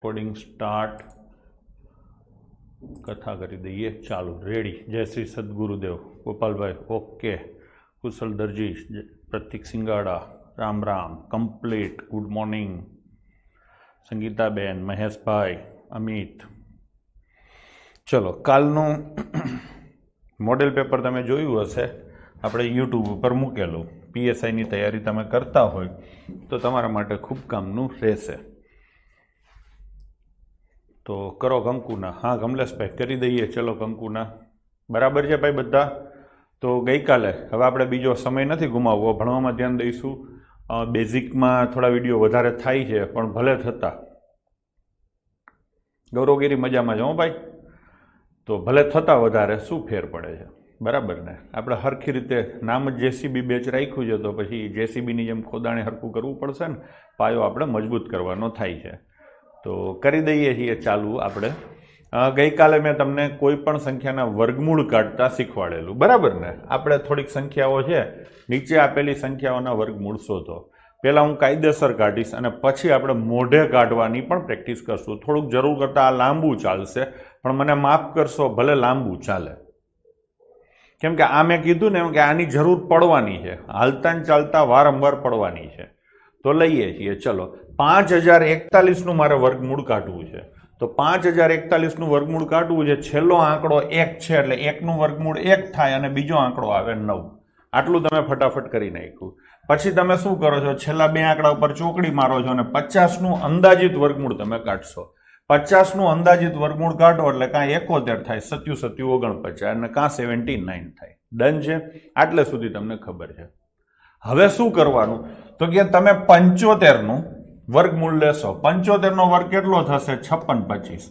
Recording start. કથા કરી દઈએ. ચાલુ. રેડી. જય Shri Sadgurudev. Gopalbhai okay. Kushal Darji, Pratik Singada, Ram Ram. Complete. Good morning. Sangitaben, Maheshbhai, Amit. ચલો, કાલનું મોડેલ પેપર તમે જોયું હશે, આપણે યુટ્યુબ ઉપર મૂકેલું. પીએસઆઈની તૈયારી તમે કરતા હોય તો તમારા માટે ખૂબ કામનું રહેશે. તો કરો કંકુના. હા કમલેશભાઈ, કરી દઈએ. ચલો કંકુના. બરાબર છે ભાઈ બધા? તો ગઈકાલે હવે આપણે બીજો સમય નથી ગુમાવવો, ભણવામાં ધ્યાન દઈશું. બેઝિકમાં થોડા વિડીયો વધારે થાય છે, પણ ભલે થતા. ગૌરવગીરી મજામાં જાઓ ભાઈ. તો ભલે થતા વધારે શું ફેર પડે છે, બરાબર ને? આપણે હરખી રીતે નામ જ જેસીબી બેચ રાખ્યું છે, તો પછી જેસીબીની જેમ ખોદાણે હરખું કરવું પડશે ને. પાયો આપણે મજબૂત કરવાનો થાય છે. તો કરી દઈએ છીએ ચાલુ આપણે. ગઈકાલે મેં તમને કોઈ પણ સંખ્યાના વર્ગમૂળ કાઢતા શીખવાડેલું, બરાબર ને? આપણે થોડીક સંખ્યાઓ છે, નીચે આપેલી સંખ્યાઓના વર્ગમૂળ શોધો. પહેલાં હું કાયદેસર કાઢીશ અને પછી આપણે મોઢે કાઢવાની પણ પ્રેક્ટિસ કરશું. થોડુંક જરૂર કરતાં આ લાંબુ ચાલશે, પણ મને માફ કરશો, ભલે લાંબુ ચાલે. કેમ કે આ મેં કીધું ને કે આની જરૂર પડવાની છે, હાલતા ને ચાલતા વારંવાર પડવાની છે. તો લઈએ છીએ. ચલો, 5041નું મારે વર્ગમૂળ કાઢવું છે. તો 5041નું વર્ગમૂળ કાઢવું છે. છેલ્લો આંકડો 1 છે, એટલે 1નું વર્ગમૂળ 1 થાય અને બીજો આંકડો આવે 9. આટલું તમે ફટાફટ કરી નાખ્યું. પછી તમે શું કરો છો? છેલ્લા બે આંકડા ઉપર ચોકડી મારો છો અને 50નું અંદાજિત વર્ગમૂળ તમે કાઢશો. 50નું અંદાજિત વર્ગમૂળ કાઢો એટલે કાં 71 થાય, 77 49 અને કાં 79 થાય. ડન છે? આટલે સુધી તમને ખબર છે. હવે શું કરવાનું? તો કે તમે 75નું વર્ગમૂળ લેશો. 75નો વર્ગ કેટલો થશે? 56 25.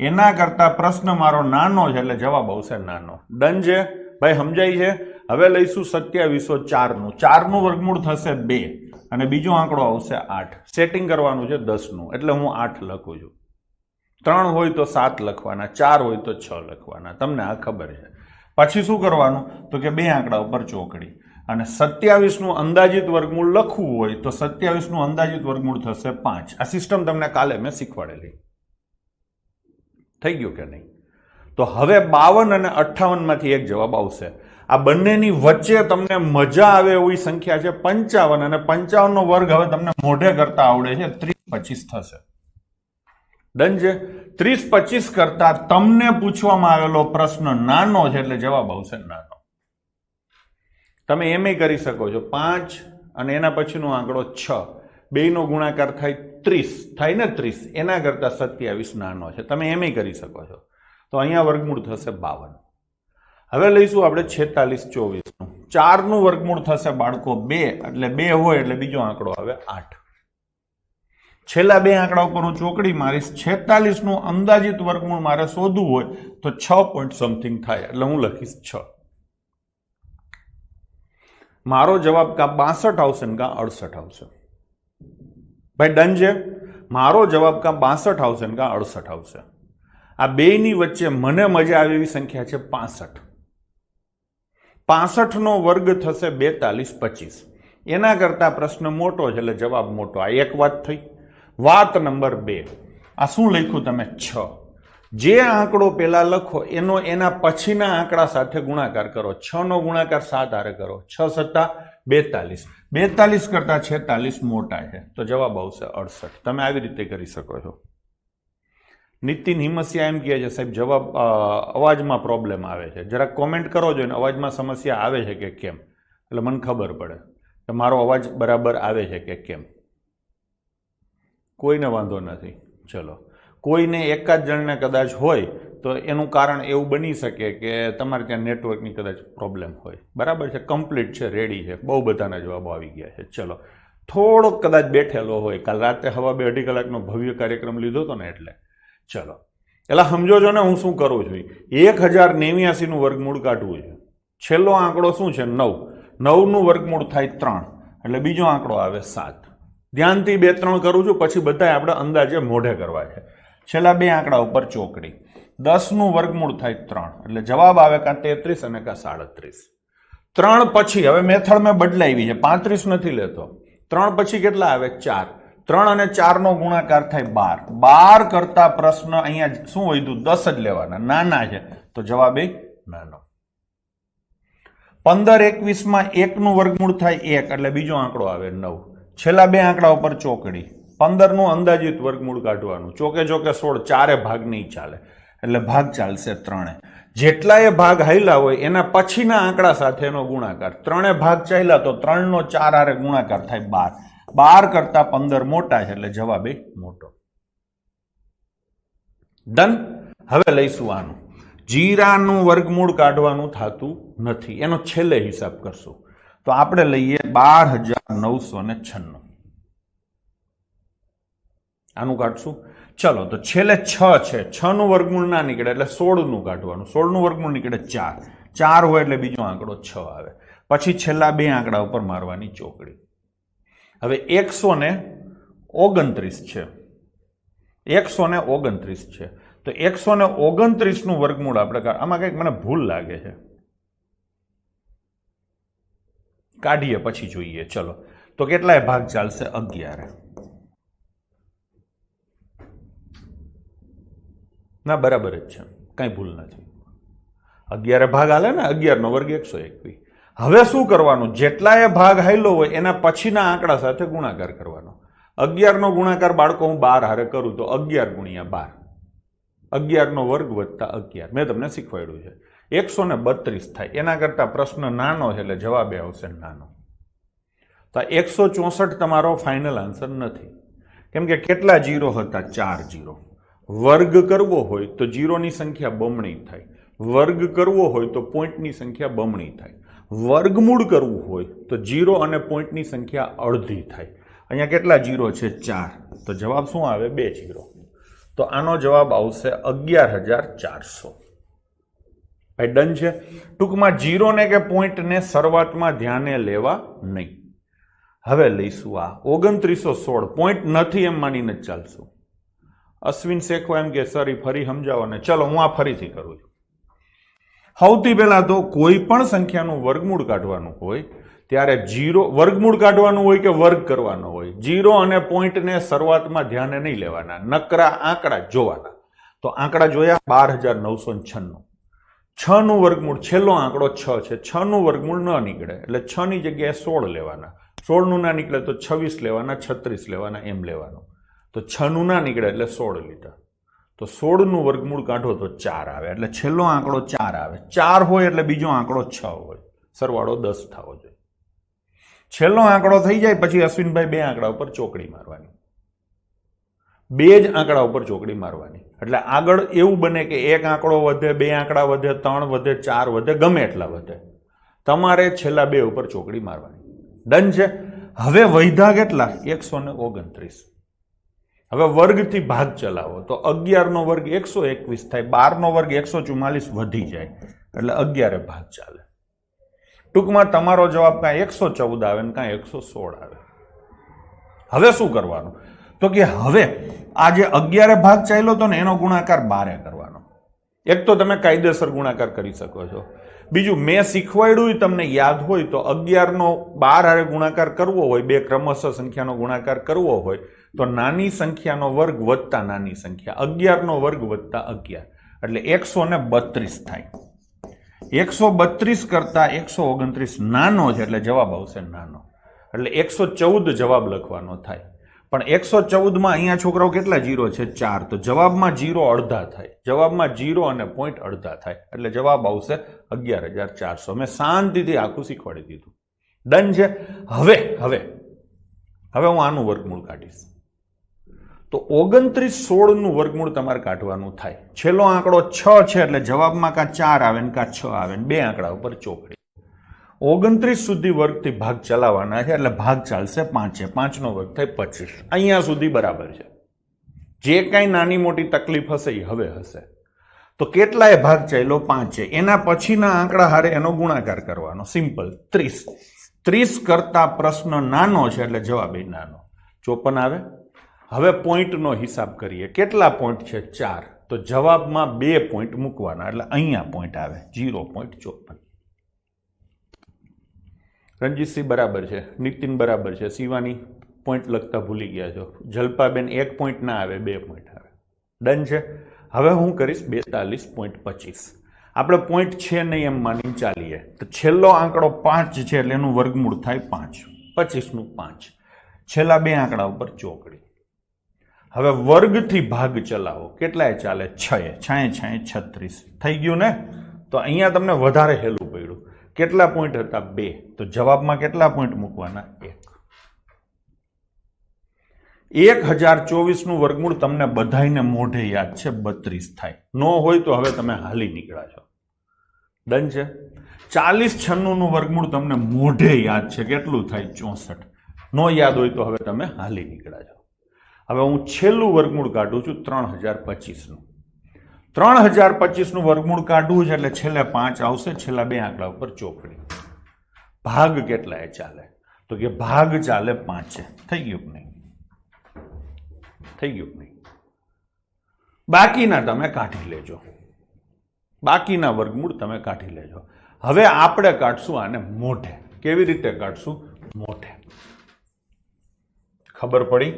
એના કરતા પ્રશ્ન મારો નાનો છે, એટલે જવાબ આવશે નાનો. ડન છે ભાઈ? સમજાય છે? હવે લઈશું 2704નું. 4નું વર્ગમૂળ થશે 2 અને બીજો આંકડો આવશે 8. સેટિંગ કરવાનું છે 10નું, એટલે હું 8 લખું છું. 3 હોય તો 7 લખવાના, 4 હોય તો 6 લખવાના. તમને આ ખબર છે. પછી શું કરવાનું? તો કે બે આંકડા ઉપર ચોકડી અને 27નું અંદાજિત વર્ગમૂળ લખવું હોય તો 27નું અંદાજિત વર્ગમૂળ થશે 5. આ સિસ્ટમ તમને કાલે મેં શીખવાડેલી. થઈ ગયું કે નહીં? તો હવે 52 અને 58 માંથી એક જવાબ આવશે. આ બંનેની વચ્ચે તમને મજા આવે એવી સંખ્યા છે 55, અને 55 નો વર્ગ હવે તમને મોઢે કરતા આવડે છે 30 25 થશે. ડન છે? 30 25 કરતા તમને પૂછવામાં આવેલો પ્રશ્ન નાનો છે, એટલે જવાબ આવશે નાનો. તમે એમ કરી શકો છો 5 અને એના પછીનો આંકડો 6, બેયનો ગુણાકાર થાય 30 થાય ને. 30 એના કરતા 27 નાનો છે. તમે એમ કરી શકો છો. તો અહીંયા વર્ગમૂળ થશે 52. હવે લઈશું આપણે 46 24નું. 4નું વર્ગમૂળ થશે બાળકો 2, એટલે 2 હોય એટલે બીજો આંકડો આવે 8. છેલ્લા બે આંકડા ઉપર હું ચોકડી મારીશ. 46નું અંદાજિત વર્ગમૂળ મારે શોધવું હોય તો 6 પોઈન્ટ સમથિંગ થાય, એટલે હું લખીશ 6. મારો જવાબ કાં 62 આવશે ને કાં 68 આવશે. ભાઈ ડન છે? મારો જવાબ કાં 62 આવશે ને કાં 68 આવશે. આ બેયની વચ્ચે મને મજા આવે એવી સંખ્યા છે 65. 65નો વર્ગ થશે 42 25. એના કરતા પ્રશ્ન મોટો છે, એટલે જવાબ મોટો. આ એક વાત થઈ. વાત નંબર 2. આ શું લખ્યું તમે? 6. જે આંકડો પેલા લખો એનો એના પછીના આંકડા સાથે ગુણાકાર કરો. 6 નો ગુણાકાર 7 હારે કરો. 6 સત્તા 42. 42 કરતા 46 મોટા છે, તો જવાબ આવશે 68. તમે આવી રીતે કરી શકો છો. નીતિન હિમસિયા એમ કહે છે, સાહેબ જવાબ અવાજમાં પ્રોબ્લેમ આવે છે. જરાક કોમેન્ટ કરો છો ને અવાજમાં સમસ્યા આવે છે કે કેમ, એટલે મને ખબર પડે કે મારો અવાજ બરાબર આવે છે કે કેમ. કોઈને વાંધો નથી. ચલો, કોઈને એકાદ જણને કદાચ હોય તો એનું કારણ એવું બની શકે કે તમારે ત્યાં નેટવર્કની કદાચ પ્રોબ્લેમ હોય. બરાબર છે? કમ્પ્લીટ છે, રેડી છે, બહુ બધાના જવાબો આવી ગયા છે. ચલો, થોડોક કદાચ બેઠેલો હોય, કાલ રાતે 2.5 કલાકનો ભવ્ય કાર્યક્રમ લીધો હતો ને, એટલે ચલો એટલે સમજો છો ને હું શું કરું છું. 1089નું વર્ગમૂળ કાઢવું છે. છેલ્લો આંકડો શું છે? 9. 9નું વર્ગમૂળ થાય 3, એટલે બીજો આંકડો આવે 7. ધ્યાનથી 2 3 કરું છું, પછી બધા આપણે અંદાજે મોઢે કરવા છે. છેલ્લા બે આંકડા ઉપર ચોકડી. 10નું વર્ગમૂળ થાય 3, એટલે જવાબ આવે કાં 33 અને કાં 37. 3 પછી હવે મેથડ મેં બદલાવી છે, 35 નથી લેતો. 3 પછી કેટલા આવે? 4. 3 અને 4 નો ગુણાકાર થાય 12. 12 કરતા પ્રશ્ન અહીંયા શું વધ્યું? 10 જ લેવાના, નાના છે તો જવાબ એ નાનો. 15 21 માં 1 નું વર્ગમૂળ થાય 1 એટલે બીજો આંકડો આવે 9. છેલ્લા બે આંકડા ઉપર ચોકડી. 15 નું અંદાજિત વર્ગમૂળ કાઢવાનું. ચોકે 16 ચારે ભાગ નહીં ચાલે એટલે ભાગ ચાલશે 3. જેટલા એ ભાગ હાલ્યા હોય એના પછીના આંકડા સાથેનો ગુણાકાર. 3 ભાગ ચાલ્યા તો 3 નો 4 હારે ગુણાકાર થાય 12. 12 કરતા 15 મોટા છે એટલે જવાબ એ મોટો. ડન. હવે લઈશું આનું. જીરાનું વર્ગમૂળ કાઢવાનું થતું નથી, એનો છેલ્લે હિસાબ કરશું. તો આપણે લઈએ 12,996. આનું કાઢશું. ચલો, તો છેલ્લે 6 છે. 6 નું વર્ગમૂળ ના નીકળે એટલે 16 નું કાઢવાનું. 16 નું વર્ગમૂળ નીકળે 4. 4 હોય એટલે બીજો આંકડો 6 આવે. પછી છેલ્લા બે આંકડા ઉપર મારવાની ચોકડી. હવે 129 છે. 129 છે. તો 129 નું વર્ગમૂળ આપણે આમાં કંઈક મને ભૂલ લાગે છે, કાઢીએ પછી જોઈએ. ચલો, તો કેટલાય ભાગ ચાલશે? 11. ના, બરાબર જ છે, કઈ ભૂલ નથી. 11 ભાગ હાલે ને, 11 નો વર્ગ 121. હવે શું કરવાનું? જેટલા એ ભાગ હાલ્યો હોય એના પછીના આંકડા સાથે ગુણાકાર કરવાનો. 11 નો ગુણાકાર બાળકો હું 12 હારે કરું તો 11 ગુણ્યા 12, 11 નો વર્ગ વત્તા 11. મેં તમને શીખવાડ્યું છે. 132 થાય. એના કરતા પ્રશ્ન નાનો છે એટલે જવાબ આવશે નાનો. તો 164 તમારો ફાઇનલ આન્સર નથી, કેમ કે કેટલા જીરો હતા? 4 જીરો. વર્ગ કરવો હોય તો જીરોની સંખ્યા બમણી થાય, વર્ગ કરવો હોય તો પોઈન્ટની સંખ્યા બમણી થાય, વર્ગમૂળ કરવું હોય તો જીરો અને પોઈન્ટની સંખ્યા અડધી થાય. અહીંયા કેટલા જીરો છે? 4. તો જવાબ શું આવે? 2 જીરો. તો આનો જવાબ આવશે 11,400. ભાઈ ડન છે. ટૂંકમાં જીરોને કે પોઈન્ટને શરૂઆતમાં ધ્યાને લેવા નહીં. હવે લઈશું આ 2916. પોઈન્ટ નથી એમ માનીને જ ચાલશું. અશ્વિન શેખો એમ કે સર ફરી સમજાવો ને. ચલો, હું આ ફરીથી કરું છું. સૌથી પહેલા તો કોઈ પણ સંખ્યાનું વર્ગમૂળ કાઢવાનું હોય ત્યારે જીરો વર્ગમૂળ કાઢવાનું હોય કે વર્ગ કરવાનો હોય, જીરો અને પોઈન્ટને શરૂઆતમાં ધ્યાને નહીં લેવાના, નકરા આંકડા જોવાના. તો આંકડા જોયા 12,996. 6 નું વર્ગમૂળ, છેલ્લો આંકડો 6 છે. 6 નું વર્ગમૂળ ન નીકળે એટલે 6 ની જગ્યાએ 16 લેવાના. 16 નું ના નીકળે તો 26 લેવાના, 36 લેવાના, એમ લેવાનું. તો 6 નું ના નીકળે એટલે 16 લીધા. તો 16 નું વર્ગમૂળ કાઢો તો 4 આવે એટલે છેલ્લો આંકડો 4 આવે. 4 હોય એટલે બીજો આંકડો 6 હોય, સરવાળો 10 થવો જોઈએ. છેલ્લો આંકડો થઈ જાય પછી અશ્વિનભાઈ બે આંકડા ઉપર ચોકડી મારવાની. બે જ આંકડા ઉપર ચોકડી મારવાની એટલે આગળ એવું બને કે એક આંકડો વધે, બે આંકડા વધે, 3 વધે, 4 વધે, ગમે એટલા વધે. તમારે છેલ્લા બે ઉપર ચોકડી મારવાની. ડન છે. હવે વૈધા કેટલા? 129. હવે વર્ગથી ભાગ ચલાવો તો 11 નો વર્ગ 121 થાય, 12 નો વર્ગ 144 વધી જાય એટલે 11 ભાગ ચાલે. ટૂંકમાં તમારો જવાબ કાં 114 આવે ને કાં 116 આવે. હવે શું કરવાનું? તો કે હવે આ જે 11 ભાગ ચાલ્યો હતો ને એનો ગુણાકાર 12 કરવાનો. એક તો તમે કાયદેસર ગુણાકાર કરી શકો છો, બીજું મેં શીખવાડ્યું તમને યાદ હોય તો 11 નો 12 હારે ગુણાકાર કરવો હોય, બે ક્રમશઃ સંખ્યાનો ગુણાકાર કરવો હોય તો નાની સંખ્યાનો વર્ગ વત્તા નાની સંખ્યા, 11 નો વર્ગ વત્તા 11 એટલે 132 થાય. 132 કરતા 129 નાનો છે એટલે જવાબ આવશે નાનો, એટલે 114 જવાબ લખવાનો થાય. પણ 114 માં અહીંયા છોકરાઓ કેટલા જીરો છે? 4. તો જવાબમાં જીરો અડધા થાય, જવાબમાં જીરો અને પોઈન્ટ અડધા થાય એટલે જવાબ આવશે 11,400. મેં શાંતિથી આખું શીખવાડી દીધું. ડન છે. હવે હું આનું વર્ગમૂળ કાઢીશ. તો 2916 નું વર્ગમૂળ તમારે કાઢવાનું થાય. છેલ્લો આંકડો 6 છે એટલે જવાબમાં કાં 4 આવે ને કાં 6 આવે ને બે આંકડા ઉપર ચોકડી. 29 સુધી વર્ગથી ભાગ ચલાવવાના છે એટલે ભાગ ચાલશે 5. 5 નો વર્ગ થાય 25. અહીંયા સુધી બરાબર છે. જે કાંઈ નાની મોટી તકલીફ હશે એ હવે હશે. તો કેટલાય ભાગ ચાલ્યો? 5. એના પછીના આંકડા હારે એનો ગુણાકાર કરવાનો. સિમ્પલ. 30. 30 કરતા પ્રશ્ન નાનો છે એટલે જવાબ એ નાનો. 54 આવે. હવે પોઈન્ટનો હિસાબ કરીએ. કેટલા પોઈન્ટ છે? 4. તો જવાબમાં 2 પોઈન્ટ મૂકવાના એટલે અહીંયા પોઈન્ટ આવે 0.54. રણજીતસિંહ બરાબર છે, નીતિન બરાબર છે, શિવાની પોઈન્ટ લખતા ભૂલી ગયા છો. જલ્પાબેન 1 પોઈન્ટ ના આવે, 2 પોઈન્ટ આવે. ડન છે. હવે હું કરીશ 42.25. આપણે પોઈન્ટ છે નહીં એમ માની ચાલીએ તો છેલ્લો આંકડો 5 છે એટલે એનું વર્ગમૂળ થાય 5. 25 નું 5. છેલ્લા 2 આંકડા ઉપર ચોકડી. હવે વર્ગથી ભાગ ચલાવો. કેટલાય ચાલે? 6. 6 36 થઈ ગયું ને? તો અહીંયા તમને વધારે હેલું પડ્યું. કેટલા પોઈન્ટ હતા? 2. તો જવાબમાં કેટલા પોઈન્ટ મૂકવાના? 1. 1024 નું વર્ગમૂળ તમને બધાઈને મોઢે યાદ છે, 32 થાય. નો હોય તો હવે તમે હાલી નીકળ્યા છો. ડન છે. 4096 નું વર્ગમૂળ તમને મોઢે યાદ છે, કેટલું થાય? 64. નો યાદ હોય તો હવે તમે હાલી નીકળ્યા છો. હવે હું છેલ્લું વર્ગમૂળ કાઢું છું 3025 નું. 3025 નું વર્ગમૂળ કાઢવું છે એટલે છેલ્લે 5 આવશે, છેલ્લા 2 આંકડા ઉપર ચોકડી. ભાગ કેટલા ચાલે? તો કે ભાગ ચાલે 5. થઈ ગયું કે નહીં? થઈ ગયું નહીં? બાકીના તમે કાઢી લેજો. બાકીના વર્ગમૂળ તમે કાઢી લેજો. હવે આપણે કાઢશું આને મોઢે. કેવી રીતે કાઢશું? મોઢે. ખબર પડી?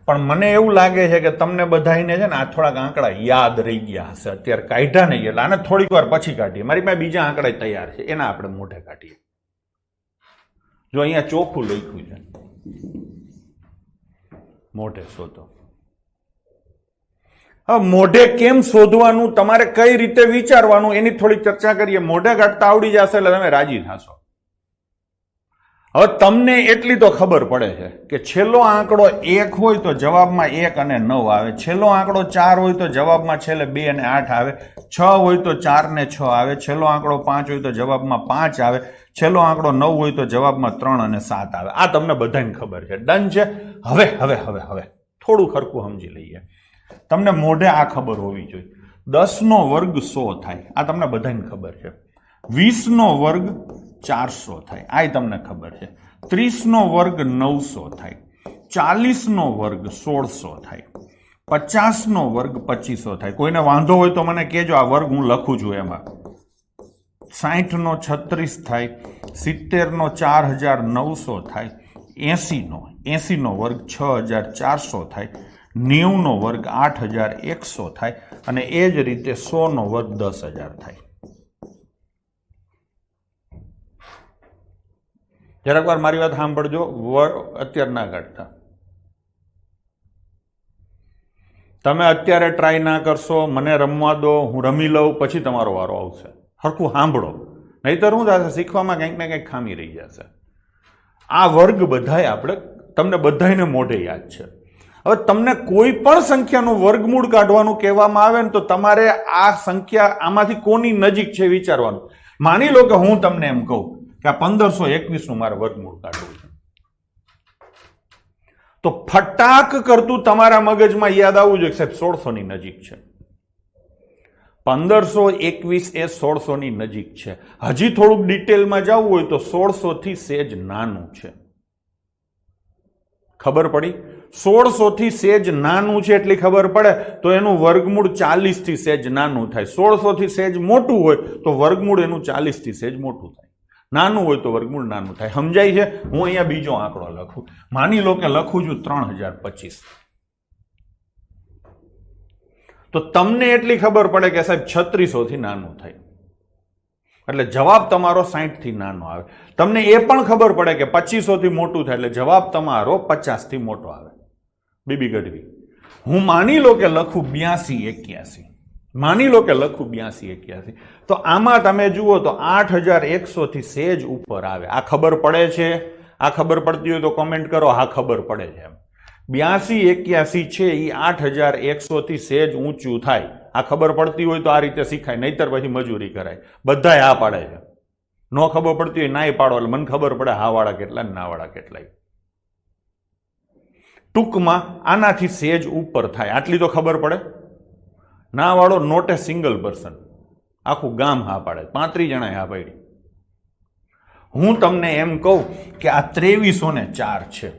પણ મને એવું લાગે છે કે તમને બધાઈને છે ને આ થોડાક આંકડા યાદ રહી ગયા હશે. અત્યારે કાઢ્યા નહીં એટલે આને થોડીક વાર પછી કાઢીએ. મારી પાસે બીજા આંકડા તૈયાર છે, એના આપણે મોઢે કાઢીએ. જો અહીંયા ચોખ્ખું લખ્યું છે, મોઢે શોધો. હવે મોઢે કેમ શોધવાનું, તમારે કઈ રીતે વિચારવાનું, એની થોડી ચર્ચા કરીએ. મોઢે કાઢતા આવડી જશે એટલે તમે રાજી થશો. હવે તમને એટલી તો ખબર પડે છે કે છેલ્લો આંકડો 1 હોય તો જવાબમાં 1 અને 9 આવે. છેલ્લો આંકડો 4 હોય તો જવાબમાં છેલ્લે 2 અને 8 આવે. 6 હોય તો 4 ને 6 આવે. છેલ્લો આંકડો 5 હોય તો જવાબમાં 5 આવે. છેલ્લો આંકડો 9 હોય તો જવાબમાં 3 અને 7 આવે. આ તમને બધાને ખબર છે. ડન છે. હવે હવે હવે હવે થોડું ખરખું સમજી લઈએ. તમને મોઢે આ ખબર હોવી જોઈએ. 10 નો વર્ગ 100 થાય, આ તમને બધાને ખબર છે. 20 નો વર્ગ 400 થાય, આ તમને ખબર છે. 30 નો વર્ગ 900 થાય. 40 નો વર્ગ 1600 થાય. 50 નો વર્ગ 2500 થાય. કોઈને વાંધો હોય તો મને કહેજો, આ વર્ગ હું લખું છું એમાં. 60 નો 36 થાય. 70 નો 4900 થાય. 80 નો વર્ગ 6400 થાય. 90 નો વર્ગ 8100 થાય. અને એ જ રીતે 100 નો વર્ગ 10000 થાય. જરાક વાર મારી વાત સાંભળજો. અત્યારે ના કાઢતા. તમે અત્યારે ટ્રાય ના કરશો, મને રમવા દો, હું રમી લઉં, પછી તમારો વારો આવશે. હરખું સાંભળો, નહીતર શું થશે? શીખવામાં કંઈક ને કંઈક ખામી રહી જશે. આ વર્ગ બધાય આપણે તમને બધાને મોઢે યાદ છે. હવે તમને કોઈ પણ સંખ્યાનું વર્ગમૂળ કાઢવાનું કહેવામાં આવે ને તો તમારે આ સંખ્યા આમાંથી કોની નજીક છે વિચારવાનું. માની લો કે હું તમને એમ કહું કે આ 1521 નું મારે વર્ગમૂળ કાઢવું છે, તો ફટાક કરતું તમારા મગજમાં યાદ આવવું જોઈએ સાહેબ 1600 ની નજીક છે. 1521 એ 1600 ની નજીક છે. હજી થોડુંક ડિટેલમાં જવું હોય તો 1600 થી સેજ નાનું છે. ખબર પડી? 1600 થી સેજ નાનું છે એટલી ખબર પડે તો એનું વર્ગમૂળ 40 થી સેજ નાનું થાય. 1600 થી સેજ મોટું હોય તો વર્ગમૂળ એનું 40 થી સેજ મોટું થાય. નાનું હોય તો વર્ગમૂળ નાનું થાય. સમજાય છે? હું અહીંયા બીજો આંકડો લખું. માની લો કે લખું છું 3025. તો તમને એટલી ખબર પડે કે સાહેબ 3600 થી નાનું થાય, એટલે જવાબ તમારો 60 થી નાનો આવે. તમને એ પણ ખબર પડે કે 2500 થી મોટું થાય, એટલે જવાબ તમારો 50 થી મોટો આવે. બીબી ગઢવી, હું માની લો કે લખું 8281. માની લો કે લખું 8281, તો આમાં તમે જુઓ તો 8100 થી સેજ ઉપર આવે. આ ખબર પડે છે? આ ખબર પડતી હોય તો કોમેન્ટ કરો હા ખબર પડે છે. એમ 8281 છે એ 8100 થી સેજ ઊંચું થાય. આ ખબર પડતી હોય તો આ રીતે શીખાય, નહીતર પછી મજૂરી કરાય. બધાય હા પાડે છે. ન ખબર પડતી હોય નાય પાડો, એટલે મને ખબર પડે હા વાળા કેટલા ના વાળા કેટલાય. ટૂંકમાં આનાથી સેજ ઉપર થાય આટલી તો ખબર પડે. ના વાળો નોટ એ સિંગલ પર્સન, આખું ગામ હા પાડે. 35 જણાએ હા પાડી. હું તમને એમ કહું કે આ 2304 છે,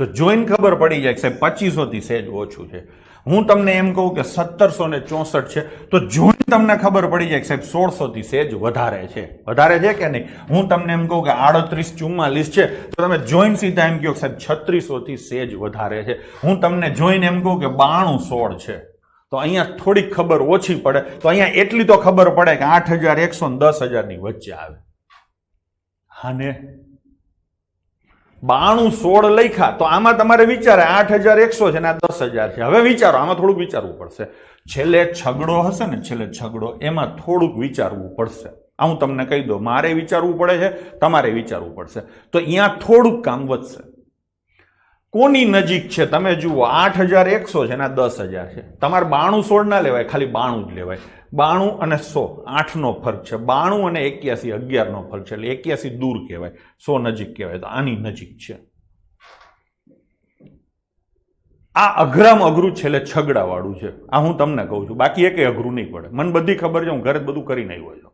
તો જોઈને ખબર પડી જાય કે સાહેબ 2500 થી સહેજ ઓછું છે. હું તમને એમ કહું કે 1764 છે તો જોઈને તમને ખબર પડી જાય કે સાહેબ 1600 થી સહેજ વધારે છે. વધારે છે કે નહીં? હું તમને એમ કહું કે 3844 છે તો તમે જોઈને સીધા એમ કહો કે સાહેબ 3600 થી સહેજ વધારે છે. હું તમને જોઈને એમ કહું કે 9216 છે તો અહીંયા થોડીક ખબર ઓછી પડે. તો અહીંયા એટલી તો ખબર પડે કે 8100 અને 10000 ની વચ્ચે આવે. હા ને 9216 લખ્યા તો આમાં તમારે વિચારે 8100 છે ને 10000 છે. હવે વિચારો, આમાં થોડુંક વિચારવું પડશે. છેલ્લે છગડો હશે ને, છેલ્લે છગડો, એમાં થોડુંક વિચારવું પડશે. આ હું તમને કહી દઉં, મારે વિચારવું પડે છે, તમારે વિચારવું પડશે. તો અહીંયા થોડુંક કામ વધશે. કોની નજીક છે તમે જુઓ, 8100 છે ને 10000 છે. તમારે 9216 ના લેવાય, ખાલી 92 જ લેવાય. 92 અને 100 8 નો ફરક છે. 92 અને 81 11 નો ફરક છે. એટલે 81 દૂર કહેવાય, 100 નજીક કહેવાય. તો આની નજીક છે. આ અઘરામાં અઘરું છેલ્લે છગડા વાળું છે. આ હું તમને કહું છું, બાકી એકે અઘરું નહીં પડે. મને બધી ખબર છે, હું ઘરે બધું કરીને આવ્યો છું.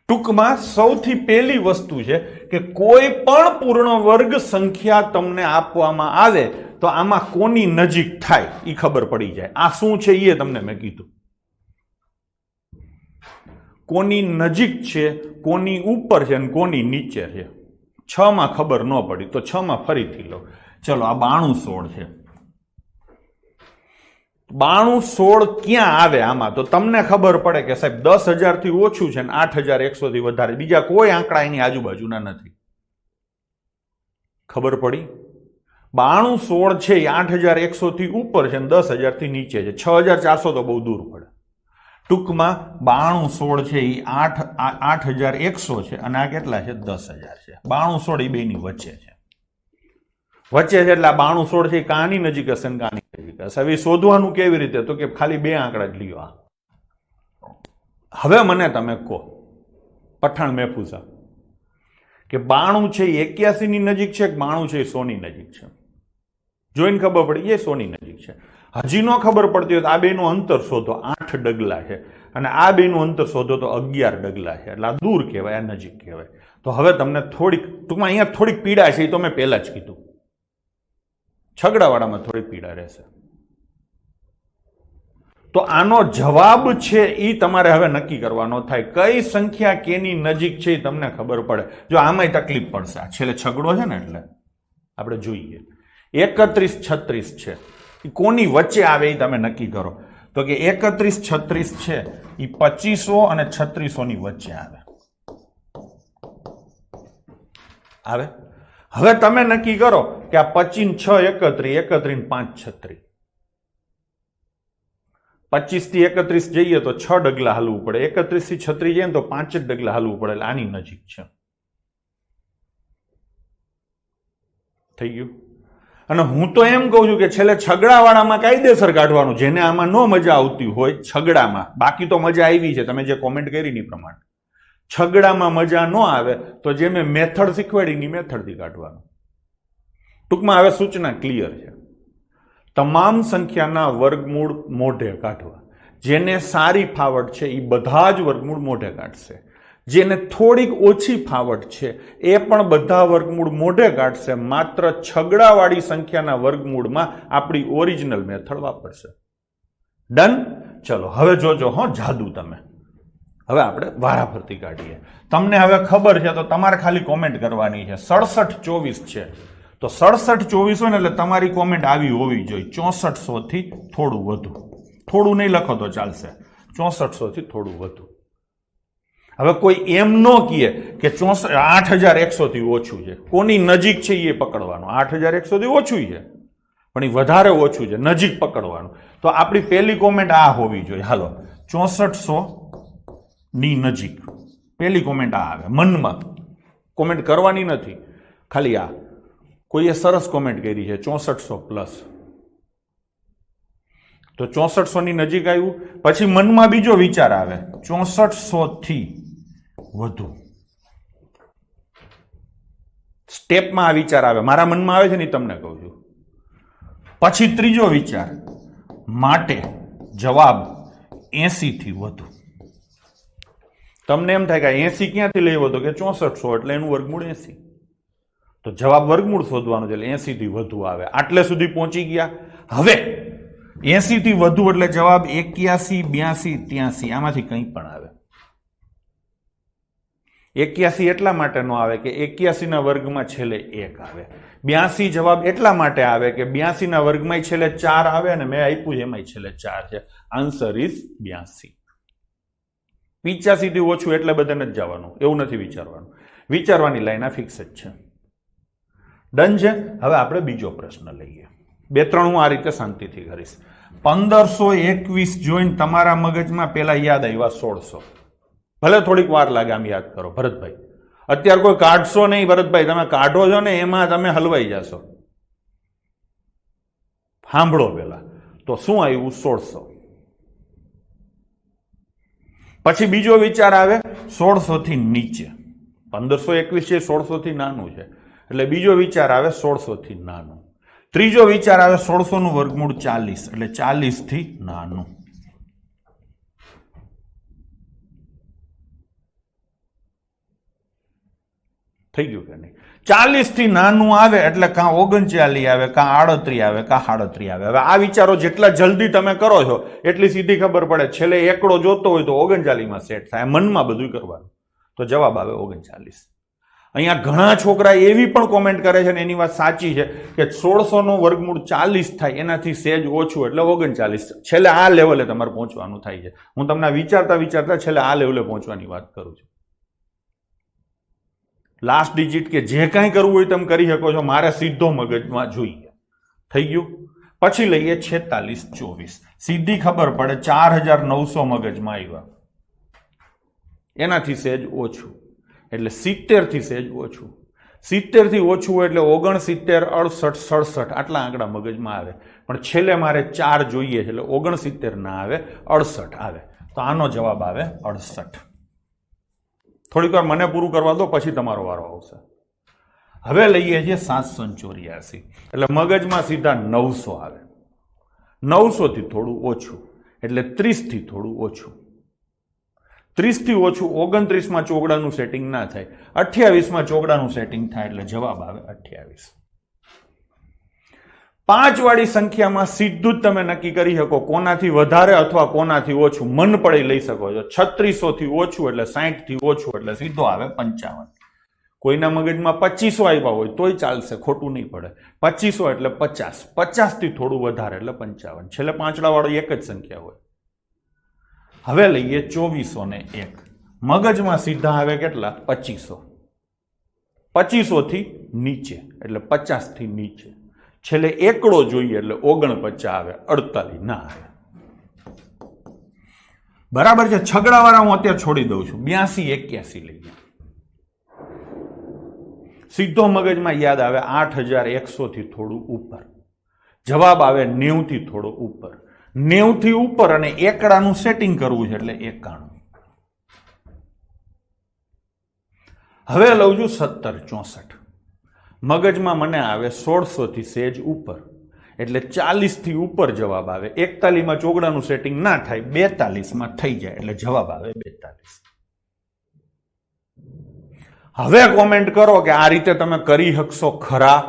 ટૂંકમાં સૌથી પહેલી વસ્તુ છે કે કોઈ પણ પૂર્ણ વર્ગ સંખ્યા તમને આપવામાં આવે તો આમાં કોની નજીક થાય એ ખબર પડી જાય. આ શું છે એ તમને મેં કીધું. કોની નજીક છે, કોની ઉપર છે અને કોની નીચે છે. 6 માં ખબર ન પડી તો 6 માં ફરીથી લો. ચલો, આ 9216 છે. 9216 ક્યાં આવે આમાં? તો તમને ખબર પડે કે સાહેબ 10000 થી ઓછું છે ને 8100 થી વધારે. બીજા કોઈ આંકડા એની આજુબાજુના નથી. ખબર પડી? 9216 છે એ 8100 થી ઉપર છે ને 10000 થી નીચે છે. 6400 તો બહુ દૂર પડે. ટૂંકમાં 9216 છે એ 8100 છે અને આ કેટલા છે? 10000 છે. 9216 એ બેની વચ્ચે છે. વચ્ચે છે એટલે 9216 છે એ કાની નજીક હશે ને કાની નજીક હશે. હવે શોધવાનું કેવી રીતે? તો કે ખાલી બે આંકડા જ લ્યો. હવે મને તમે કહો, પઠાણ મહેફૂઝા, કે 92 છે એ 81 ની નજીક છે કે 92 છે એ 100 ની નજીક છે? જોઈને ખબર પડી એ 100 ની નજીક છે. હજી ન ખબર પડતી હોય તો આ બેનું અંતર શોધો, 8 ડગલા છે. અને આ બેનું અંતર શોધો તો 11 ડગલા છે. એટલે આ દૂર કહેવાય, આ નજીક કહેવાય. તો હવે તમને થોડીક, ટૂંકમાં અહીંયા થોડીક પીડા છે એ તો મેં પહેલા જ કીધું. છગડાવાળામાં થોડી પીડા રહેશે. તો આનો જવાબ છે એ તમારે હવે નક્કી કરવાનો થાય. કઈ સંખ્યા કેની નજીક છે એ તમને ખબર પડે. જો આમાંય તકલીફ પડશે, આ છેલ્લે છગડો છે ને એટલે આપણે જોઈએ. 3136 છે એ કોની વચ્ચે આવે એ તમે નક્કી કરો. તો કે 3136 છે એ 2500 અને 3600 ની વચ્ચે આવે. આવે. હવે તમે નક્કી કરો કે આ 25 6 31 5 36. 25 થી 31 જઈએ તો 6 ડગલા હાલવું પડે. 31 થી 36 જઈએ તો 5 જ ડગલા હાલવું પડે. એટલે આની નજીક છે. થઈ ગયું? અને હું તો એમ કહું છું કે છેલ્લે છગડાવાળામાં કાયદેસર કાઢવાનું, જેને આમાં ન મજા આવતી હોય છગડામાં. બાકી તો મજા આવી છે, તમે જે કોમેન્ટ કરી ની પ્રમાણે. છગડામાં મજા ન આવે તો જે મેં મેથડ શીખવાડી ની મેથડથી કાઢવાનું. ટૂંકમાં હવે સૂચના ક્લિયર છે. તમામ સંખ્યાના વર્ગમૂળ મોઢે કાઢવા. જેને સારી ફાવટ છે એ બધા જ વર્ગમૂળ મોઢે કાઢશે. જેને થોડીક ઓછી ફાવટ છે એ પણ બધા વર્ગમૂળ મોઢે કાઢશે. માત્ર છગડાવાળી સંખ્યાના વર્ગમૂળમાં આપણી ઓરિજિનલ મેથડ વાપરશે. ડન? ચલો હવે જોજો હો જાદુ તમે. હવે આપણે વારાફરતી કાઢીએ. તમને હવે ખબર છે તો તમારે ખાલી કોમેન્ટ કરવાની છે. 6724 છે તો 6724 હોય ને એટલે તમારી કોમેન્ટ આવી હોવી જોઈએ 6400 થી થોડું વધુ. થોડું નહીં લખો તો ચાલશે, 6400 થી થોડું વધુ. હવે કોઈ એમ ન કહે કે 8100 થી ઓછું છે. કોની નજીક છે એ પકડવાનું. 8100 થી ઓછું છે પણ એ વધારે ઓછું છે, નજીક પકડવાનું. તો આપણી પહેલી કોમેન્ટ આ હોવી જોઈએ. હાલો, 6400 ની નજીક. પહેલી કોમેન્ટ આ આવે. મનમાં કોમેન્ટ કરવાની નથી, ખાલી આ. કોઈએ સરસ કોમેન્ટ કરી છે 6400 પ્લસ. તો 6400 ની નજીક આવ્યું. પછી મનમાં બીજો વિચાર આવે 6400 થી વધુ. સ્ટેપમાં આ વિચાર આવે, મારા મનમાં આવે છે ને તમને કહું છું. પછી ત્રીજો વિચાર, માટે જવાબ 80 થી વધુ. તમને એમ થાય કે 80 ક્યાંથી લેવો તો કે 6400 એટલે એનું વર્ગમૂળ 80. તો જવાબ વર્ગમૂળ શોધવાનો છે એટલે 80 થી વધુ આવે. આટલે સુધી પહોંચી ગયા. હવે 80 થી વધુ એટલે જવાબ 81, 82, 83 આમાંથી કંઈ પણ આવે. 81 એટલા માટે નો આવે કે 81 ના વર્ગમાં છેલ્લે 1 આવે. 82 જવાબ એટલા માટે આવે કે 82 ના વર્ગમાં છેલ્લે 4 આવે અને મેં આપ્યું એમાં છેલ્લે 4 છે. Answer is 82. 85 થી ઓછું એટલે બધે નથી જવાનું, એવું નથી વિચારવાનું. વિચારવાની લાઈન આ ફિક્સ જ છે. ડન છે. હવે આપણે બીજો પ્રશ્ન લઈએ. 2-3 હું આ રીતે શાંતિથી કરીશ. 1521 જોઈને તમારા મગજમાં પેલા યાદ આવ્યા 1600. ભલે થોડીક વાર લાગે આમ યાદ કરો ભરતભાઈ. અત્યારે કોઈ કાઢશો નહીં ભરતભાઈ, તમે કાઢો છો ને એમાં તમે હલવાઈ જશો. સાંભળો પેલા તો શું આવ્યું 1600. પછી બીજો વિચાર આવે 1600 થી નીચે. 1521 છે 1600 થી નાનું છે એટલે બીજો વિચાર આવે 1600 થી નાનું. ત્રીજો વિચાર આવે 1600 નું વર્ગમૂળ 40 એટલે 40 થી નાનું. થઈ ગયું કે નહીં? 40 થી નાનું આવે એટલે કાં 39 આવે, કાં 38 આવે, કાં 37 આવે. હવે આ વિચારો જેટલા જલ્દી તમે કરો છો એટલી સીધી ખબર પડે. છેલ્લે એકડો જોતો હોય તો 39 માં સેટ થાય. મનમાં બધું કરવાનું તો જવાબ આવે 39. અહીંયા ઘણા છોકરા એવી પણ કોમેન્ટ કરે છે ને એની વાત સાચી છે કે 1600 નું વર્ગમૂળ 40 થાય એનાથી સેજ ઓછું એટલે 39. છેલ્લે આ લેવલે તમારે પહોંચવાનું થાય છે. હું તમને વિચારતા વિચારતા છેલ્લે આ લેવલે પહોંચવાની વાત કરું છું. લાસ્ટ ડિજિટ કે જે કાંઈ કરવું હોય તમે કરી શકો છો, મારે સીધો મગજમાં જોઈએ. થઈ ગયું. પછી લઈએ 4624. સીધી ખબર પડે 4900 મગજમાં આવ્યા, એનાથી સેજ ઓછું એટલે 70 થી સેજ ઓછું. 70 થી ઓછું હોય એટલે 69, 68, 67 આટલા આંકડા મગજમાં આવે. પણ છેલ્લે મારે 4 જોઈએ છે એટલે 69 ના આવે, 68 આવે. તો આનો જવાબ આવે 68. થોડીક વાર મને પૂરું કરવા દો પછી તમારો વારો આવશે. હવે લઈએ છીએ 784 એટલે મગજમાં સીધા 900 આવે. 900 થી થોડું ઓછું એટલે 30 થી થોડું ઓછું. 30 થી ઓછું 29 માં ચોગડાનું સેટિંગ ના થાય, 28 માં ચોગડાનું સેટિંગ થાય એટલે જવાબ આવે 28. 5 વાળી સંખ્યામાં સીધું જ તમે નક્કી કરી શકો કોનાથી વધારે અથવા કોનાથી ઓછું. મન પડે લઈ શકો છો. 3600 થી ઓછું એટલે 60 થી ઓછું એટલે સીધો આવે 55. કોઈના મગજમાં 2500 આવ્યા હોય તોય ચાલશે, ખોટું નહીં પડે. 2500 એટલે 50, 50 થી થોડું વધારે એટલે 55. છેલ્લે પાંચડા વાળો એક જ સંખ્યા હોય. હવે લઈએ 2401. મગજમાં સીધા આવે કેટલા? 2500. 2500 થી નીચે એટલે 50 થી નીચે. છેલ્લે એકડો જોઈએ એટલે 49 આવે, 48 ના આવે. બરાબર છે. છગડાવાળા હું અત્યારે છોડી દઉં છું. 82 81 લઈએ. સીધો મગજમાં યાદ આવે 8100 થી થોડું ઉપર. જવાબ આવે 90 થી થોડો ઉપર. 90 થી ઉપર અને એકડાનું સેટિંગ કરવું છે એટલે 91. હવે લઉં છું 1764. મગજમાં મને આવે 1600 થી સેજ ઉપર એટલે 40 થી ઉપર જવાબ આવે. 41 માં ચોગડાનું સેટિંગ ના થાય, 42 માં થઈ જાય એટલે જવાબ આવે 42. હવે કોમેન્ટ કરો કે આ રીતે તમે કરી શકશો ખરા?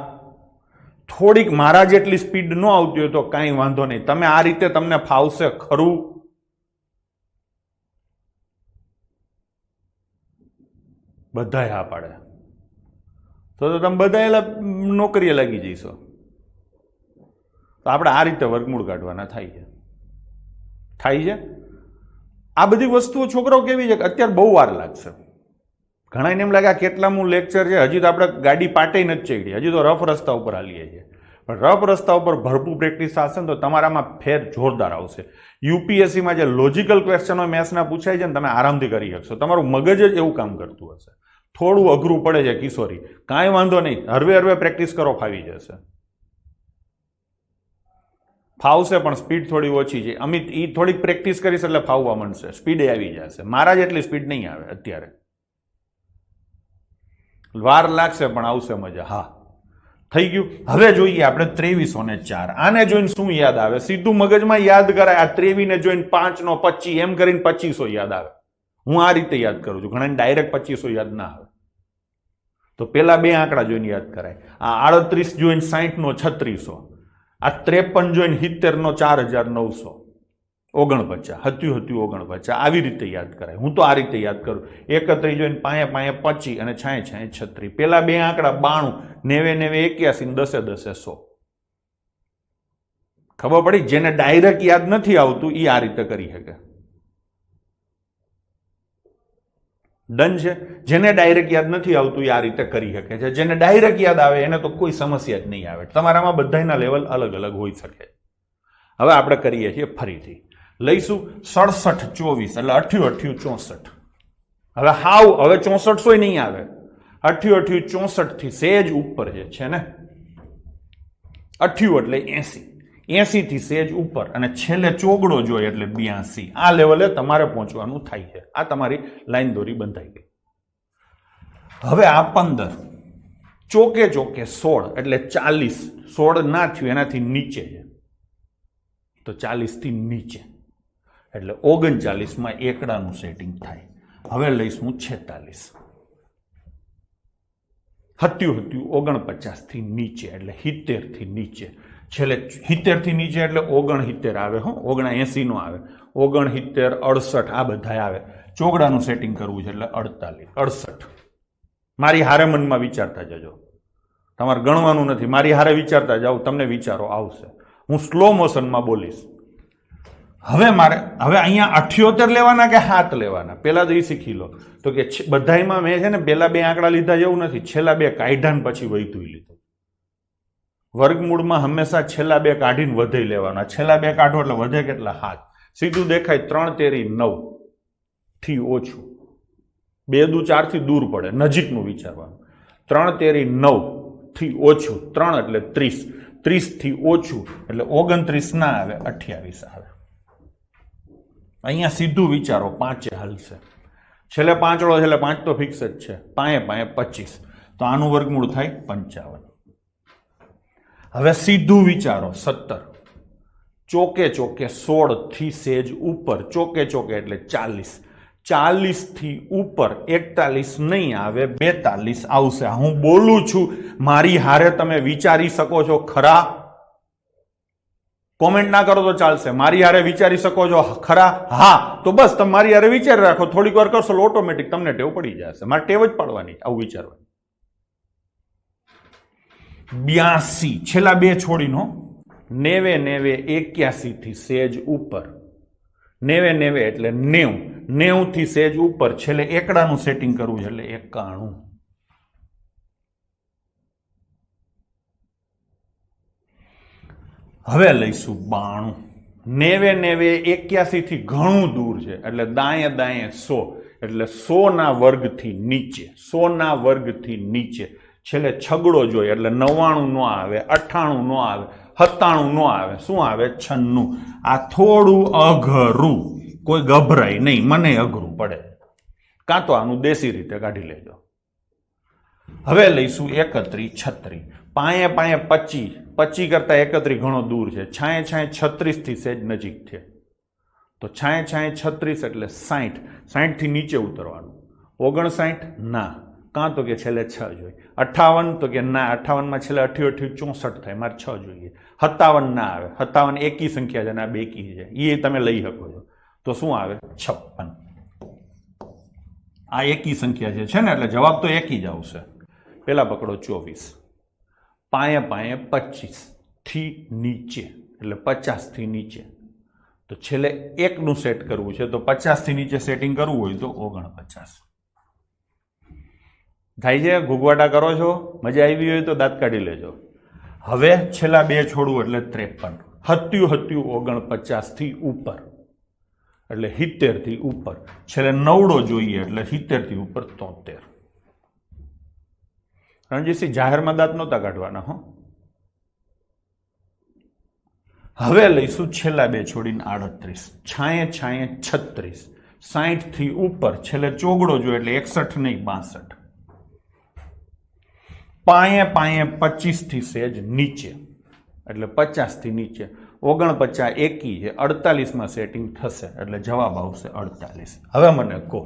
થોડીક મારા જેટલી સ્પીડ ન આવતી હોય તો કાંઈ વાંધો નહીં. તમે આ રીતે તમને ફાવશે ખરું? બધાય હા પાડે તો તમે બધા નોકરીએ લાગી જઈશો. તો આપણે આ રીતે વર્ગમૂળ કાઢવાના થાય છે. આ બધી વસ્તુઓ છોકરાઓ કેવી છે કે અત્યારે બહુ વાર લાગશે. ઘણા એમ લાગે આ કેટલામું લેક્ચર છે, હજી તો આપણે ગાડી પાટે નથી ચડી, હજી તો રફ રસ્તા ઉપર હાલીએ છીએ. પણ રફ રસ્તા ઉપર ભરપૂર પ્રેક્ટિસ થશે ને તો તમારામાં ફેર જોરદાર આવશે. યુપીએસસીમાં જે લોજિકલ ક્વેશ્ચનો મેથ્સના પૂછાય છે ને તમે આરામથી કરી શકશો. તમારું મગજ જ એવું કામ કરતું હશે. થોડું અઘરું પડે છે કિશોરી, કાંઈ વાંધો નહીં, હરવે પ્રેક્ટિસ કરો, ફાવી જશે. ફાવશે પણ સ્પીડ થોડી ઓછી છે. અમિત એ થોડીક પ્રેક્ટિસ કરીશ એટલે ફાવવા માંડશે, સ્પીડે આવી જશે. મારા જેટલી સ્પીડ નહીં આવે અત્યારે, વાર લાગશે પણ આવશે મજા. હા થઈ ગયું. હવે જોઈએ આપણે 2304. આને જોઈને શું યાદ આવે? સીધું મગજમાં યાદ કરાય. આ 23 ને જોઈને 5 નો 25 એમ કરીને 2500 યાદ આવે. હું આ રીતે યાદ કરું છું. ઘણા ડાયરેક્ટ 2500 યાદ ના આવે. તો પેલા બે આંકડા જોઈને યાદ કરાય. આ 38 જોઈને 60 નો 3600, આ 53 જોઈને 70 નો 4949, 49 આવી રીતે યાદ કરાય. હું તો આ રીતે યાદ કરું. 31 જોઈને 5 25 અને 6 36. પેલા બે આંકડા 92 90 81 10 100. ખબર પડી? જેને ડાયરેક્ટ યાદ નથી આવતું એ આ રીતે કરી શકે. ડન છે. જેને ડાયરેક્ટ યાદ નથી આવતું એ આ રીતે કરી શકે છે. જેને ડાયરેક્ટ યાદ આવે એને તો કોઈ સમસ્યા જ નહીં આવે. તમારામાં બધાના લેવલ અલગ અલગ હોઈ શકે. હવે આપણે કરીએ છીએ ફરીથી. લઈશું 67 24 એટલે 88 64. હવે હવે 64 નહીં આવે. 88 64 થી સેજ ઉપર જે છે ને 80 એટલે 80, 80 થી સેજ ઉપર અને છેલ્લે ચોગડો જોઈએ એટલે 82. આ લેવલે તમારે પહોંચવાનું થાય છે. આ તમારી લાઈન દોરી બંધાઈ ગઈ. હવે આ 15 ચોકે 16 એટલે 40. 16 ના થયું એનાથી નીચે છે તો 40 થી નીચે એટલે 39 માં એકડાનું સેટિંગ થાય. હવે લઈશું 46. 49 થી નીચે એટલે 70 થી નીચે. છેલ્લે 70 થી નીચે એટલે 69 આવે. 79 નો આવે. 69 68 આ બધા આવે. ચોગડાનું સેટિંગ કરવું છે એટલે 48 68. મારી હારે મનમાં વિચારતા જજો. તમારે ગણવાનું નથી. મારી હારે વિચારતા જાઓ. તમને વિચારો આવશે. હું સ્લો મોશનમાં બોલીશ. હવે અહીંયા 78 લેવાના કે 7 લેવાના પેલા તો એ શીખી લો. તો કે બધામાં મેં છે ને પેલા બે આંકડા લીધા જેવું નથી. છેલ્લા બે કાઢ્યા પછી વૈધું લીધું. વર્ગમૂળમાં હંમેશા છેલ્લા બે કાઢીને વધે લેવાના. છેલ્લા બે કાઢો એટલે વધે કેટલા? 7. સીધું દેખાય 3 તેરી 9 થી ઓછું. 2 દુ 4 થી દૂર પડે. નજીકનું વિચારવાનું. 3 તેરી 9 થી ઓછું. 3 એટલે 30. 30 થી ઓછું એટલે 29 ના આવે 28 આવે. અહીંયા સીધું વિચારો. 5 હાલશે. છેલ્લે 5 છેલ્લે 5 તો ફિક્સ જ છે. 5 25 તો આનું વર્ગમૂળ થાય 55. હવે સીધું વિચારો. 17 ચોકે 16 થી સેજ ઉપર. ચોકે એટલે 40. 40 થી ઉપર 41 નહીં આવે 42 આવશે. હું બોલું છું મારી હારે તમે વિચારી શકો છો ખરા? કોમેન્ટ ના કરો તો ચાલશે. મારી હારે વિચારી શકો છો ખરા? હા તો બસ તમે મારી હારે વિચારી રાખો. થોડીક વાર કરશો ઓટોમેટિક તમને ટેવ પડી જશે. મારે ટેવ જ પાડવાની આવું વિચારવાની. 82 છેલ્લા બે છોડીનો 90 81 થી સેજ ઉપર. 90 એટલે 90 થી સેજ ઉપર. છેલ્લે એકડાનું સેટિંગ કરવું છે એટલે 91. હવે લઈશું 92. 90 81 થી ઘણું દૂર છે એટલે દાયે 100 એટલે 100 ના વર્ગથી નીચે. 100 ના વર્ગથી નીચે. છેલ્લે છગડો જોઈએ એટલે 99 નો આવે. 98 નો આવે. 97 નો આવે. શું આવે? 96. આ થોડું અઘરું. કોઈ ગભરાય નહીં. મને અઘરું પડે. કાં તો આનું દેશી રીતે કાઢી લેજો. હવે લઈશું 31 36. 5 25. 25 કરતા 31 ઘણો દૂર છે. 6 36 થી સેજ નજીક છે તો 6 36 એટલે 60. 60 થી નીચે ઉતરવાનું. 59 ના. કાં તો કે છેલ્લે 6 જોઈએ. 58 તો કે ના. 58 માં છેલ્લે 88 64 થાય. મારે 6 જોઈએ. 57 ના આવે. 57 એકી સંખ્યા છે અને આ બેકી છે. એ તમે લઈ શકો છો. તો શું આવે? 56. આ એકી સંખ્યા છે ને એટલે જવાબ તો એકી જ આવશે. પેલા પકડો 24. 5 25 થી નીચે એટલે 50 થી નીચે. તો છેલ્લે 1 નું સેટ કરવું છે તો 50 થી નીચે સેટિંગ કરવું હોય તો 49. થાય છે? ઘૂગવાટા કરો છો? મજા આવી હોય તો દાંત કાઢી લેજો. હવે છેલ્લા બે છોડવું એટલે 53. 49 થી ઉપર એટલે 70 થી ઉપર. છેલ્લે 9 જોઈએ એટલે 70 થી ઉપર 73. રણજીતસિંહ જાહેરમાં દાંત નહોતા કાઢવાના. હવે લઈશું છેલ્લા બે છોડીને 38. 36. 60 થી ઉપર. છેલ્લે ચોગડો જોઈએ એટલે 61 નહીં 62. 25 થી સેજ નીચે એટલે 50 થી નીચે. 49 એકી છે. 48 માં સેટિંગ થશે એટલે જવાબ આવશે 48. હવે મને કહો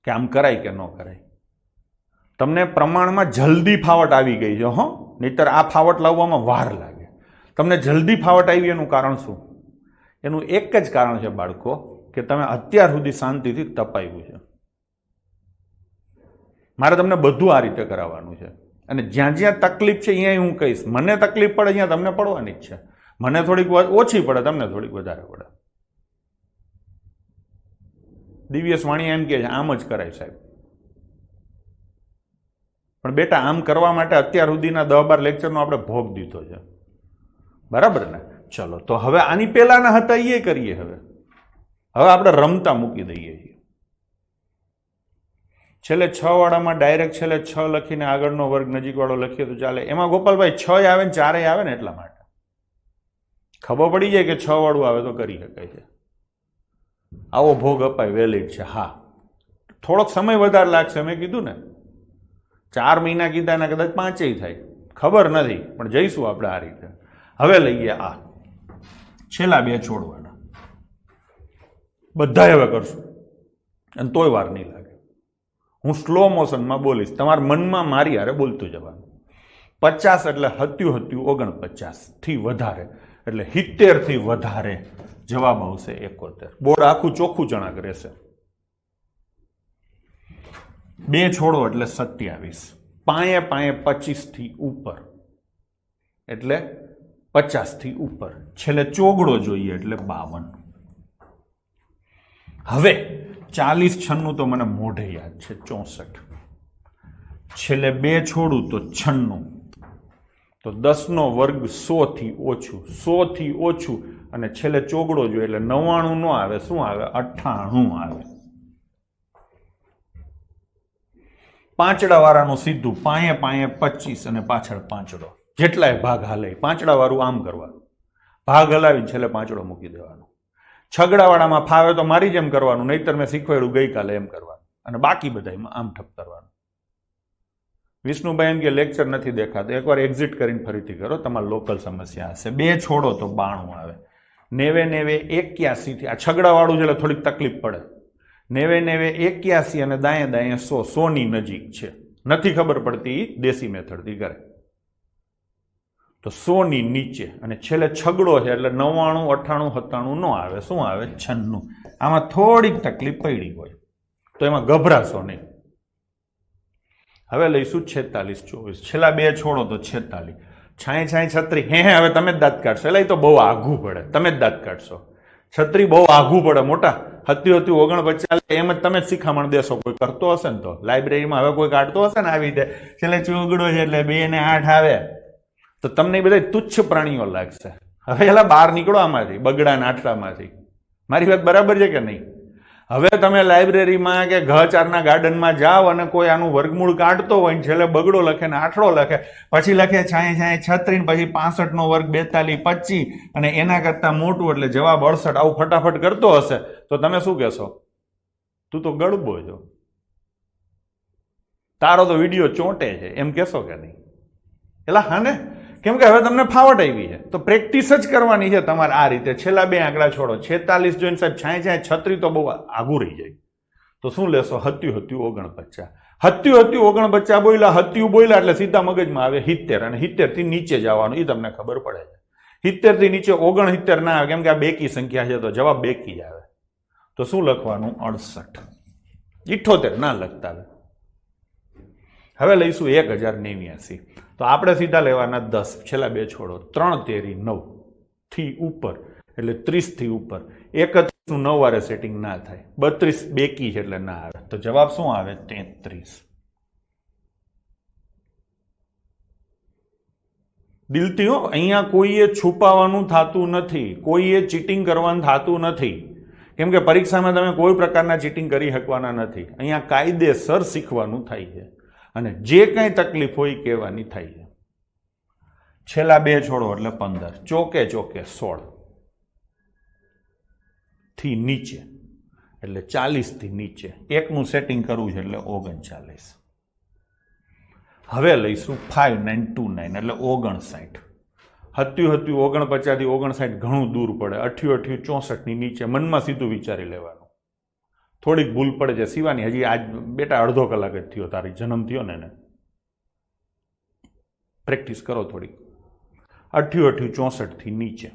કે આમ કરાય કે ન કરાય? તમને પ્રમાણમાં જલ્દી ફાવટ આવી ગઈ છે હો, નહીતર આ ફાવટ લાવવામાં વાર લાગે. તમને જલ્દી ફાવટ આવી એનું કારણ શું? એનું એક જ કારણ છે બાળકો, કે તમે અત્યાર સુધી શાંતિથી તપાયું છે. મારે તમને બધું આ રીતે કરાવવાનું છે, અને જ્યાં જ્યાં તકલીફ છે અહીંયા હું કહીશ. મને તકલીફ પડે અહીંયા તમને પડવાની જ છે. મને થોડીક ઓછી પડે, તમને થોડીક વધારે પડે. દિવ્યેશ વાણિયા એમ કે છે આમ જ કરાય સાહેબ. પણ બેટા આમ કરવા માટે અત્યાર સુધીના 10-12 લેક્ચરનો આપણે ભોગ દીધો છે, બરાબર ને? ચલો તો હવે આની પહેલાના હતા એ કરીએ. હવે આપણે રમતા મૂકી દઈએ છીએ. છેલ્લે 6 વાળામાં ડાયરેક્ટ છેલ્લે 6 લખીને આગળનો વર્ગ નજીક વાળો લખીએ તો ચાલે. એમાં ગોપાલભાઈ 6 આવે ને 4 આવે ને, એટલા માટે ખબર પડી જાય કે 6 વાળું આવે તો કરી શકાય છે. આવો ભોગ અપાય, વેલિડ છે. હા, થોડોક સમય વધારે લાગશે. મેં કીધું ને 4 મહિના કીધા એના કદાચ 5 થાય, ખબર નથી, પણ જઈશું આપણે આ રીતે. હવે લઈએ આ છેલ્લા 2 છોડવાના, બધા હવે કરશું, અને તોય વાર નહીં લાગે. હું સ્લો મોશનમાં બોલીશ, તમારા મનમાં મારી હારે બોલતું જવાનું. 50 એટલે 49 થી વધારે એટલે 70 થી વધારે જવાબ આવશે 71. બોર્ડ આખું ચોખ્ખું ચણાક રહેશે. 2 છોડો એટલે 27, પાયે 25 થી ઉપર એટલે 50 થી ઉપર, છેલ્લે ચોગડો જોઈએ એટલે 52. હવે 40 96 તો મને મોઢે યાદ છે, 64. છેલ્લે 2 છોડું તો 96, તો 10નો વર્ગ 100 થી ઓછું, 100 થી ઓછું, અને છેલ્લે ચોગડો જોઈએ એટલે 99 નો આવે. શું આવે? 98 આવે. પાંચડા વાળાનું સીધું પાયે 25 અને પાછળ પાંચડો, જેટલાય ભાગ હાલે પાંચડા વાળું આમ કરવાનું, ભાગ હલાવીને છેલ્લે પાંચડો મૂકી દેવાનો. છગડાવાળામાં ફાવે તો મારી જેમ કરવાનું, નહીતર મેં શીખવાડ્યું ગઈકાલે એમ કરવાનું, અને બાકી બધામાં આમ ઠપ કરવાનું. વિષ્ણુભાઈ એમ કે લેક્ચર નથી દેખાતો, એકવાર એક્ઝિટ કરીને ફરીથી કરો, તમારા લોકલ સમસ્યા હશે. 2 છોડો તો 92 આવે. 90 81 થી, આ છગડાવાળું છે એટલે થોડીક તકલીફ પડે. 90 81 અને દાયે દાયે 100, 100 ની નજીક છે, નથી ખબર પડતી, દેશી મેથડથી કરે તો 100 ની નીચે, અને છેલ્લે છગડો છે એટલે 99 98 97 નો આવે. શું આવે? 96. આમાં થોડીક તકલીફ પડી હોય તો એમાં ગભરાશો નહીં. હવે લઈશું 46 24, છેલ્લા 2 છોડો તો 46, 66 36. હે હવે તમે જ દાંત કાઢશો, એટલે એ તો બહુ આઘું પડે, તમે જ દાંત કાઢશો. 36 બહુ આઘું પડે મોટા. 49 એમ જ તમે જ શિખામણ દેશો. કોઈ કરતો હશે ને તો લાઇબ્રેરીમાં હવે કોઈ કાઢતો હશે ને આવી રીતે છેલ્લે ચોગડો છે એટલે 2 ને 8 આવે, તો તમને બધા તુચ્છ પ્રાણીઓ લાગશે. હવે એલા બહાર નીકળો આમાંથી, બગડા નાટલામાંથી. મારી વાત બરાબર છે કે નહીં? હવે તમે લાઇબ્રેરીમાં કે ઘચારના ગાર્ડનમાં જાઓ અને કોઈ આનું વર્ગમૂળ કાઢતો હોય ને છેલ્લે બગડો લખે ને આઠડો લખે, પછી લખે 66 પછી 65 નો વર્ગ 42 25 અને એના કરતા મોટું એટલે જવાબ 68, આવું ફટાફટ કરતો હશે તો તમે શું કહેશો? તું તો ગડબો છો, તારો તો વિડીયો ચોંટે છે, એમ કહેશો કે નહીં? એટલે હા ને, કેમ કે હવે તમને ફાવટ આવી છે તો પ્રેક્ટિસ જ કરવાની છે તમારે. આ રીતે છેલ્લા 2 આંકડા છોડો. 46 જોઈને સાહેબ 66 તો બહુ આઘું રહી જાય, તો શું લેશો? 49 49 બોલ્યા, 70 બોલ્યા એટલે સીધા મગજમાં આવે 70, અને 70 થી નીચે જવાનું, એ તમને ખબર પડે છે. 70 થી નીચે 69 ના આવે, કેમ કે આ બેકી સંખ્યા છે તો જવાબ બેકી જ આવે. તો શું લખવાનું? 68. 78 ના લખતા. હવે લઈશું 1089, તો આપણે સીધા લેવાના 10, છેલ્લા 2 છોડો 3 તેરી 9 થી ઉપર એટલે 30 થી ઉપર. 31 નું 9 વારે સેટિંગ ના થાય, 32 બેકી છે એટલે ના આવે, તો જવાબ શું આવે? 33. દિલથી હો, અહીંયા કોઈએ છુપાવવાનું થતું નથી, કોઈએ ચીટિંગ કરવાનું થતું નથી, કેમ કે પરીક્ષામાં તમે કોઈ પ્રકારના ચીટિંગ કરી શકવાના નથી. અહીંયા કાયદેસર શીખવાનું થાય છે, અને જે કંઈ તકલીફ હોય કહેવાની થાય છે. છેલ્લા 2 છોડો એટલે 15, ચોકે 16 થી નીચે એટલે 40 થી નીચે, 1 નું સેટિંગ કરવું છે એટલે 39. હવે લઈશું 5929 એટલે 59. 49 થી 59 ઘણું દૂર પડે. 88 64 ની નીચે, મનમાં સીધું વિચારી લેવાનું. થોડીક ભૂલ પડે છે શિવાની, હજી આજ બેટા અડધો કલાક જ થયો તારી જન્મ થયો ને એને. પ્રેક્ટિસ કરો થોડીક. 88 64 થી નીચે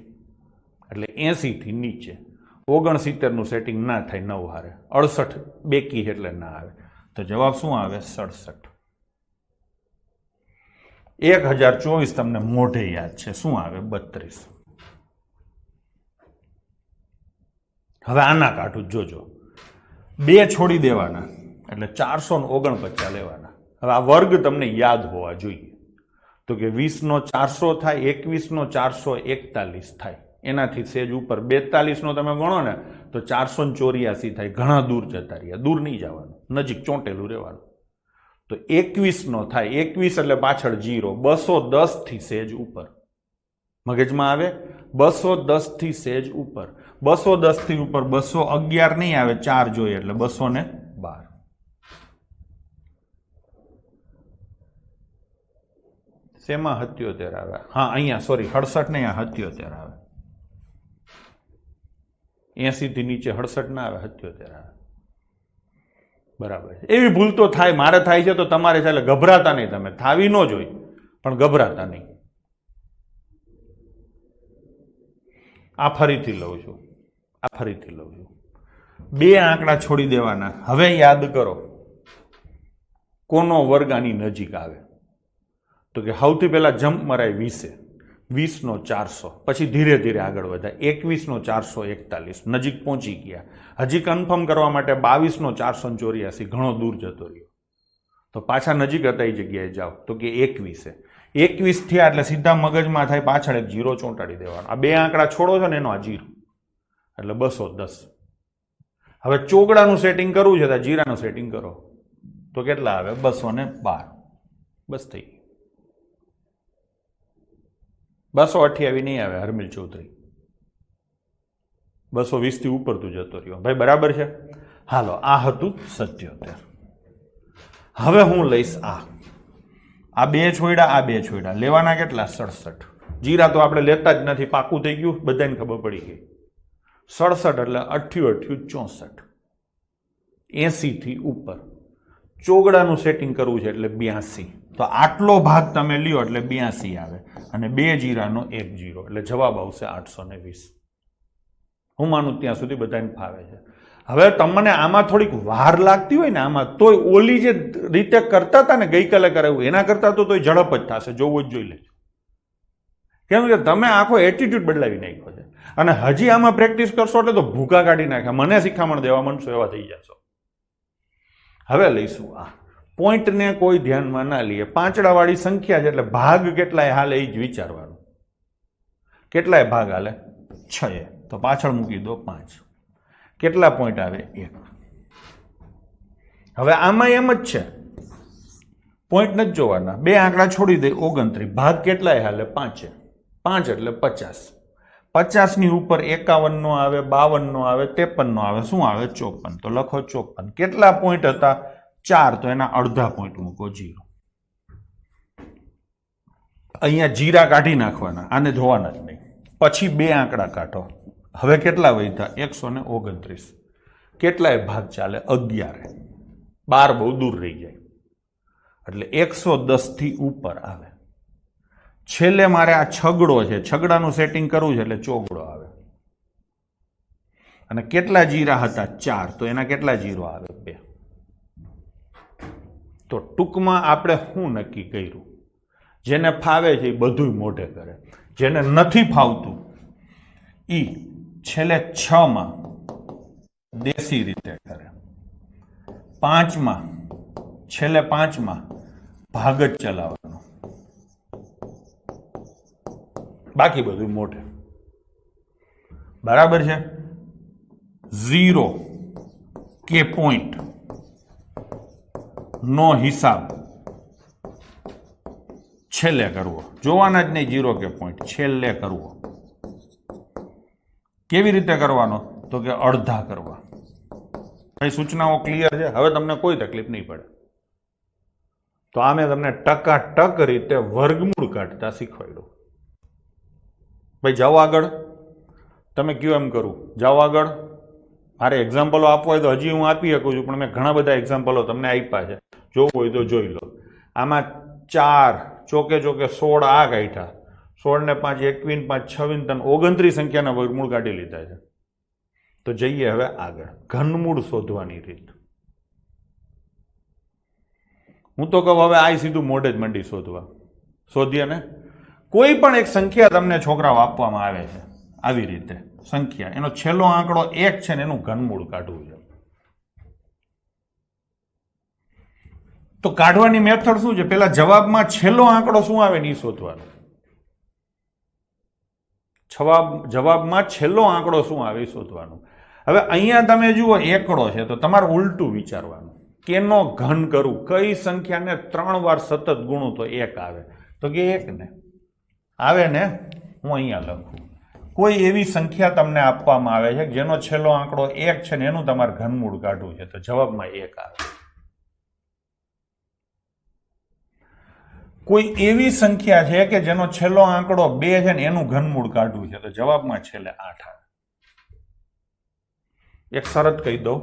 એટલે 80 થી નીચે. 69 નું સેટિંગ ના થાય 9 હારે. 68 બેકી એટલે ના આવે. તો જવાબ શું આવે? 67. 1024 તમને મોઢે યાદ છે. શું આવે? 32. હવે આના કાઢું જોજો. 2 છોડી દેવાના એટલે 449 લેવાના. હવે આ વર્ગ તમને યાદ હોવા જોઈએ. તો કે 20 નો 400 થાય, 21 નો 441 થાય, એનાથી સેજ ઉપર 42 નો તમે ગણો ને તો 484 થાય. ઘણા દૂર જતા રહ્યા, દૂર નહીં જવાનું, નજીક ચોંટેલું રહેવાનું. તો 21 નો થાય, 21 એટલે પાછળ 0, 210 થી સેજ ઉપર. મગજમાં આવે? 210 થી સેજ ઉપર. 210 થી ઉપર 211 નહીં આવે, 4 જોઈએ એટલે 212. શેમાં 77 આવે? હા, અહીંયા સોરી 67 ને અહીંયા 77 આવે. 80 થી નીચે 67 ના આવે, 77 આવે. બરાબર છે. એવી ભૂલ તો થાય, મારે થાય છે તો તમારે ચાલે. ગભરાતા નહીં તમે, થાવી ન જોઈ પણ ગભરાતા નહીં. આ ફરીથી લઉં છું, આ ફરીથી લઉં છું. 2 આંકડા છોડી દેવાના. હવે યાદ કરો કોનો વર્ગ આની નજીક આવે. તો કે સૌથી પહેલા જમ્પ મરાય 20, 20 નો 400, પછી ધીરે ધીરે આગળ વધાય. 21 નો 441, નજીક પહોંચી ગયા. હજી કન્ફર્મ કરવા માટે 22 નો 484, ઘણો દૂર જતો રહ્યો. તો પાછા નજીક હતા એ જગ્યાએ જાઓ. તો કે 21 થયા એટલે સીધા મગજમાં થાય પાછળ એક 0 ચોંટાડી દેવાનો. આ 2 આંકડા છોડો છો ને એનો આ 0 એટલે 210. હવે ચોગડાનું સેટિંગ કરવું છે તો જીરાનું સેટિંગ કરો તો કેટલા આવે? 212. બસ થઈ ગયું. 228 નહીં આવે હરમિલ ચૌધરી. 220 થી ઉપર તું જતો રહ્યો ભાઈ. બરાબર છે? હાલો, આ હતું 77. હવે હું લઈશ આ 2 છોડ્યા, આ 2 છોડ્યા. લેવાના કેટલા? 67. જીરા તો આપણે લેતા જ નથી, પાકું થઈ ગયું, બધાને ખબર પડી ગઈ. 67 એટલે 88 64. 80 થી ઉપર. ચોગડાનું સેટિંગ કરવું છે એટલે 82. તો આટલો ભાગ તમે લ્યો એટલે 82 આવે અને 2 જીરાનો 1 જીરો એટલે જવાબ આવશે 820. હું માનું ત્યાં સુધી બધાને ફાવે છે. હવે તમને આમાં થોડીક વાર લાગતી હોય ને આમાં, તોય ઓલી જે રીતે કરતા હતા ને ગઈકાલે કરાવ્યું એના કરતા તો તોય ઝડપ જ થશે. જોવું જ જોઈ લેજો. કેમ કે તમે આખો એટીટ્યુડ બદલાવી નાખ્યો છે અને હજી આમાં પ્રેક્ટિસ કરશો એટલે તો ભૂકા કાઢી નાખ્યા. મને શિખામણ દેવા માંડશો એવા થઈ જશો. હવે લઈશું આ પોઈન્ટને કોઈ ધ્યાનમાં ના લઈએ. પાંચડાવાળી સંખ્યા છે એટલે ભાગ કેટલાય હાલે એ જ વિચારવાનું. કેટલાય ભાગ હાલે? 6. તો પાછળ મૂકી દો 5. કેટલા પોઈન્ટ આવે? 1. હવે આમાં એમ જ છે, પોઈન્ટ નથી જોવાના. 2 આંકડા છોડી દે 29. ભાગ કેટલાય હાલે? 5. 5 એટલે 50. 50 ની ઉપર 51 નો આવે, 52 નો આવે, 53 નો આવે. શું આવે? 54. તો લખો 54. કેટલા પોઈન્ટ હતા? 4. તો એના અડધા પોઈન્ટ મૂકો 0. અહીંયા જીરા કાઢી નાખવાના, આને જોવાના જ નહીં. પછી 2 આંકડા કાઢો. હવે કેટલા વધ્યા? 129. કેટલાય ભાગ ચાલે? 11. 12 બહુ દૂર રહી જાય એટલે 110 થી ઉપર આવે. છેલ્લે મારે આ છગડો છે, છગડાનું સેટિંગ કરવું છે એટલે ચોગડો આવે. અને કેટલા જીરા હતા? 4. તો એના કેટલા જીરો આવે? 2. તો ટૂંકમાં આપણે શું નક્કી કર્યું? જેને ફાવે છે એ બધું મોઢે કરે, જેને નથી ફાવતું એ છેલ્લે 6 માં દેશી રીતે કરે, 5 માં છેલ્લે 5 માં ભાગ જ ચલાવવાનો, બાકી બધું મોઢે. બરાબર છે? 0 કે પોઈન્ટ નો હિસાબ છેલ્લે કરવો. જોવાના જ નહીં 0 કે પોઈન્ટ, છેલ્લે કરવો. કેવી રીતે કરવાનો? તો કે અડધા કરવા. કઈ સૂચનાઓ ક્લિયર છે? હવે તમને કોઈ તકલીફ નહીં પડે. તો આ મેં તમને ટકાટક રીતે વર્ગમૂળ કાઢતા શીખવાડ્યું. ભાઈ જાઓ આગળ. તમે કયો એમ કરું, જાઓ આગળ. મારે એક્ઝામ્પલો આપવા હોય તો હજી હું આપી શકું છું, પણ મેં ઘણા બધા એક્ઝામ્પલો તમને આપ્યા છે, જોવું હોય તો જોઈ લો. આમાં 4 ચોકે ચોકે 16 આ કાઢ્યા, 16 ને 5 21 5 26 તને 29 સંખ્યાના વર્ગમૂળ કાઢી લીધા છે. તો જઈએ હવે આગળ, ઘનમૂળ શોધવાની રીત. હું તો કહું હવે આ સીધું મોઢે જ મંડી શોધવા. શોધીએ ને, કોઈ પણ એક સંખ્યા તમને છોકરાઓ આપવામાં આવે છે આવી રીતે સંખ્યા, એનો છેલ્લો આંકડો 1 છે ને એનું ઘનમૂળ કાઢવું છે. તો કાઢવાની મેથડ શું છે? પેલા જવાબમાં છેલ્લો આંકડો શું આવે ને એ શોધવાનો. જવાબમાં છેલ્લો આંકડો શું આવે એ શોધવાનું. હવે અહીંયા તમે જુઓ એકડો છે, તો તમારે ઉલટું વિચારવાનું, કેનો ઘન કરું, કઈ સંખ્યાને 3 વાર સતત ગુણું તો 1 આવે. તો કે 1 ને આવે ને, હું અહીંયા લખું. કોઈ એવી સંખ્યા તમને આપવામાં આવે છે જેનો છેલ્લો આંકડો 1 છે ને એનું તમારે ઘનમૂળ કાઢવું છે, તો જવાબમાં 1 આવે. કોઈ એવી સંખ્યા છે કે જેનો છેલ્લો આંકડો 2 છે ને એનું ઘનમૂળ કાઢવું છે, તો જવાબમાં છેલ્લે 8 આવે. એક શરત કહી દઉં,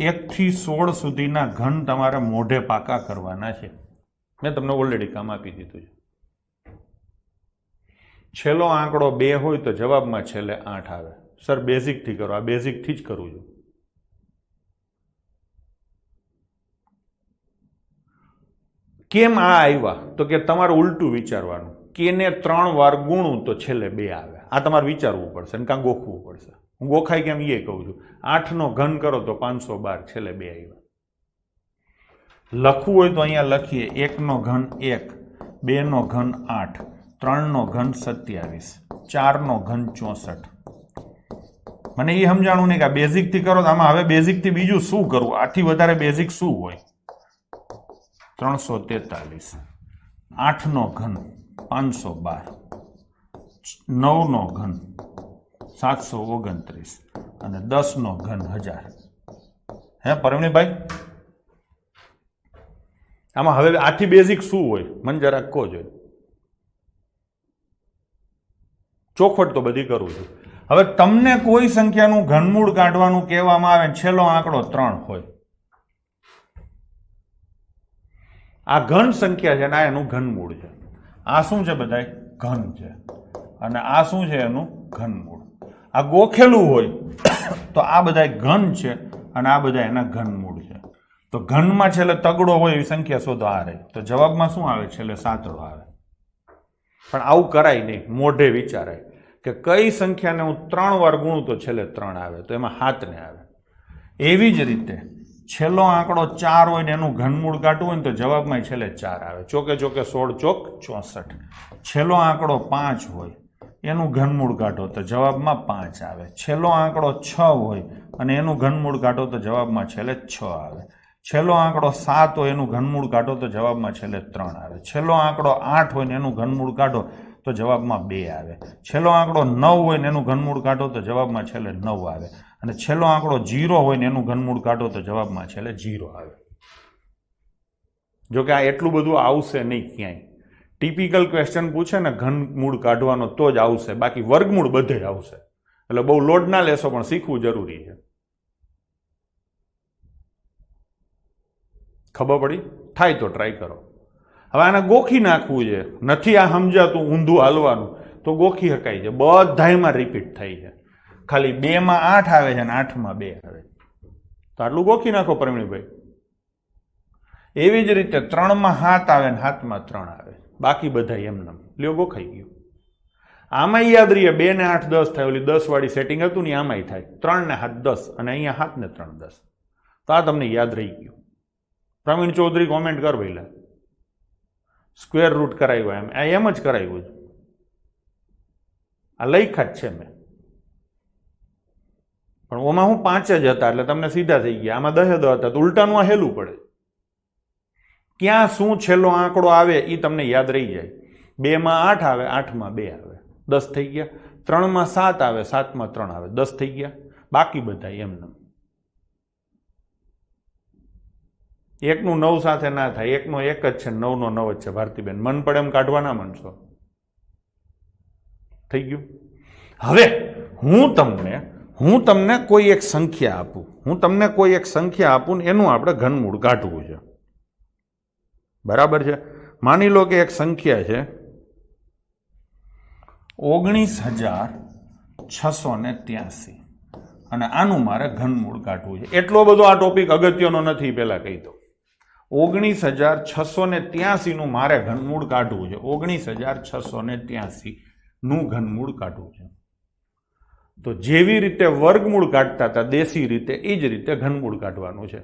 1 થી 16 સુધીના ઘન તમારે મોઢે પાકા કરવાના છે. મેં તમને ઓલરેડી કામ આપી દીધું છે. છેલ્લો આંકડો 2 હોય તો જવાબમાં છેલ્લે 8 આવે. સર બેઝિકથી કરો, આ બેઝિકથી જ કરું છું. કેમ આ આવ્યા? તો કે તમારે ઉલટું વિચારવાનું, કેને 3 વાર ગુણું તો છેલ્લે 2 આવે. આ તમારે વિચારવું પડશે ને કાં ગોખવું પડશે. હું ગોખાઈ કેમ એ કહું છું. 8 નો ઘન કરો તો 512, છેલ્લે 2 આવ્યા. લખવું હોય તો અહીંયા લખીએ, 1 નો ઘન 1, 2 નો ઘન 8, 3 નો ઘન 27, 4 નો ઘન 64. મને એ સમજાણું નહીં કે આ બેઝિકથી કરો. આમાં હવે બેઝિકથી બીજું શું કરવું? આથી વધારે બેઝિક શું હોય? 343, 8 નો ઘન 512, 9 નો ઘન 729 અને 10 નો ઘન 1000. હે પરમણીભાઈ, આમાં હવે આથી બેઝિક શું હોય મને જરાક કહો જોઈએ. ચોખવટ તો બધી કરું છું. હવે તમને કોઈ સંખ્યાનું ઘનમૂળ કાઢવાનું કહેવામાં આવે, છેલ્લો આંકડો 3 હોય, આ ઘન સંખ્યા છે ને આ એનું ઘનમૂળ છે. આ શું છે? બધાય ઘન છે, અને આ શું છે? એનું ઘનમૂળ. આ ગોખેલું હોય તો આ બધા ઘન છે અને આ બધા એના ઘનમૂળ છે. તો ઘનમાં છેલ્લે તગડો હોય એવી સંખ્યા શોધો, આ રહી. તો જવાબમાં શું આવે? છેલ્લે 7 આવે. પણ આવું કરાય નહીં, મોઢે વિચારાય કે કઈ સંખ્યાને હું 3 વાર ગુણું તો છેલ્લે 3 આવે, તો એમાં 7 ને આવે. એવી જ રીતે છેલ્લો આંકડો 4 હોય ને એનું ઘનમૂળ કાઢવું હોય ને તો જવાબમાં છેલ્લે 4 આવે. ચોકે ચોકે 16 ચોક 64. છેલ્લો આંકડો 5 હોય એનું ઘનમૂળ કાઢો તો જવાબમાં 5 આવે. છેલ્લો આંકડો 6 હોય અને એનું ઘનમૂળ કાઢો તો જવાબમાં છેલ્લે 6 આવે. છેલ્લો આંકડો 7 હોય એનું ઘનમૂળ કાઢો તો જવાબમાં છેલ્લે 3 આવે. છેલ્લો આંકડો 8 હોય ને એનું ઘનમૂળ કાઢો તો જવાબમાં 2 આવે. છેલ્લો આંકડો 9 હોય ને એનું ઘનમૂળ કાઢો તો જવાબમાં છેલ્લે 9 આવે. અને છેલ્લો આંકડો 0 હોય ને એનું ઘનમૂળ કાઢો તો જવાબમાં છેલ્લે 0 આવે. જો કે આ એટલું બધું આવશે નહીં ક્યાંય. ટિપિકલ ક્વેશ્ચન પૂછે ને ઘનમૂળ કાઢવાનો તો જ આવશે, બાકી વર્ગમૂળ બધે આવશે. એટલે બહુ લોડ ના લેશો, પણ શીખવું જરૂરી છે. ખબર પડી? થાય તો ટ્રાય કરો. હવે આને ગોખી નાખવું છે, નથી આ સમજાતું ઊંધું હાલવાનું તો ગોખી શકાય છે. બધાયમાં રિપીટ થાય છે. ખાલી 2 માં 8 આવે છે ને 8 માં 2 આવે. તો આટલું ગોખી નાખો પરમણીભાઈ. એવી જ રીતે 3 માં 7 આવે ને 7 માં 3 આવે, બાકી બધા એમને લ્યો ગોખાઈ ગયું. આમાં યાદ રહીએ 2 ને 8 10 થાય. ઓલી 10 વાળી સેટિંગ હતું ને આમાંય થાય. 3 ને 7 10 અને અહીંયા 7 ને 3 10. તો આ તમને યાદ રહી ગયું. પ્રવીણ ચૌધરી કોમેન્ટ કર પહેલા. સ્ક્વેર રૂટ કરાવ્યો એમ જ કરાવ્યું છે. આ લખ્યા જ છે મેં, પણ ઓમાં હું 5 જ હતા એટલે તમને સીધા થઈ ગયા. આમાં 10 હતા તો ઉલટાનું આ હેલું પડે. ક્યાં શું છેલ્લો આંકડો આવે એ તમને યાદ રહી જાય. 2 માં 8 આવે, 8 માં 2 આવે, 10 થઈ ગયા. 3 માં 7 આવે, 7 માં 3 આવે, 10 થઈ ગયા. બાકી બધા એમને. એકનું 9 સાથે ના થાય. એકનો 1 જ છે, 9 નો 9 જ છે. ભારતીબેન મન પડે એમ કાઢવા ના માંડશો. થઈ ગયું. હવે હું તમને હું તમને કોઈ એક સંખ્યા આપું ને એનું આપણે ઘનમૂળ કાઢવું છે, બરાબર છે. માની લો કે એક સંખ્યા છે 19,683 અને આનું મારે ઘનમૂળ કાઢવું છે. એટલો બધો આ ટોપિક અગત્યનો નથી, પહેલા કહી દો. 19,683 નું મારે ઘનમૂળ કાઢવું છે. 19,683 નું ઘનમૂળ કાઢવું છે. તો જેવી રીતે વર્ગમૂળ કાઢતા હતા દેશી રીતે, એ જ રીતે ઘનમૂળ કાઢવાનું છે.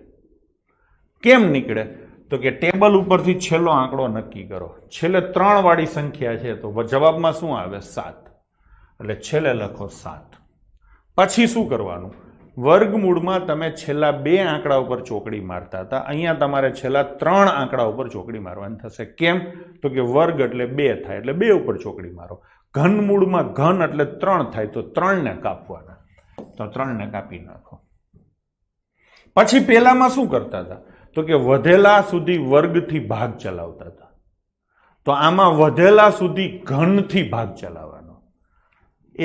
કેમ નીકળે? તો કે ટેબલ ઉપરથી છેલ્લો આંકડો નક્કી કરો. છેલ્લે 3 વાળી સંખ્યા છે તો જવાબમાં શું આવે? 7. એટલે છેલ્લે લખો 7. પછી શું કરવાનું? વર્ગમૂળમાં તમે છેલ્લા 2 આંકડા ઉપર ચોકડી મારતા હતા, અહીંયા તમારે છેલ્લા 3 આંકડા ઉપર ચોકડી મારવાની થશે. કેમ? તો કે વર્ગ એટલે 2 થાય, એટલે 2 ઉપર ચોકડી મારો. ઘનમૂળમાં ઘન એટલે 3 થાય, તો 3 ને કાપવાના, તો 3 ને કાપી નાખો. પછી પેલામાં શું કરતા હતા? તો કે વધેલા સુધી વર્ગથી ભાગ ચલાવતા હતા. તો આમાં વધેલા સુધી ઘનથી ભાગ ચલાવવાનો.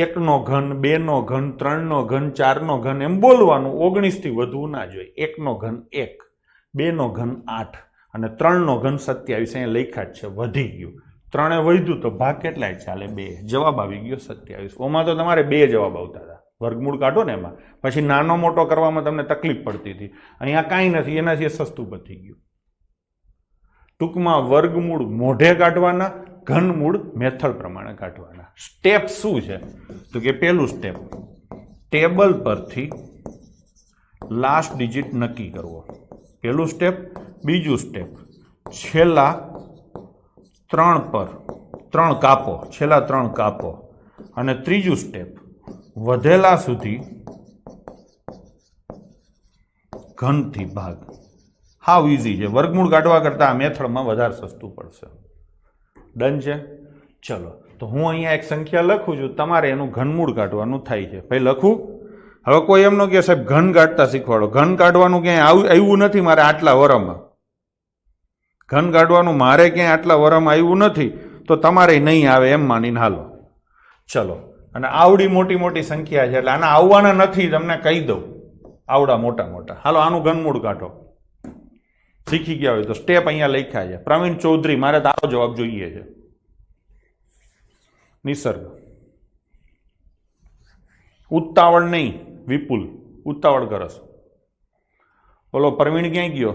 1 નો ઘન, 2 નો ઘન, 3 નો ઘન, 4 નો ઘન એમ બોલવાનું. 19 થી વધવું ના જોઈએ. 1 નો ઘન 1, 2 નો ઘન 8 અને 3 નો ઘન 27. અહીંયા લખ્યા જ છે, વધી ગયું. 3 વધ્યું તો ભાગ કેટલાય ચાલે? 2. જવાબ આવી ગયો 27. ઓમાં તો તમારે 2 જવાબ આવતા હતા. વર્ગમૂળ કાઢો ને એમાં પછી નાનો મોટો કરવામાં તમને તકલીફ પડતી હતી. અહીંયા કાંઈ નથી, એનાથી સસ્તું પતી ગયું. ટૂંકમાં વર્ગમૂળ મોઢે કાઢવાના, ઘનમૂળ મેથડ પ્રમાણે કાઢવાના. સ્ટેપ શું છે? તો કે પહેલું સ્ટેપ, ટેબલ પરથી લાસ્ટ ડિજિટ નક્કી કરવો. પહેલું સ્ટેપ. બીજું સ્ટેપ, છેલ્લા 3 પર 3 કાપો, છેલ્લા 3 કાપો. અને ત્રીજું સ્ટેપ, વધેલા સુધી ઘનથી ભાગ. હાવ ઇઝી છે. વર્ગમૂળ કાઢવા કરતા આ મેથડમાં વધારે સસ્તું પડશે. ડન છે? ચલો, તો હું અહીંયા એક સંખ્યા લખું છું, તમારે એનું ઘનમૂળ કાઢવાનું થાય છે. ભાઈ લખું. હવે કોઈ એમ ન કે સાહેબ ઘન કાઢતા શીખવાડો. ઘન કાઢવાનું ક્યાંય આવ્યું નથી મારે આટલા વરમાં. ઘન કાઢવાનું મારે ક્યાંય આટલા વરમાં આવ્યું નથી, તો તમારે નહીં આવે એમ માનીને હાલો. ચલો, અને આવડી મોટી મોટી સંખ્યા છે એટલે આના આવવાના નથી, તમને કહી દઉં. આવડા મોટા મોટા. હાલો આનું ઘનમૂળ કાઢો. શીખી ગયા હોય તો સ્ટેપ અહીંયા લખ્યા છે. પ્રવીણ ચૌધરી, મારે તો આવો જવાબ જોઈએ છે. નિસર્ગ, ઉતાવળ નહીં, વિપુલ ઉતાવળ કરસ. બોલો પ્રવીણ ક્યાંય ગયો?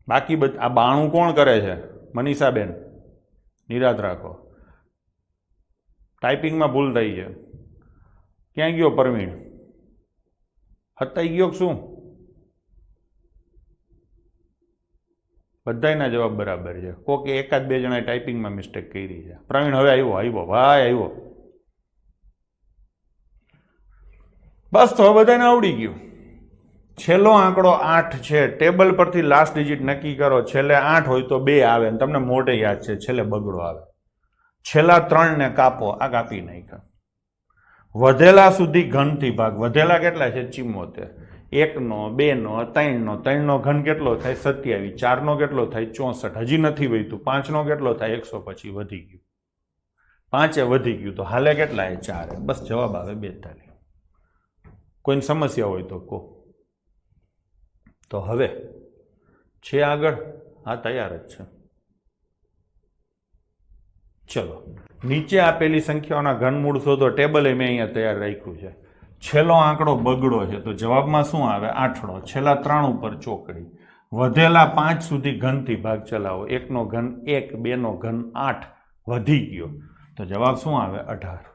બાકી આ 92 કોણ કરે છે? મનીષાબેન, નિરાત રાખો. ટાઈપિંગમાં ભૂલ થઈ છે. ક્યાં ગયો પ્રવીણ? હતાઈ ગયો શું? બધાયના જવાબ બરાબર છે. કોકે 1-2 જણાએ ટાઈપિંગમાં મિસ્ટેક કરી છે. પ્રવીણ હવે આવ્યો ભાઈ, આવ્યો. બસ, તો હવે બધાને આવડી ગયું. છેલ્લો આંકડો 8 છે. ટેબલ પરથી લાસ્ટ ડિજિટ નક્કી કરો. છેલ્લે 8 હોય તો 2 આવે, અને તમને મોઢે યાદ છે છેલ્લે બગડો આવે. છેલ્લા 3 ને કાપો, આ કાપી નાખ્યા. વધેલા સુધી ઘનથી ભાગ. વધેલા કેટલા છે? 74. 1 નો, 2 નો, 3 નો. 3 નો ઘન કેટલો થાય? 27. 4 નો કેટલો થાય? 64. હજી નથી વધ્યું. 5 નો કેટલો થાય? 100. પછી વધી ગયું. 5 વધી ગયું તો હાલે કેટલા? 4. બસ જવાબ આવે 42. કોઈને સમસ્યા હોય તો કહો. તો હવે છે આગળ? હા, તૈયાર જ છે. ચલો, નીચે આપેલી સંખ્યાઓના ઘનમૂળ શોધો. ટેબલ મેં અહીંયા તૈયાર રાખ્યું છે. છેલ્લો આંકડો બગડો છે તો જવાબમાં શું આવે? 8. છેલ્લા 3 ઉપર ચોકડી. વધેલા 5 સુધી ઘનથી ભાગ ચલાવો. 1 નો ઘન 1, 2 નો ઘન 8. વધી ગયો તો જવાબ શું આવે? 18.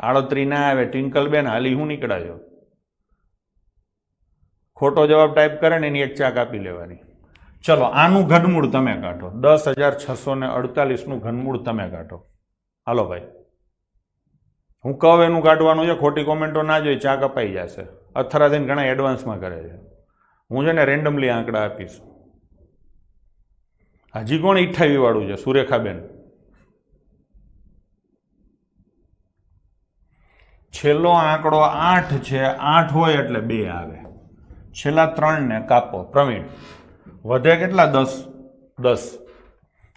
38 ના આવે. ટ્વિંકલબેન હાલી હું નીકળાયો? ખોટો જવાબ ટાઈપ કરે ને એની એક ચા કાપી લેવાની. ચલો, આનું ઘનમૂળ તમે કાઢો. 10,648 નું ઘનમૂળ તમે કાઢો. હાલો ભાઈ, હું કહું એનું કાઢવાનું છે. ખોટી કોમેન્ટો ના જોઈ, ચા કપાઈ જશે. અથડાઈને ઘણા એડવાન્સમાં કરે છે. હું છે ને રેન્ડમલી આંકડા આપીશ. હજી કોણ 28 વાળું છે? સુરેખાબેન. છેલ્લો આંકડો 8 છે. 8 હોય એટલે 2 આવે. છેલ્લા 3 ને કાપો. પ્રવીણ, વધે કેટલા? 10. 10.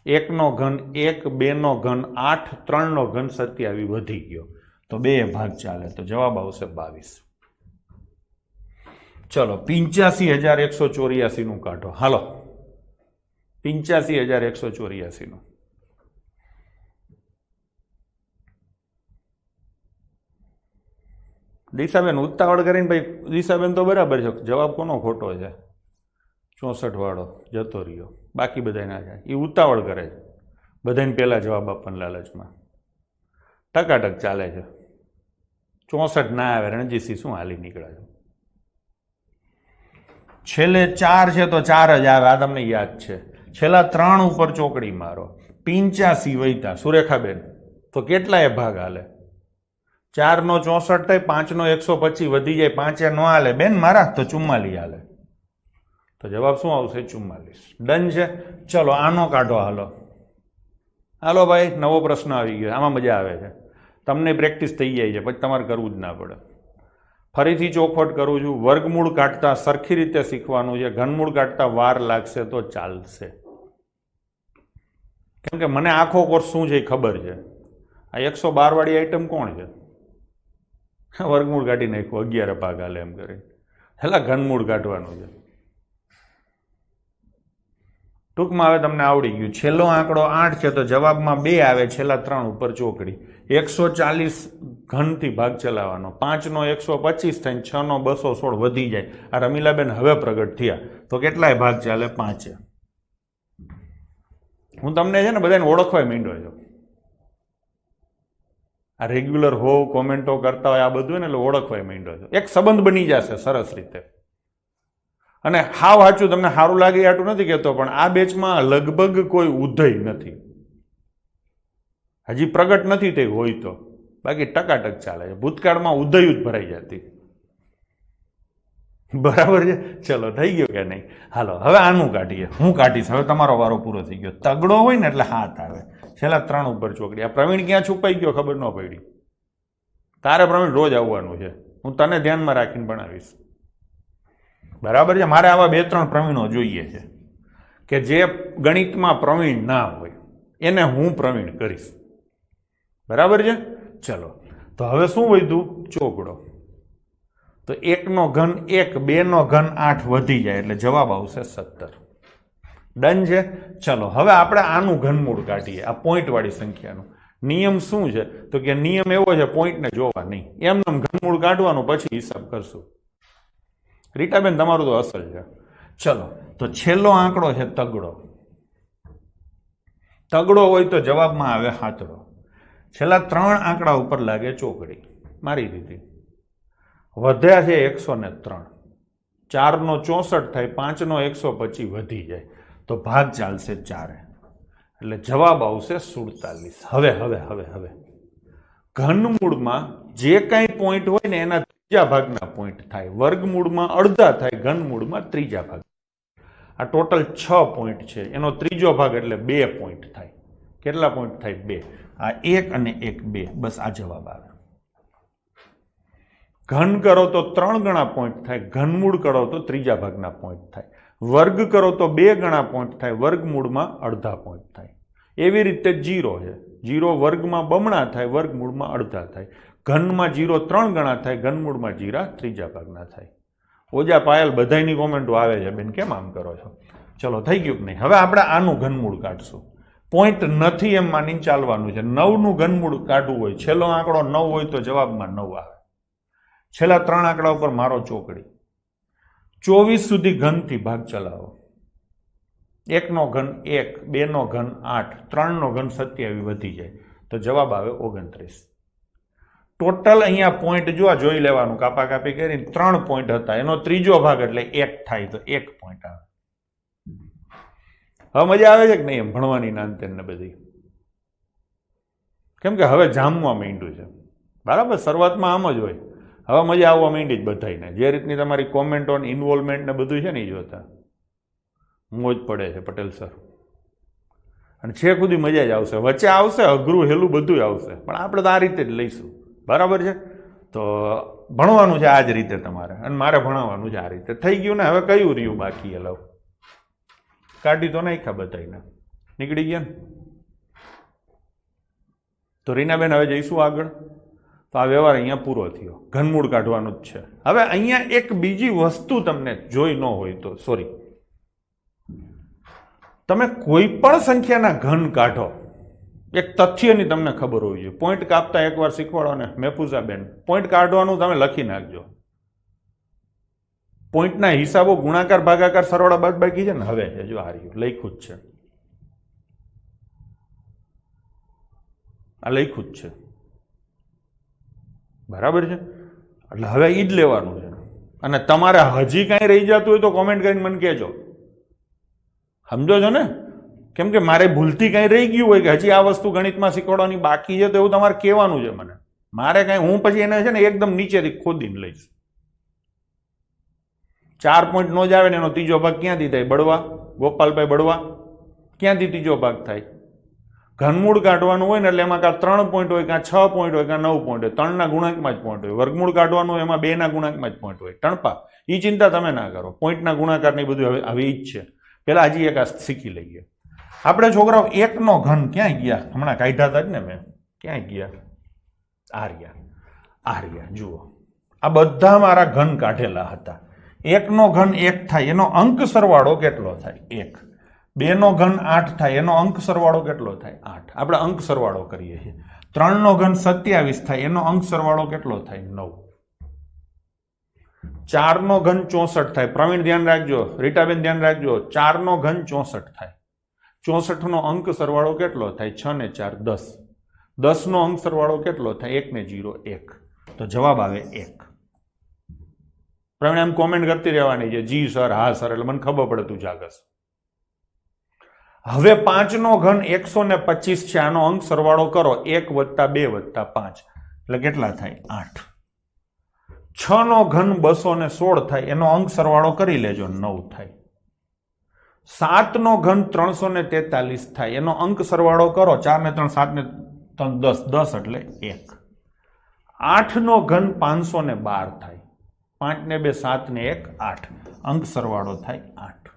1 નો ઘન 1, 2 નો ઘન 8, 3 નો ઘન 27. વધી ગયો તો 2 ભાગ ચાલે, તો જવાબ આવશે 22. ચલો 85,184 નું કાઢો. હાલો 85,184 નું. દિશાબેન ઉતાવળ કરીને ભાઈ, દિશાબેન તો બરાબર છે, જવાબ કોનો ખોટો છે? 64 વાળો જતો રહ્યો, બાકી બધા ના જાય. એ ઉતાવળ કરે છે, બધાને પહેલા જવાબ આપવાના લાલચમાં. ટકાટક ચાલે છે. 64 ના આવે, રણજીતસિંહ શું હાલી નીકળે છે? છેલ્લે 4 છે તો 4 જ આવે, આ તમને યાદ છે. છેલ્લા 3 ઉપર ચોકડી મારો. 85 વૈતા સુરેખાબેન, તો કેટલાય ભાગ હાલે? 4 નો 64 થાય, 5 નો 125 વધી જાય, 5 નો હાલે બેન મારા, તો 44 હાલે. તો જવાબ શું આવશે? 44. ડન છે. ચલો આનો કાઢો. હાલો હાલો ભાઈ, નવો પ્રશ્ન આવી ગયો. આમાં મજા આવે છે, તમને પ્રેક્ટિસ થઈ જાય છે, પછી તમારે કરવું જ ના પડે. ફરીથી ચોખવટ કરું છું, વર્ગમૂળ કાઢતા સરખી રીતે શીખવાનું છે. ઘનમૂળ કાઢતા વાર લાગશે તો ચાલશે, કેમ કે મને આખો કોર્સ શું છે એ ખબર છે. આ 112 વાળી આઈટમ કોણ છે? વર્ગમૂળ કાઢી નાખ્યું, 11 ભાગ હાલે એમ કરી. હેલા ઘનમૂળ કાઢવાનું છે. ટૂંકમાં હવે તમને આવડી ગયું. છેલ્લો આંકડો 8 છે તો જવાબમાં 2 આવે, છેલ્લા 3 ઉપર ચોકડી. 140 ઘનથી ભાગ ચલાવવાનો. 5 નો 125 થાય, 6 નો 216 વધી જાય. આ રમીલાબેન હવે પ્રગટ થયા, તો કેટલાય ભાગ ચાલે? 5. હું તમને છે ને બધાને ઓળખવા માંડ્યો છું. આ રેગ્યુલર હોવ, કોમેન્ટો કરતા હોય, આ બધું ને એટલે ઓળખવા માંડ્યો છું. એક સંબંધ બની જશે સરસ રીતે. અને હાવ સાચું, તમને સારું લાગે આટલું નથી કહેતો, પણ આ બેચમાં લગભગ કોઈ ઉદય નથી, હજી પ્રગટ નથી થઈ હોય તો, બાકી ટકાટક ચાલે છે. ભૂતકાળમાં ઉદય જ ભરાઈ જતી. બરાબર છે. ચલો થઈ ગયો કે નહીં? હાલો હવે આનું કાઢીએ. હું કાઢીશ, હવે તમારો વારો પૂરો થઈ ગયો. તગડો હોય ને એટલે હાથ આવે, છેલ્લા 3 ઉપર ચોકડી. આ પ્રવીણ ક્યાં છુપાઈ ગયો ખબર ન પડી. તારે પ્રવીણ રોજ આવવાનું છે, હું તને ધ્યાનમાં રાખીને ભણાવીશ. બરાબર છે. મારે આવા 2-3 પ્રવીણો જોઈએ છે કે જે ગણિતમાં પ્રવીણ ના હોય, એને હું પ્રવીણ કરીશ. બરાબર છે. ચલો તો હવે શું વધ્યું? ચોકડો. તો 1 નો ઘન 1, 2 નો ઘન 8 વધી જાય, એટલે જવાબ આવશે 17. ડન છે. ચલો હવે આપણે આનું ઘનમૂળ કાઢીએ, આ પોઈન્ટ વાળી સંખ્યાનું. નિયમ શું છે? તો કે નિયમ એવો છે, પોઈન્ટને જોવા નહીં, એમને ઘનમૂળ કાઢવાનું, પછી હિસાબ કરશું. રીટાબેન તમારું તો અસલ છે. ચલો તો છેલ્લો આંકડો છે તગડો. તગડો હોય તો જવાબમાં આવે હાથડો. છેલ્લા 3 આંકડા ઉપર લાગે ચોકડી. મારી દીધી. વધ્યા છે 103. 4 નો 64 થાય, 5 નો 125 વધી જાય, તો ભાગ ચાલશે 4, એટલે જવાબ આવશે 47. હવે ઘનમૂળમાં જે કાંઈ પોઈન્ટ હોય ને એના ત્રીજા ભાગના પોઈન્ટ થાય. વર્ગમૂળમાં અડધા થાય, ઘનમૂળમાં ત્રીજા ભાગ. આ ટોટલ 6 પોઈન્ટ છે, એનો ત્રીજો ભાગ એટલે 2 પોઈન્ટ થાય. કેટલા પોઈન્ટ થાય? 2. આ 1 અને 1 2, બસ આ જવાબ આવે. ઘન કરો તો 3 ગણા પોઈન્ટ થાય, ઘનમૂળ કરો તો ત્રીજા ભાગના પોઈન્ટ થાય. વર્ગ કરો તો 2 ગણા પોઈન્ટ થાય, વર્ગમૂળમાં અડધા પોઈન્ટ થાય. એવી રીતે 0 છે, 0 વર્ગમાં બમણા થાય, વર્ગમૂળમાં અડધા થાય. ઘનમાં 0 3 ગણા થાય, ઘનમૂળમાં 0 ત્રીજા ભાગના થાય. ઓજા પાયલ બધાની કોમેન્ટો આવે છે, બેન કેમ આમ કરો છો? ચલો થઈ ગયું કે નહીં? હવે આપણે આનું ઘનમૂળ કાઢશું. પોઈન્ટ નથી એમ માનીને ચાલવાનું છે. 9 નું ઘનમૂળ કાઢવું હોય, છેલ્લો આંકડો 9 હોય તો જવાબમાં 9 આવે. છેલ્લા 3 આંકડા ઉપર મારો ચોકડી. 24 સુધી ઘનથી ભાગ ચલાવો. 1 નો ઘન 1, 2 નો ઘન 8, 3 નો ઘન 27 વધી જાય, તો જવાબ આવે 29. ટોટલ અહીંયા પોઈન્ટ જોઈ લેવાનું, કાપા કાપી કરીને 3 પોઈન્ટ હતા, એનો ત્રીજો ભાગ એટલે 1 થાય, તો 1 પોઈન્ટ આવે. હવે મજા આવે છે કે નહીં એમ ભણવાની નાનતેન ને બધી? કેમ કે હવે જામવા માંડ્યું છે. બરાબર, શરૂઆતમાં આમ જ હોય, હવે મજા આવવા માંડી જ બધાને. જે રીતની તમારી કોમેન્ટો ઇન્વોલ્વમેન્ટ ને બધું છે ને એ જોતા મોજ પડે છે પટેલ સર. અને છે ખુદી મજા જ આવશે. વચ્ચે આવશે અઘરું હેલું બધું આવશે, પણ આપણે તો આ રીતે જ લઈશું. બરાબર છે. તો ભણવાનું છે આ જ રીતે તમારે, અને મારે ભણાવવાનું છે આ રીતે. થઈ ગયું ને? હવે કયું રહ્યું બાકી? એ લવ કાઢી તો નાખ્યા બધાને, નીકળી ગયા ને? તો રીનાબેન હવે જઈશું આગળ. તો આ વ્યવહાર અહીંયા પૂરો થયો. ઘનમૂળ કાઢવાનું જ છે. હવે અહીંયા એક બીજી વસ્તુ તમને જોઈ ન હોય તો સોરી, તમે કોઈ પણ સંખ્યાના ઘન કાઢો, એક તથ્યની તમને ખબર હોવી જોઈએ. પોઈન્ટ કાપતા એકવાર શીખવાડો ને મેફુઝાબેન, પોઈન્ટ કાઢવાનું તમે લખી નાખજો. પોઈન્ટના હિસાબો ગુણાકાર, ભાગાકાર, સરવાળા, બાદબાકી છે ને, હવે છે જો આ રહ્યું લખ્યું જ છે, આ લખ્યું જ છે, બરાબર છે. એટલે હવે ઈ જ લેવાનું છે. અને તમારે હજી કાંઈ રહી જતું હોય તો કોમેન્ટ કરીને મને કહેજો, સમજો છો ને? કેમ કે મારે ભૂલથી કાંઈ રહી ગયું હોય કે હજી આ વસ્તુ ગણિતમાં શીખવાડવાની બાકી છે તો એવું તમારે કહેવાનું છે મને. મારે કાંઈ, હું પછી એને છે ને એકદમ નીચેથી ખોદીને લઈશ. 4 પોઈન્ટ નો જ આવે ને એનો ત્રીજો ભાગ ક્યાંથી થાય? બળવા, ગોપાલભાઈ બળવા, ક્યાંથી ત્રીજો ભાગ થાય? ઘનમૂળ કાઢવાનું હોય ને એટલે એમાં કાં 3 પોઈન્ટ હોય, કાં 6 પોઈન્ટ હોય, કાં 9 પોઈન્ટ હોય. 3 ના ગુણાંકમાં જ પોઈન્ટ હોય. વર્ગમૂળ કાઢવાનું હોય એમાં 2 ના ગુણાંકમાં જ પોઈન્ટ હોય. ટણપા, એ ચિંતા તમે ના કરો. પોઈન્ટના ગુણાકાર ને બધું હવે ઈ જ છે. પેલા હજી એક આ શીખી લઈએ. આપણે છોકરાઓ 1 નો ઘન ક્યાં ગયા? હમણાં કાઢ્યા હતા જ ને મેં. ક્યાં ગયા? આર્યા. જુઓ, આ બધા મારા ઘન કાઢેલા હતા. 1 નો ઘન 1 થાય, એનો અંક સરવાળો કેટલો થાય? 1. 2 નો ઘન 8 થાય, એનો અંક સરવાળો કેટલો થાય? 8. આપણે અંક સરવાળો કરીએ છીએ. 3 નો ઘન 27 થાય, એનો અંક સરવાળો કેટલો થાય? 9. 4 નો ઘન 64 થાય. પ્રવીણ ધ્યાન રાખજો, રીટાબેન ધ્યાન રાખજો. 4 નો ઘન 64 થાય. 64 નો અંક સરવાળો કેટલો થાય? 6 ને 4 10. 10 નો અંક સરવાળો કેટલો થાય? 1 ને 0 1. તો જવાબ આવે 1. પ્રવીણ એમ કોમેન્ટ કરતી રહેવાની છે, જી સર, હા સર, એટલે મને ખબર પડે તું જાગસ. હવે 5 નો ઘન 125 છે, આનો અંક સરવાળો કરો. 1 + 2 + 5 એટલે કેટલા થાય? 8. 6 નો ઘન 216 થાય, એનો અંક સરવાળો કરી લેજો, 9 થાય. 7 નો ઘન 343 થાય, એનો અંક સરવાળો કરો. 4 ને 3 7 ને 3 10 10 એટલે 1. 8 નો ઘન 512 થાય. 5 ને 2 7 ને 1 8, અંક સરવાળો થાય 8.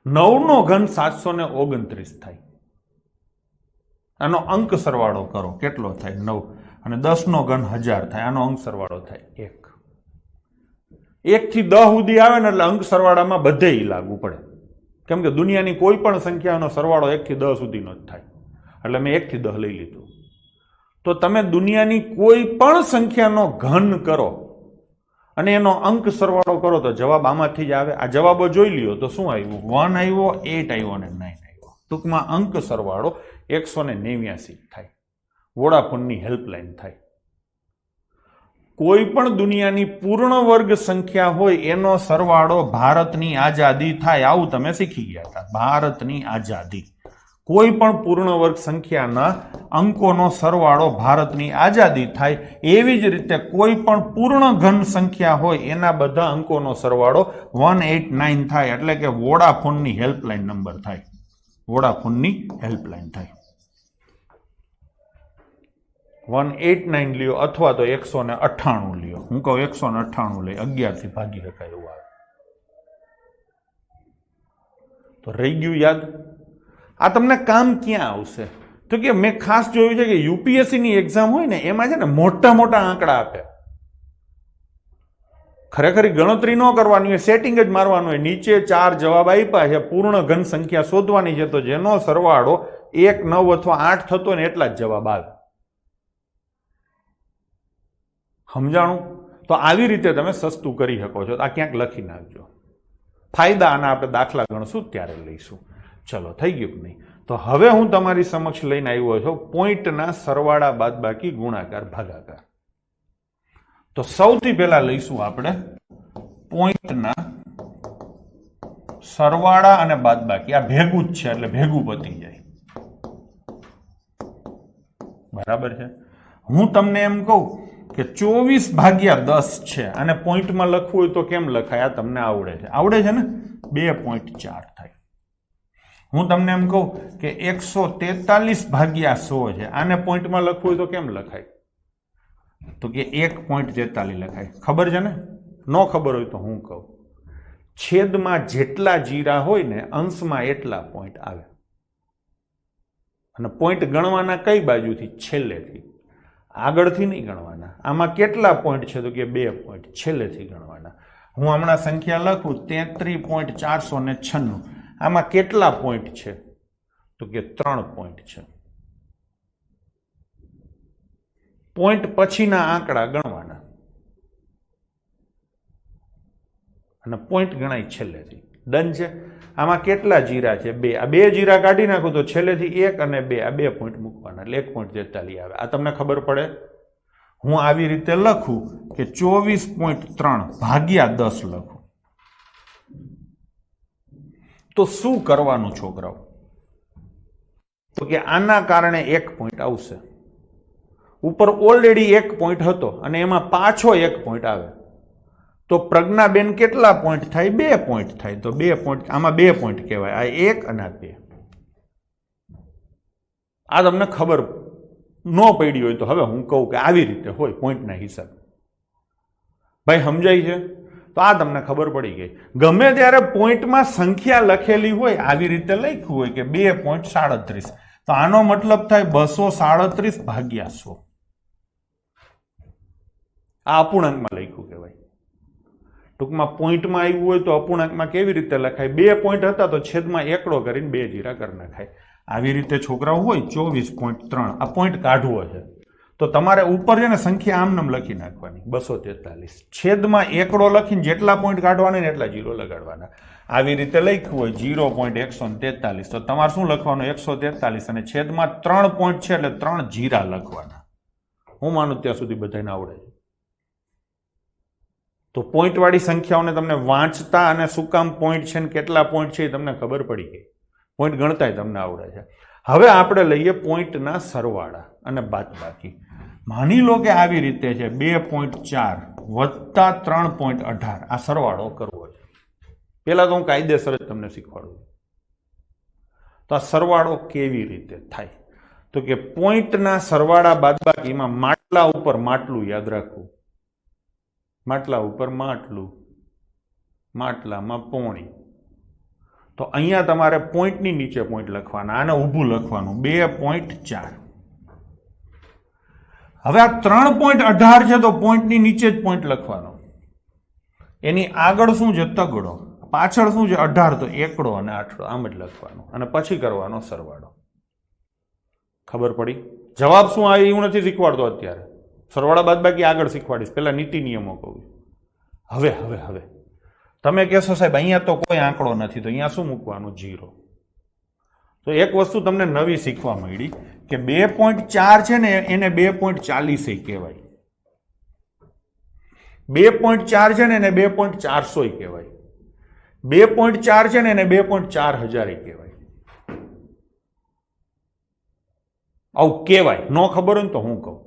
9 નો ઘન 729 થાય, આનો અંક સરવાળો કરો. કેટલો થાય? 9. અને 10 નો ઘન 1000 થાય, આનો અંક સરવાળો થાય 1. 1 થી 10 સુધી આવે ને એટલે અંક સરવાળામાં બધે લાગુ પડે. કેમ કે દુનિયાની કોઈ પણ સંખ્યાનો સરવાળો 1 થી 10 સુધીનો જ થાય. એટલે મેં 1 થી 10 લઈ લીધું. તો તમે દુનિયાની કોઈ પણ સંખ્યાનો ઘન કરો અને એનો અંક સરવાળો કરો તો જવાબ આમાંથી જ આવે. આ જવાબો જોઈ લ્યો તો શું આવ્યું? 1 આવ્યો, 8 આવ્યો અને 9 આવ્યો. ટૂંકમાં અંક સરવાળો 189 થાય. વોડાફોનની હેલ્પલાઇન થાય. કોઈ પણ દુનિયાની પૂર્ણ વર્ગ સંખ્યા હોય એનો સરવાળો ભારતની આઝાદી થાય. આવું તમે શીખી ગયા હતા. ભારતની આઝાદી, કોઈ પણ પૂર્ણ વર્ગ સંખ્યાના અંકોનો સરવાળો ભારતની આઝાદી થાય. એવી જ રીતે કોઈ પણ પૂર્ણ ઘન સંખ્યા હોય એના બધા અંકોનો સરવાળો 189 થાય. એટલે કે વોડાફોનની હેલ્પલાઇન નંબર થાય. વોડાફોનની હેલ્પલાઇન થાય. 189 લ્યો અથવા તો 198 લ્યો. હું કહું 198 લઈ 11 થી ભાગી શકાય એવું આવે તો રહી ગયું યાદ. આ તમને કામ ક્યાં આવશે? તો કે મેં ખાસ જોયું છે કે યુપીએસસી ની એક્ઝામ હોય ને એમાં છે ને મોટા મોટા આંકડા આપે. ખરેખર ગણતરી ન કરવાની હોય, સેટિંગ જ મારવાનું હોય. નીચે 4 જવાબ આપ્યા છે, પૂર્ણ ઘન સંખ્યા શોધવાની છે, તો જેનો સરવાળો 1 9 અથવા 8 થતો ને એટલા જ જવાબ આવે. સમજાણું? તો આવી રીતે તમે સસ્તું કરી શકો છો. આ ક્યાંક લખી નાખજો. ફાયદા આના આપણે દાખલા ગણશું ત્યારે લઈશું. ચલો, થઈ ગયું કે નહીં? તો હવે હું તમારી સમક્ષ લઈને આવ્યો છું પોઈન્ટના સરવાળા, બાદબાકી, ગુણાકાર, ભાગાકાર. તો સૌથી પહેલા લઈશું આપણે પોઈન્ટના સરવાળા અને બાદબાકી. આ ભેગું જ છે એટલે ભેગું પતી જાય. બરાબર છે? હું તમને એમ કહું કે 24/10 છે, અને પોઈન્ટમાં લખવું હોય તો કેમ લખાય? આ તમને આવડે છે. આવડે છે ને? 2.4 થાય. હું તમને એમ કહું કે 143/100 છે, આને પોઈન્ટમાં લખવું હોય તો કેમ લખાય? તો કે 1.43 લખાય. ખબર છે ને? ન ખબર હોય તો હું કહું. છેદમાં જેટલા જીરા હોય ને અંશમાં એટલા પોઈન્ટ આવે. અને પોઈન્ટ ગણવાના કઈ બાજુથી? છેલ્લેથી. આગળથી નહીં ગણવાના. આમાં કેટલા પોઈન્ટ છે તો કે 2 પોઈન્ટ છેલ્લેથી ગણવાના. હું હમણાં સંખ્યા લખું 33.496. આમાં કેટલા પોઈન્ટ છે તો કે 3 પોઈન્ટ છે. પોઈન્ટ પછીના આંકડા ગણવાના અને પોઈન્ટ ગણાય છેલ્લેથી. ડન છે. આમાં કેટલા જીરા છે? 2. આ 2 જીરા કાઢી નાખું તો છેલ્લેથી 1 અને 2 આ 2 પોઈન્ટ મૂકવાના એટલે 1.43 આવે. આ તમને ખબર પડે. હું આવી રીતે લખું કે 24.3 ભાગ્યા 10 લખું તો શું કરવાનું છોકરાઓ? તો કે આના કારણે 1 પોઈન્ટ આવશે. ઉપર ઓલરેડી 1 પોઈન્ટ હતો અને એમાં પાછો 1 પોઈન્ટ આવે તો પ્રજ્ઞાબેન કેટલા પોઈન્ટ થાય? 2 પોઈન્ટ થાય. તો 2 પોઈન્ટ આમાં 2 પોઈન્ટ કહેવાય. આ 1 અને આ 2. આ તમને ખબર ન પડી હોય તો હવે હું કહું કે આવી રીતે હોય પોઈન્ટના હિસાબ. ભાઈ સમજાય છે? તો આ તમને ખબર પડી ગઈ. ગમે ત્યારે પોઈન્ટમાં સંખ્યા લખેલી હોય આવી રીતે લખ્યું હોય કે 2.37 તો આનો મતલબ થાય 237 ભાગ્યા 100. આ અપૂર્ણાંકમાં લખ્યું કહેવાય. ટૂંકમાં પોઈન્ટમાં આવ્યું હોય તો અપૂર્ણાંકમાં કેવી રીતે લખાય? 2 પોઈન્ટ હતા તો છેદમાં એકડો કરીને 2 જીરા કરી નાખાય. આવી રીતે છોકરાઓ હોય 24.3 આ પોઈન્ટ કાઢવો છે તો તમારે ઉપર છે ને સંખ્યા આમ નામ લખી નાખવાની 243 છેદમાં એકડો લખીને જેટલા પોઈન્ટ કાઢવાના ને એટલા જીરો લગાડવાના. આવી રીતે લખ્યું હોય 0.143 તો તમારે શું લખવાનું? 143 અને છેદમાં 3 પોઈન્ટ છે એટલે 3 જીરા લખવાના. હું માનું ત્યાં સુધી બધાને આવડે છે. તો પોઈન્ટ વાળી સંખ્યાઓને તમને વાંચતા અને શું કામ પોઈન્ટ છે ને કેટલા પોઈન્ટ છે એ તમને ખબર પડી ગઈ. પોઈન્ટ ગણતાય તમને આવડે છે. હવે આપણે લઈએ પોઈન્ટના સરવાળા અને બાદબાકી. માની લો કે આવી રીતે છે 2.4 વત્તા 3.18 આ સરવાળો કરવો છે. પેલા તો હું કાયદેસર જ તમને શીખવાડું. તો આ સરવાળો કેવી રીતે થાય? તો કે પોઈન્ટના સરવાળા બાદબાકીમાં માટલા ઉપર માટલું યાદ રાખવું. માટલા ઉપર માટલું, માટલામાં પોણી. તો અહીંયા તમારે પોઈન્ટની નીચે પોઈન્ટ લખવાના. આને ઊભું લખવાનું 2.4. હવે આ 3.18 છે તો પોઈન્ટની નીચે જ પોઈન્ટ લખવાનો. એની આગળ શું છે? તગડો. પાછળ શું છે? 18 તો એકડો અને આઠડો આમ જ લખવાનું અને પછી કરવાનો સરવાળો. ખબર પડી? જવાબ શું આવે એવું નથી શીખવાડતો અત્યારે. સરવાળા બાદબાકી આગળ શીખવાડીશ. પેલા નીતિ નિયમો કહું. હવે હવે હવે તમે કહેશો સાહેબ અહીંયા તો કોઈ આંકડો નથી તો અહીંયા શું મૂકવાનું? 0. તો એક વસ્તુ તમને નવી શીખવા મળી કે 2.4 છે ને એને 2.40 કહેવાય. 2.4 છે ને એને 2.400 કહેવાય. 2.4 છે ને એને 2.4000 કહેવાય. આવું કહેવાય. ન ખબર હોય ને તો હું કહું.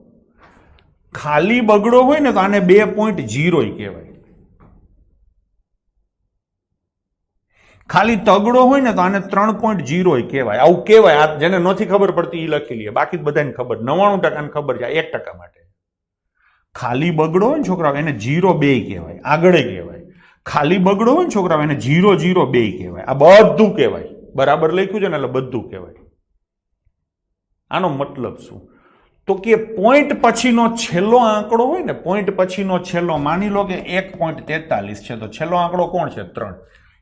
ખાલી બગડો હોય ને તો આને 2.0 કહેવાય. ખાલી તગડો હોય ને તો આને 3.0 કહેવાય. આવું કહેવાય. આ જેને નથી ખબર પડતી એ લખી લે. બાકી બધાને ખબર. 99% ખબર છે. 1% માટે. ખાલી બગડો હોય ને છોકરાઓ એને 0.2 કહેવાય. આગળ કહેવાય. ખાલી બગડો હોય ને છોકરાઓ એને 0.02 કહેવાય. આ બધું કહેવાય. બરાબર લખ્યું છે ને એટલે બધું કહેવાય. આનો મતલબ શું? તો કે પોઈન્ટ પછીનો છેલ્લો આંકડો હોય ને, પોઈન્ટ પછીનો છેલ્લો, માની લો કે 1.43 છે તો છેલ્લો આંકડો કોણ છે? 3.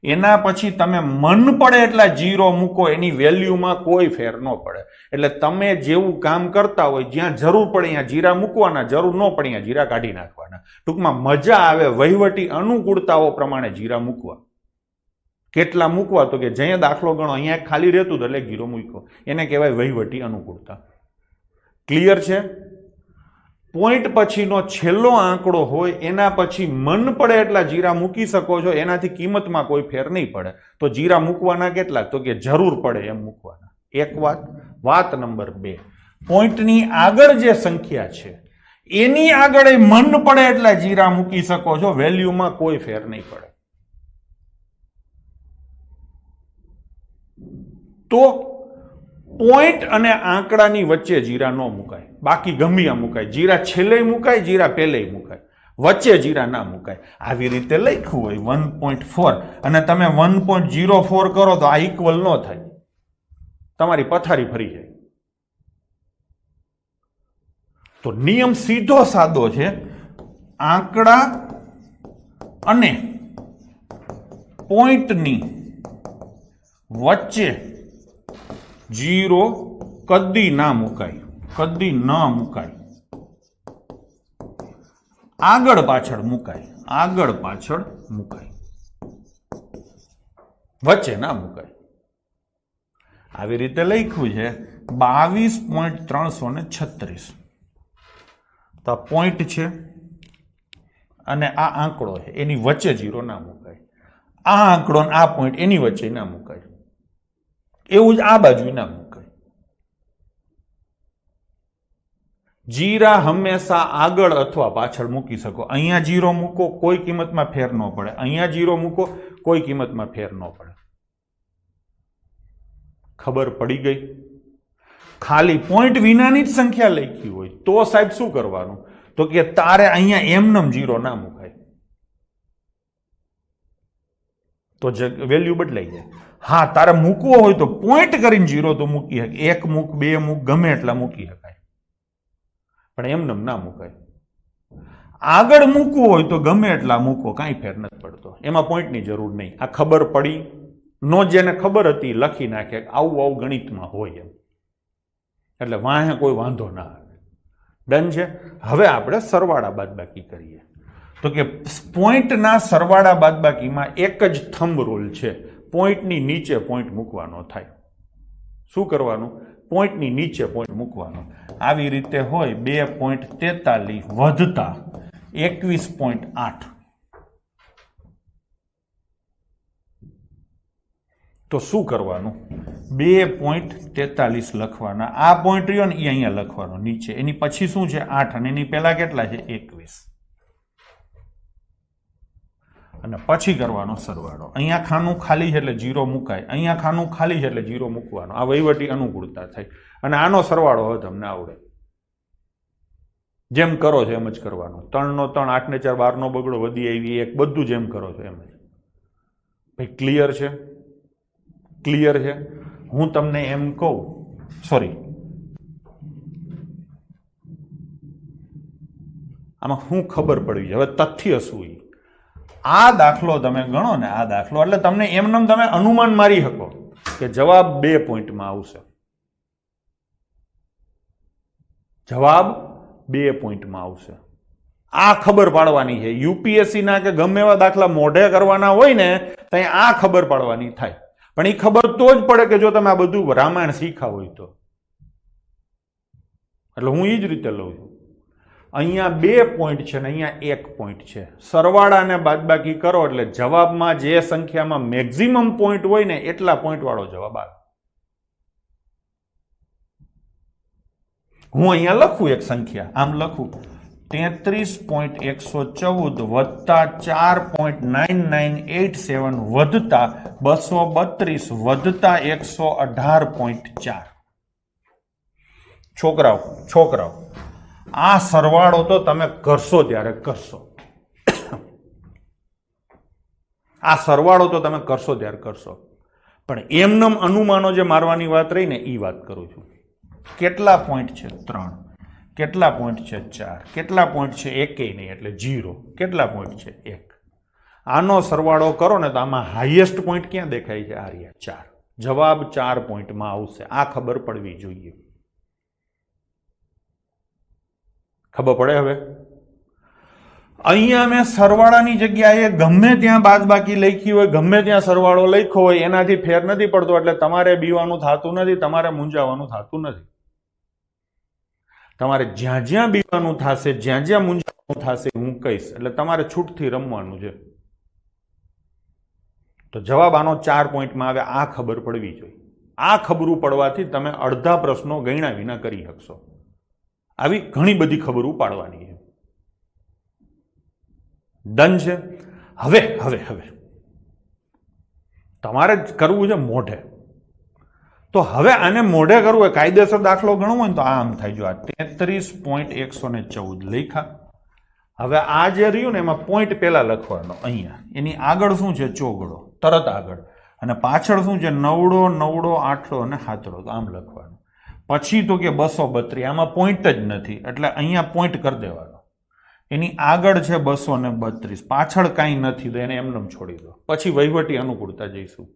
એના પછી તમે મન પડે એટલા જીરો મૂકો, એની વેલ્યુમાં કોઈ ફેર ન પડે. એટલે તમે જેવું કામ કરતા હોય જ્યાં જરૂર પડે ત્યાં જીરા મૂકવાના, જરૂર ન પડે ત્યાં જીરા કાઢી નાખવાના. ટૂંકમાં મજા આવે વહીવટી અનુકૂળતાઓ પ્રમાણે જીરા મૂકવા. કેટલા મૂકવા? તો કે જ્યાં દાખલો ગણો અહીંયા ખાલી રહેતું તો એટલે જીરો મૂક્યો. એને કહેવાય વહીવટી અનુકૂળતા. ક્લિયર છે? પોઈન્ટ પછીનો છેલ્લો આંકડો હોય એના પછી મન પડે એટલા જીરા મૂકી શકો છો. એનાથી કિંમતમાં કોઈ ફેર નહીં પડે. તો જીરા મૂકવાના કેટલા? તો કે જરૂર પડે એમ મૂકવાના. એક વાત. વાત નંબર 2, પોઈન્ટની આગળ જે સંખ્યા છે એની આગળ મન પડે એટલા જીરા મૂકી શકો છો. વેલ્યુમાં કોઈ ફેર નહીં પડે. તો પોઈન્ટ અને આંકડાની વચ્ચે જીરા ન મુકાય. બાકી ગમ્યા મુકાય. જીરા છેલ્લે મુકાય, જીરા પહેલે મુકાય, વચ્ચે જીરા ના મુકાય. આવી રીતે લખ્યું હોય 1.4 અને તમે 1.04 કરો તો આ ઇક્વલ ન થાય. તમારી પથારી ફરી જાય. તો નિયમ સીધો સાદો છે, આંકડા અને પોઈન્ટની વચ્ચે 0 કદી ના મુકાય, કદી ન મુકાય, આગળ પાછળ મુકાય, આગળ પાછળ મુકાય, વચ્ચે ના મુકાય. આવી રીતે લખ્યું છે 22.336. તો આ પોઈન્ટ છે અને આ આંકડો છે, એની વચ્ચે 0 ના મુકાય. આ આંકડો અને આ પોઈન્ટ એની વચ્ચે ના મુકાય. એવું જ આ બાજુ ના મુકાય. જીરા હંમેશા આગળ અથવા પાછળ મૂકી શકો. અહીંયા 0 મૂકો, કોઈ કિંમતમાં ફેર ન પડે. અહીંયા 0 મૂકો, કોઈ કિંમતમાં ફેર ન પડે. ખબર પડી ગઈ? ખાલી પોઈન્ટ વિનાની જ સંખ્યા લખી હોય તો સાહેબ શું કરવાનું? તો કે તારે અહીંયા એમનેમ 0 ના મુકાય, તો વેલ્યુ બદલાઈ જાય. હા, તારે મૂકવો હોય તો પોઈન્ટ કરીને 0 તો મૂકી શકે, 1 મૂક, 2 મૂક, ગમે એટલા મૂકી શકાય, પણ એમનેમ ના મુકાય. આગળ મૂકવું હોય તો ગમે એટલા મૂકો, કાંઈ ફેર નથી પડતો, એમાં પોઈન્ટની જરૂર નહીં. આ ખબર પડી નો, જેને ખબર હતી લખી નાખે આવું આવું ગણિતમાં હોય એમ, એટલે વાહે કોઈ વાંધો ના આવે. ડન છે. હવે આપણે સરવાળા બાદબાકી કરીએ. તો કે પોઈન્ટના સરવાળા બાદબાકીમાં એક જ થંબ રૂલ છે, પોઈન્ટની નીચે પોઈન્ટ મૂકવાનો થાય. શું કરવાનું? પોઈન્ટની નીચે પોઈન્ટ મૂકવાનો. આવી રીતે હોય 2.43 વધતા 21.8. તો શું કરવાનું? 2.43 લખવાના. આ પોઈન્ટ રહ્યો ને એ અહીંયા લખવાનો નીચે, એની પછી શું છે 8 અને એની પહેલા કેટલા છે 21, અને પછી કરવાનો સરવાળો. અહીંયા ખાનું ખાલી છે એટલે 0 મુકાય, અહીંયા ખાનું ખાલી છે એટલે 0 મૂકવાનો. આ વહીવટી અનુકૂળતા થાય. અને આનો સરવાળો હવે તમને આવડે, જેમ કરો છો એમ જ કરવાનું. 3 નો 3, 8 ને 4, 12 નો બગડો, વધી આવી 1, બધું જેમ કરો છો એમ જ. ભાઈ ક્લિયર છે? ક્લિયર છે? હું તમને એમ કહું, સોરી, આમાં શું ખબર પડવી છે હવે તથ્ય શું? આ દાખલો તમે ગણો ને, આ દાખલો એટલે તમને એમનેમ તમે અનુમાન મારી શકો કે જવાબ 2 પોઈન્ટમાં આવશે. જવાબ 2 પોઈન્ટમાં આવશે. આ ખબર પાડવાની છે. યુપીએસસી ના કે ગમે એવા દાખલા મોઢે કરવાના હોય ને ત્યાં આ ખબર પાડવાની થાય. પણ એ ખબર તો જ પડે કે જો તમે આ બધું રામાયણ શીખા હોય તો. એટલે હું એ જ રીતે લઉં છું. અહીંયા 2 પોઈન્ટ છે ને અહીંયા 1 પોઈન્ટ છે. સરવાળા અને બાદબાકી કરો એટલે જવાબમાં જે સંખ્યામાં મેક્સિમમ પોઈન્ટ હોય ને એટલા પોઈન્ટ વાળો જવાબ આવે. હું અહીંયા લખું એક સંખ્યા, આમ લખું 33.114 વત્તા 4.9987 વધતા 232 વધતા 118.4. છોકરાઓ આ સરવાળો તો તમે કરશો ત્યારે કરશો. આ સરવાળો તો તમે કરશો ત્યારે કરશો, પણ એમનેમ અનુમાનો જે મારવાની વાત રહી ને એ વાત કરું છું. કેટલા પોઈન્ટ છે? 3. કેટલા પોઈન્ટ છે? 4. કેટલા પોઈન્ટ છે? 1 નહીં એટલે 0. કેટલા પોઈન્ટ છે? 1. આનો સરવાળો કરો ને તો આમાં હાઈએસ્ટ પોઈન્ટ ક્યાં દેખાય છે? આ રહ્યા 4. જવાબ 4 પોઈન્ટમાં આવશે. આ ખબર પડવી જોઈએ. ખબર પડે? હવે અહીંયા મેં સરવાળાની જગ્યાએ ગમે ત્યાં બાદબાકી લખી હોય, ગમે ત્યાં સરવાળો લખ્યો હોય, એનાથી ફેર નથી પડતો. એટલે તમારે બીવાનું થતું નથી, તમારે મૂંઝાવાનું થતું નથી. તમારે જ્યાં જ્યાં બીવાનું થશે, જ્યાં જ્યાં મૂંઝાવાનું થશે હું કહીશ. એટલે તમારે છૂટથી રમવાનું છે. તો જવાબ આનો 4 પોઈન્ટમાં આવે. આ ખબર પડવી જોઈએ. આ ખબરું પડવાથી તમે અડધા પ્રશ્નો ગણ્યા વિના કરી શકશો. આવી ઘણી બધી ખબરો પાડવાની છે. ડન છે? હવે તમારે જ કરવું છે મોઢે. તો હવે આને મોઢે કરવું હોય, કાયદેસર દાખલો ગણવો હોય તો આમ થાય. જો આ 33.114 લખ્યા. હવે આ જે રહ્યું ને એમાં પોઈન્ટ પેલા લખવાનો. અહીંયા એની આગળ શું છે? ચોગડો, તરત આગળ. અને પાછળ શું છે? નવડો, નવડો, આઠડો અને હાથડો. તો આમ લખવાનું. પછી તો કે 232, આમાં પોઈન્ટ જ નથી એટલે અહીંયા પોઈન્ટ કરી દેવાનો. એની આગળ છે 232, પાછળ કાંઈ નથી તો એને એમને છોડી દો. પછી વહીવટી અનુકૂળતા જઈશું.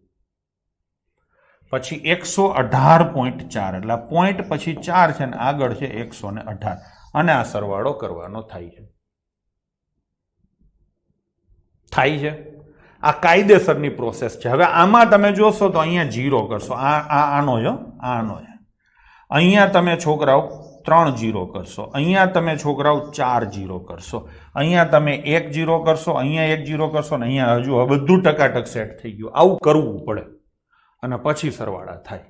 પછી 118.4 એટલે પોઈન્ટ પછી 4 છે ને આગળ છે 118 અને આ સરવાળો કરવાનો થાય છે. આ કાયદેસરની પ્રોસેસ છે. હવે આમાં તમે જોશો તો અહીંયા 0 કરશો, આનો છે. અહીંયા તમે છોકરાઓ 3 0 કરશો, અહીંયા તમે છોકરાઓ 4 0 કરશો, અહીંયા તમે 1 0 કરશો, અહીંયા 1 0 કરશો ને અહીંયા હજુ બધું ટકાટક સેટ થઈ ગયું. આવું કરવું પડે અને પછી સરવાળા થાય.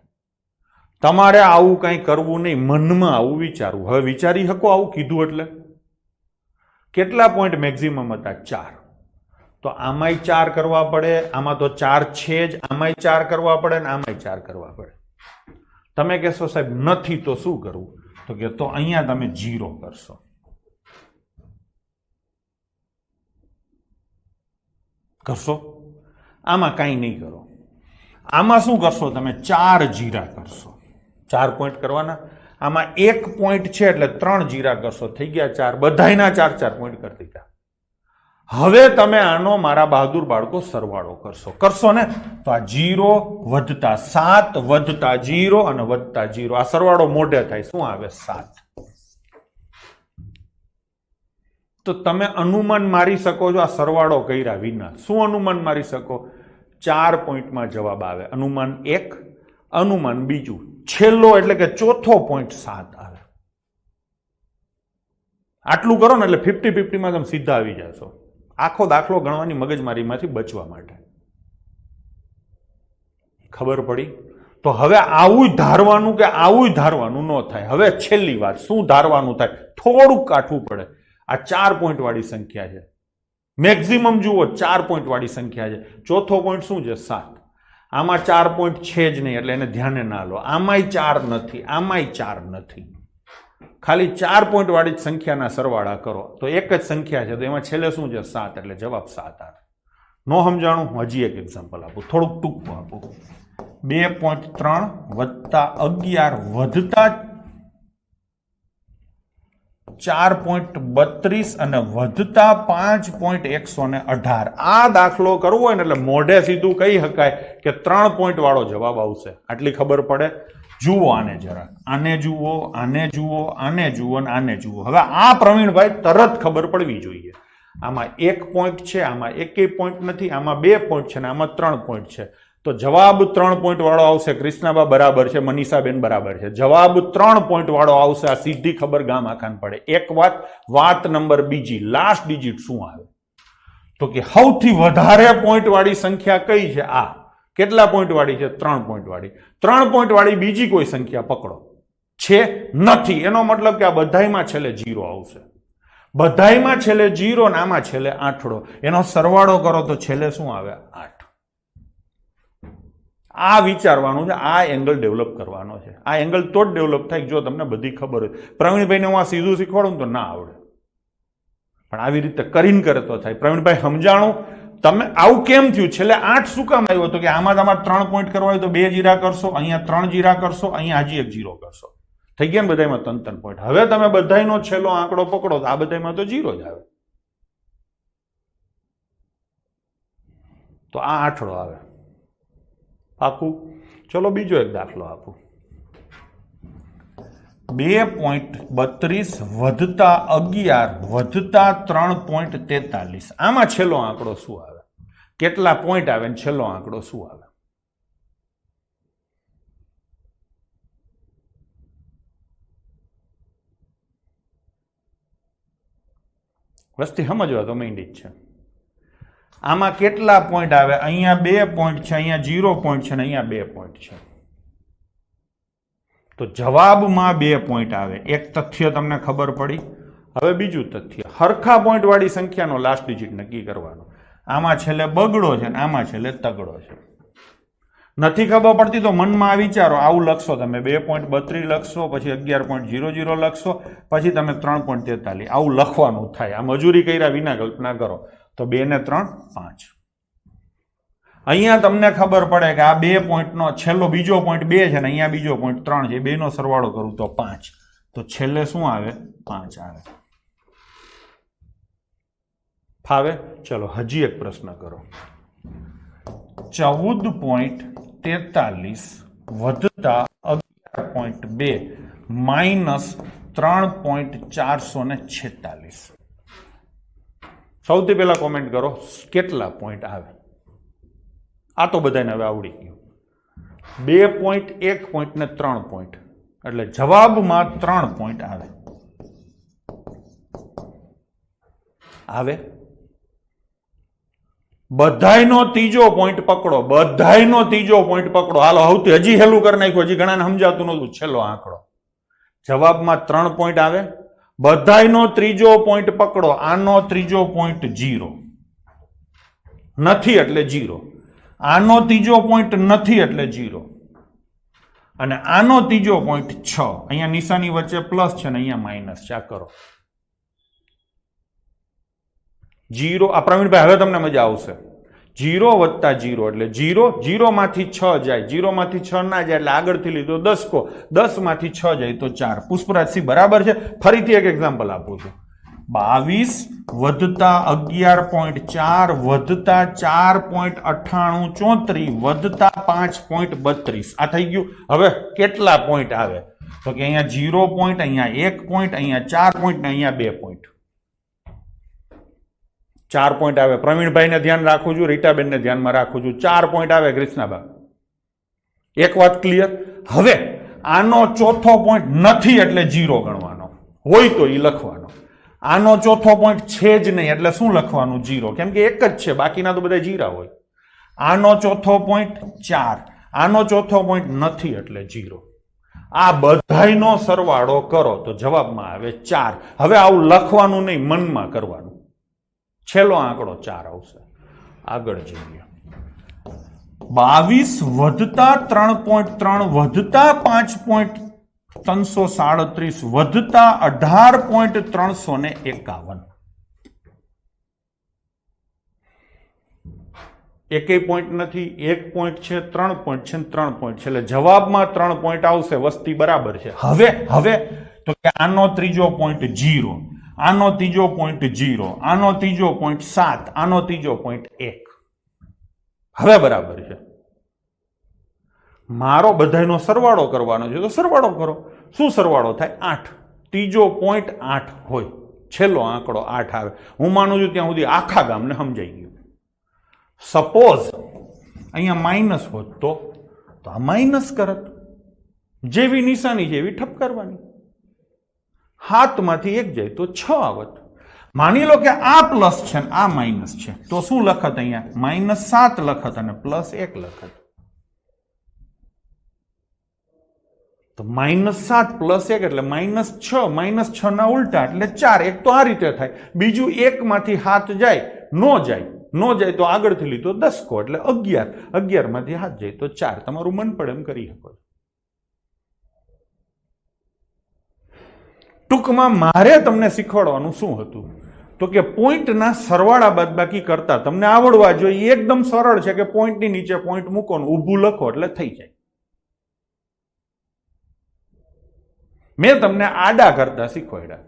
તમારે આવું કંઈ કરવું નહીં, મનમાં આવું વિચારવું. હવે વિચારી શકો આવું કીધું એટલે કેટલા પોઈન્ટ મેક્સિમમ હતા? 4. તો આમાંય 4 કરવા પડે, આમાં તો 4 છે જ, આમાંય 4 કરવા પડે ને આમાંય 4 કરવા પડે. તમે કહેશો સાહેબ નથી તો શું કરવું? તો કે તો અહીંયા તમે 0 કરશો. આમાં કાંઈ નહીં કરો. આમાં શું કરશો? તમે 4 0 કરશો. 4 પોઈન્ટ કરવાના. આમાં 1 પોઈન્ટ છે એટલે 3 0 કરશો, થઈ ગયા 4. બધાયના 4 પોઈન્ટ કરી દીધા. હવે તમે આનો મારા બહાદુર બાળકો સરવાળો કરશો ને તો આ 0 વધતા 7 વધતા 0 અને વધતા 0 આ સરવાળો મોઢે થાય. શું આવે? 7. તો તમે અનુમાન મારી શકો છો આ સરવાળો કર્યા વિના. શું અનુમાન મારી શકો? 4 પોઈન્ટમાં જવાબ આવે. અનુમાન 1, અનુમાન બીજું, છેલ્લો એટલે કે ચોથો પોઈન્ટ 7 આવે. આટલું કરો ને એટલે 50-50 માં તમે સીધા આવી જશો. આખો દાખલો ગણવાની મગજમારીમાંથી બચવા માટે. ખબર પડી? તો હવે આવું ધારવાનું કે આવું ધારવાનું ન થાય. હવે છેલ્લી વાત, શું ધારવાનું થાય? થોડુંક કાઠવું પડે. આ 4 પોઈન્ટ વાળી સંખ્યા છે. મેક્સિમમ જુઓ 4 પોઈન્ટ વાળી સંખ્યા છે. ચોથો પોઈન્ટ શું છે? 7. આમાં 4 પોઈન્ટ છે જ નહીં એટલે એને ધ્યાને ના લો. આમાંય 4 નથી, આમાંય 4 નથી. ખાલી 4 પોઈન્ટ વાળી સંખ્યાના સરવાળા કરો તો એક જ સંખ્યા છે તો એમાં છેલ્લે શું છે? 7 એટલે જવાબ 7 આવે. નો સમજાણું? હજી એક એક્ઝામ્પલ આપું, થોડુંક ટૂંકું આપું. 2.3 વધતા 11 વધતા 4.32 અને વધતા 5.118. આ દાખલો કરવો હોય ને એટલે મોઢે સીધું કહી શકાય કે 3 પોઈન્ટ વાળો જવાબ આવશે. આટલી ખબર પડે? જુઓ આને જરા, આને જુઓ, આને જુઓ, આને જુઓ અને આને જુઓ. હવે આ પ્રવીણભાઈ તરત ખબર પડવી જોઈએ. આમાં 1 પોઈન્ટ છે, આમાં 1 પોઈન્ટ નથી, આમાં 2 પોઈન્ટ છે ને આમાં 3 પોઈન્ટ છે. તો જવાબ 3 પોઈન્ટ વાળો આવશે. કૃષ્ણાબા બરાબર છે, મનીષાબેન બરાબર છે. જવાબ 3 પોઈન્ટ વાળો આવશે. આ સીધી ખબર ગામ આખાને પડે. એક વાત નંબર બીજી, લાસ્ટ ડિજિટ શું આવે? તો કે સૌથી વધારે પોઈન્ટ વાળી સંખ્યા કઈ છે? આ. કેટલા પોઈન્ટ વાળી છે? 3 પોઈન્ટ વાળી. 3 પોઈન્ટ વાળી બીજી કોઈ સંખ્યા પકડો. છે? નથી. એનો મતલબ કે આ બધાયમાં છેલ્લે 0 આવશે. બધાયમાં છેલ્લે 0 ને આમાં છેલ્લે 8. એનો સરવાળો કરો તો છેલ્લે શું આવે? 8. આ વિચારવાનું છે. આ એંગલ ડેવલપ કરવાનો છે. આ એંગલ તો જ ડેવલપ થાય જો તમને બધી ખબર હોય. પ્રવીણભાઈને હું આ સીધું શીખવાડું તો ના આવડે, પણ આવી રીતે કરીને કરે તો થાય. પ્રવીણભાઈ સમજાણું? તમે આવું કેમ થયું? છેલ્લે 8 શું કામ આવ્યો? તો કે આમાં તમારે 3 પોઈન્ટ કરવા હોય તો 2 0 કરશો, અહીંયા 3 0 કરશો, અહીંયા હજી 1 0 કરશો. થઈ ગયા ને બધામાં 3 પોઈન્ટ. હવે તમે બધાનો છેલ્લો આંકડો પકડો તો આ બધામાં તો 0 જ આવે. તો આ 8 આવે. પાકું? ચલો બીજો એક દાખલો આપું. 2.32 વધતા 11 વધતા 3.43. આમાં છેલ્લો આંકડો શું આવે? કેટલા પોઈન્ટ આવે ને છેલ્લો આંકડો શું આવે? વસ્તી સમજવા તો માંડી જ છે. આમાં કેટલા પોઈન્ટ આવે? અહીંયા 2 પોઈન્ટ છે, અહીંયા 0 પોઈન્ટ છે ને અહીંયા 2 પોઈન્ટ છે. તો જવાબમાં 2 પોઈન્ટ આવે. એક તથ્ય તમને ખબર પડી. હવે બીજું તથ્ય, હરખા પોઈન્ટ વાળી સંખ્યાનો લાસ્ટ ડિજિટ નક્કી કરવાનો. આમાં છેલ્લે બગડો છે ને આમાં છેલ્લે તગડો છે. નથી ખબર પડતી તો મનમાં આ વિચારો. આવું લખશો તમે, 2.32 લખશો, પછી 11.00 લખશો, પછી તમે 3.43. આવું લખવાનું થાય. આ મજૂરી કર્યા વિના કલ્પના કરો તો 2 ને 3 5. અહીંયા તમને ખબર પડે કે આ 2 પોઈન્ટનો છેલ્લો બીજો પોઈન્ટ 2 છે ને અહીંયા બીજો પોઈન્ટ 3 છે, બેનો સરવાળો કરું તો 5, તો છેલ્લે શું આવે? 5 આવે. ફાવે? ચલો હજી એક પ્રશ્ન કરો. 14.43 વત્તા 11.2 માઇનસ 3.446. સૌથી પહેલા કોમેન્ટ કરો કેટલા પોઈન્ટ આવે. આ તો બધાને હવે આવડી ગયું. 2 પોઈન્ટ, 1 પોઈન્ટ ને 3 પોઈન્ટ, એટલે જવાબમાં 3 પોઈન્ટ આવે. આવે? બધાયનો ત્રીજો પોઈન્ટ પકડો, બધાયનો ત્રીજો પોઈન્ટ પકડો. હાલો સૌથી હજી હેલું કરી નાખ્યું, હજી ઘણાને સમજાતું નહોતું. છેલ્લો આંકડો જવાબમાં 3 પોઈન્ટ આવે. બધાયનો ત્રીજો પોઈન્ટ પકડો. આનો ત્રીજો પોઈન્ટ 0 નથી એટલે 0. આનો ત્રીજો પોઈન્ટ નથી એટલે 0. અને આનો ત્રીજો પોઈન્ટ 6. અહીંયા નિશાની વચ્ચે પ્લસ છે ને અહીંયા માઇનસ છે. આ કરો 0. આ પ્રવીણભાઈ હવે તમને મજા આવશે. 0 વત્તા 0 એટલે 0. 0 માંથી 6 જાય, 0 માંથી 6 ના જાય એટલે આગળથી લીધો 10 કો, 10 માંથી 6 જાય તો 4. પુષ્પરાજસિંહ બરાબર છે. ફરીથી એક એક્ઝામ્પલ આપું છું. 22 વત્તા 11.4 વત્તા 4.9834 વત્તા 5.32. આ થઈ ગયું. હવે કેટલા પોઈન્ટ આવે? તો કે અહીંયા 0 પોઈન્ટ, અહીંયા 1 પોઈન્ટ, અહીંયા 4 પોઈન્ટ ને અહીંયા 2 પોઈન્ટ. 4 પોઈન્ટ આવે. પ્રવીણભાઈને ધ્યાન રાખું છું, રીટાબેનને ધ્યાનમાં રાખું છું. 4 પોઈન્ટ આવે કૃષ્ણાબા. એક વાત ક્લિયર? હવે આનો ચોથો પોઈન્ટ નથી એટલે 0 ગણવાનો, હોય તો એ લખવાનો. આનો ચોથો પોઈન્ટ છે જ નહીં એટલે શું લખવાનું? 0, કેમ કે એક જ છે, બાકીના તો બધા 0 હોય. આનો ચોથો પોઈન્ટ 4, આનો ચોથો પોઈન્ટ નથી એટલે 0. આ બધાયનો સરવાળો કરો તો જવાબમાં આવે 4. હવે આવું લખવાનું નહીં, મનમાં કરવાનું. છેલ્લો આંકડો 4 આવશે. આગળ જઈએ. 22 વત્તા 3.3 વત્તા 5.337 વત્તા 18.351. એકેય પોઈન્ટ નથી, 1 પોઈન્ટ છે, 3 પોઈન્ટ છે, 3 પોઈન્ટ છે, એટલે જવાબમાં 3 પોઈન્ટ આવશે. વસ્તી બરાબર છે. હવે તો કે આનો ત્રીજો પોઈન્ટ 0, આનો ત્રીજો પોઈન્ટ 0, આનો ત્રીજો પોઈન્ટ 7, આનો ત્રીજો પોઈન્ટ 1. હવે બરાબર છે. મારો બધાયનો સરવાળો કરવાનો છે તો સરવાળો કરો. શું સરવાળો થાય? 8. ત્રીજો પોઈન્ટ 8 હોય, છેલ્લો આંકડો 8 આવે. હું માનું છું ત્યાં સુધી આખા ગામને સમજાઈ ગયું. સપોઝ અહીંયા માઇનસ હોત તો આ માઇનસ કરત. જેવી નિશાની છે એવી ઠપ કરવાની. 7 માંથી 1 જાય તો 6 આવત. માની લો કે આ પ્લસ છે ને આ માઇનસ છે, તો શું લખત? અહીંયા -7 લખત અને +1 લખત. તો -7 +1 એટલે -6. -6 ના ઉલટા એટલે 4. એક તો આ રીતે થાય. બીજું 1 માંથી 7 જાય, નો જાય તો આગળથી લીધો 10 કો એટલે 11. 11 માંથી 7 જાય તો 4. તમારું મન પડે એમ કરી શકો. ટૂંકમાં મારે તમને શીખવાડવાનું શું હતું તો કે પોઈન્ટના સરવાળા બાદબાકી કરતા તમને આવડવા જોઈએ. એકદમ સરળ છે કે પોઈન્ટની નીચે પોઈન્ટ મૂકો ને ઊભું લખો એટલે થઈ જાય. મેં તમને આડા કરતા શીખવાડ્યા.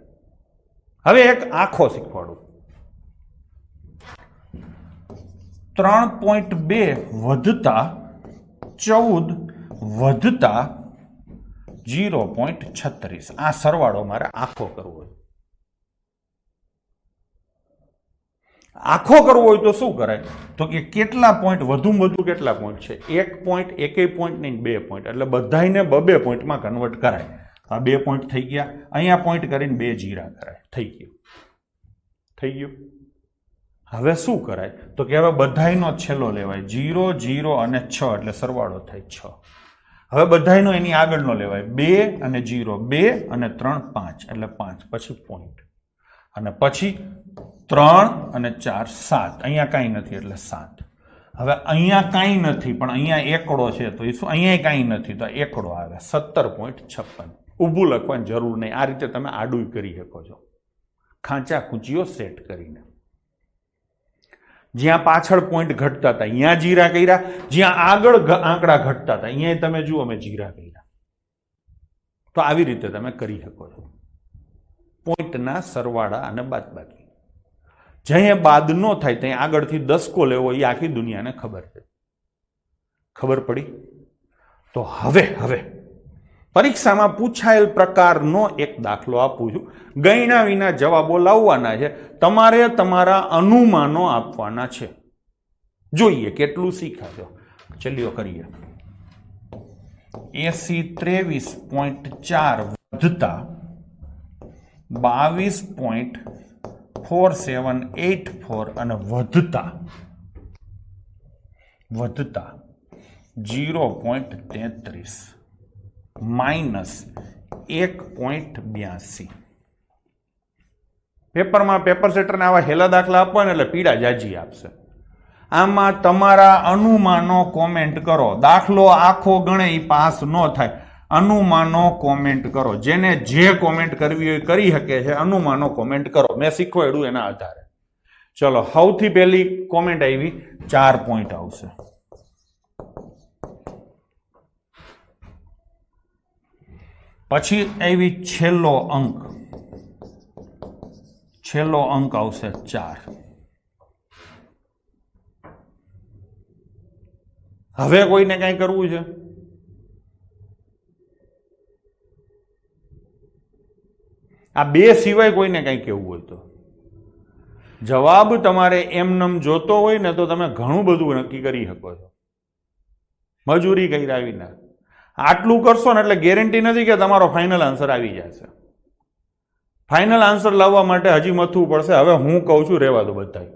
હવે એક આખો શીખવાડું. 3.2 વત્તા 14 વત્તા 0.36. આ સરવાળો મારે આખો કરવો હોય. આખો કરવો હોય તો શું કરાય? તો કે કેટલા પોઈન્ટ વધુમાં વધુ કેટલા પોઈન્ટ છે? 1 પોઈન્ટ, એકેય પોઈન્ટ નહીં, 2 પોઈન્ટ. એટલે બધાને 2 પોઈન્ટમાં કન્વર્ટ કરાય. આ 2 પોઈન્ટ થઈ ગયા. અહીંયા પોઈન્ટ કરીને 2 જીરા કરાય. થઈ ગયું. હવે શું કરાય? તો કે હવે બધાયનો છેલ્લો લેવાય. 0, 0 અને 6 એટલે સરવાળો થાય 6. હવે બધાયનો એની આગળનો લેવાય. 2 અને 0, 2 અને 3 5 એટલે 5. પછી પોઈન્ટ અને પછી 3 અને 4 7. અહીંયા કાંઈ નથી એટલે 7. હવે અહીંયા કાંઈ નથી પણ અહીંયા એકડો છે તો એ શું? અહીંયા કાંઈ નથી તો એકડો આવે 17.56. ઊભું લખવાની જરૂર નહીં. આ રીતે તમે આડું કરી શકો છો, ખાંચા ખૂંચીઓ સેટ કરીને. જ્યાં પાછળ પોઈન્ટ ઘટતા હતા અહીંયા જીરા કર્યા, જ્યાં આગળ આંકડા ઘટતા હતા અહીંયા તમે જુઓ અમે જીરા કર્યા. તો આવી રીતે તમે કરી શકો છો પોઈન્ટના સરવાળા અને બાદબાકી. જ્યાં બાદ ન થાય ત્યાં આગળથી દસકો લેવો એ આખી દુનિયાને ખબર છે. ખબર પડી? તો હવે પરીક્ષામાં પૂછાયેલ પ્રકારનો એક દાખલો આપું છું. ગણ્યા વિના જવાબો લાવવાના છે. તમારે તમારા અનુમાનો આપવાના છે. જોઈએ કેટલું શીખાશો. ચલિયો કરીએ. 83.4 વધતા 22.4784 અને વધતા 0.33 માઇનસ 1.82. પેપરમાં પેપર સેટરને આવા હેલા દાખલા આપવા ને એટલે પીડા જાજી આપશે. આમાં તમારા અનુમાનો કોમેન્ટ કરો. દાખલો આખો ગણે એ પાસ ન થાય. અનુમાનો કોમેન્ટ કરો. જેને જે કોમેન્ટ કરવી હોય કરી શકે છે. અનુમાનો કોમેન્ટ કરો. મેં શીખવાડ્યું એના આધારે. ચલો, સૌથી પહેલી કોમેન્ટ આવી 4 પોઈન્ટ આવશે. પછી આવી છેલ્લો અંક આવશે 4. હવે કોઈને કઈ કરવું છે? આ બે સિવાય કોઈને કઈ કહેવું હોય તો જવાબ તમારે એમનેમ જોતો હોય ને તો તમે ઘણું બધું નક્કી કરી શકો છો મજૂરી કર્યા વિના. આટલું કરશો ને એટલે ગેરંટી નથી કે તમારો ફાઇનલ આન્સર આવી જશે. ફાઇનલ આન્સર લાવવા માટે હજી મથવું પડશે. હવે હું કહું છું રહેવા દો બધા.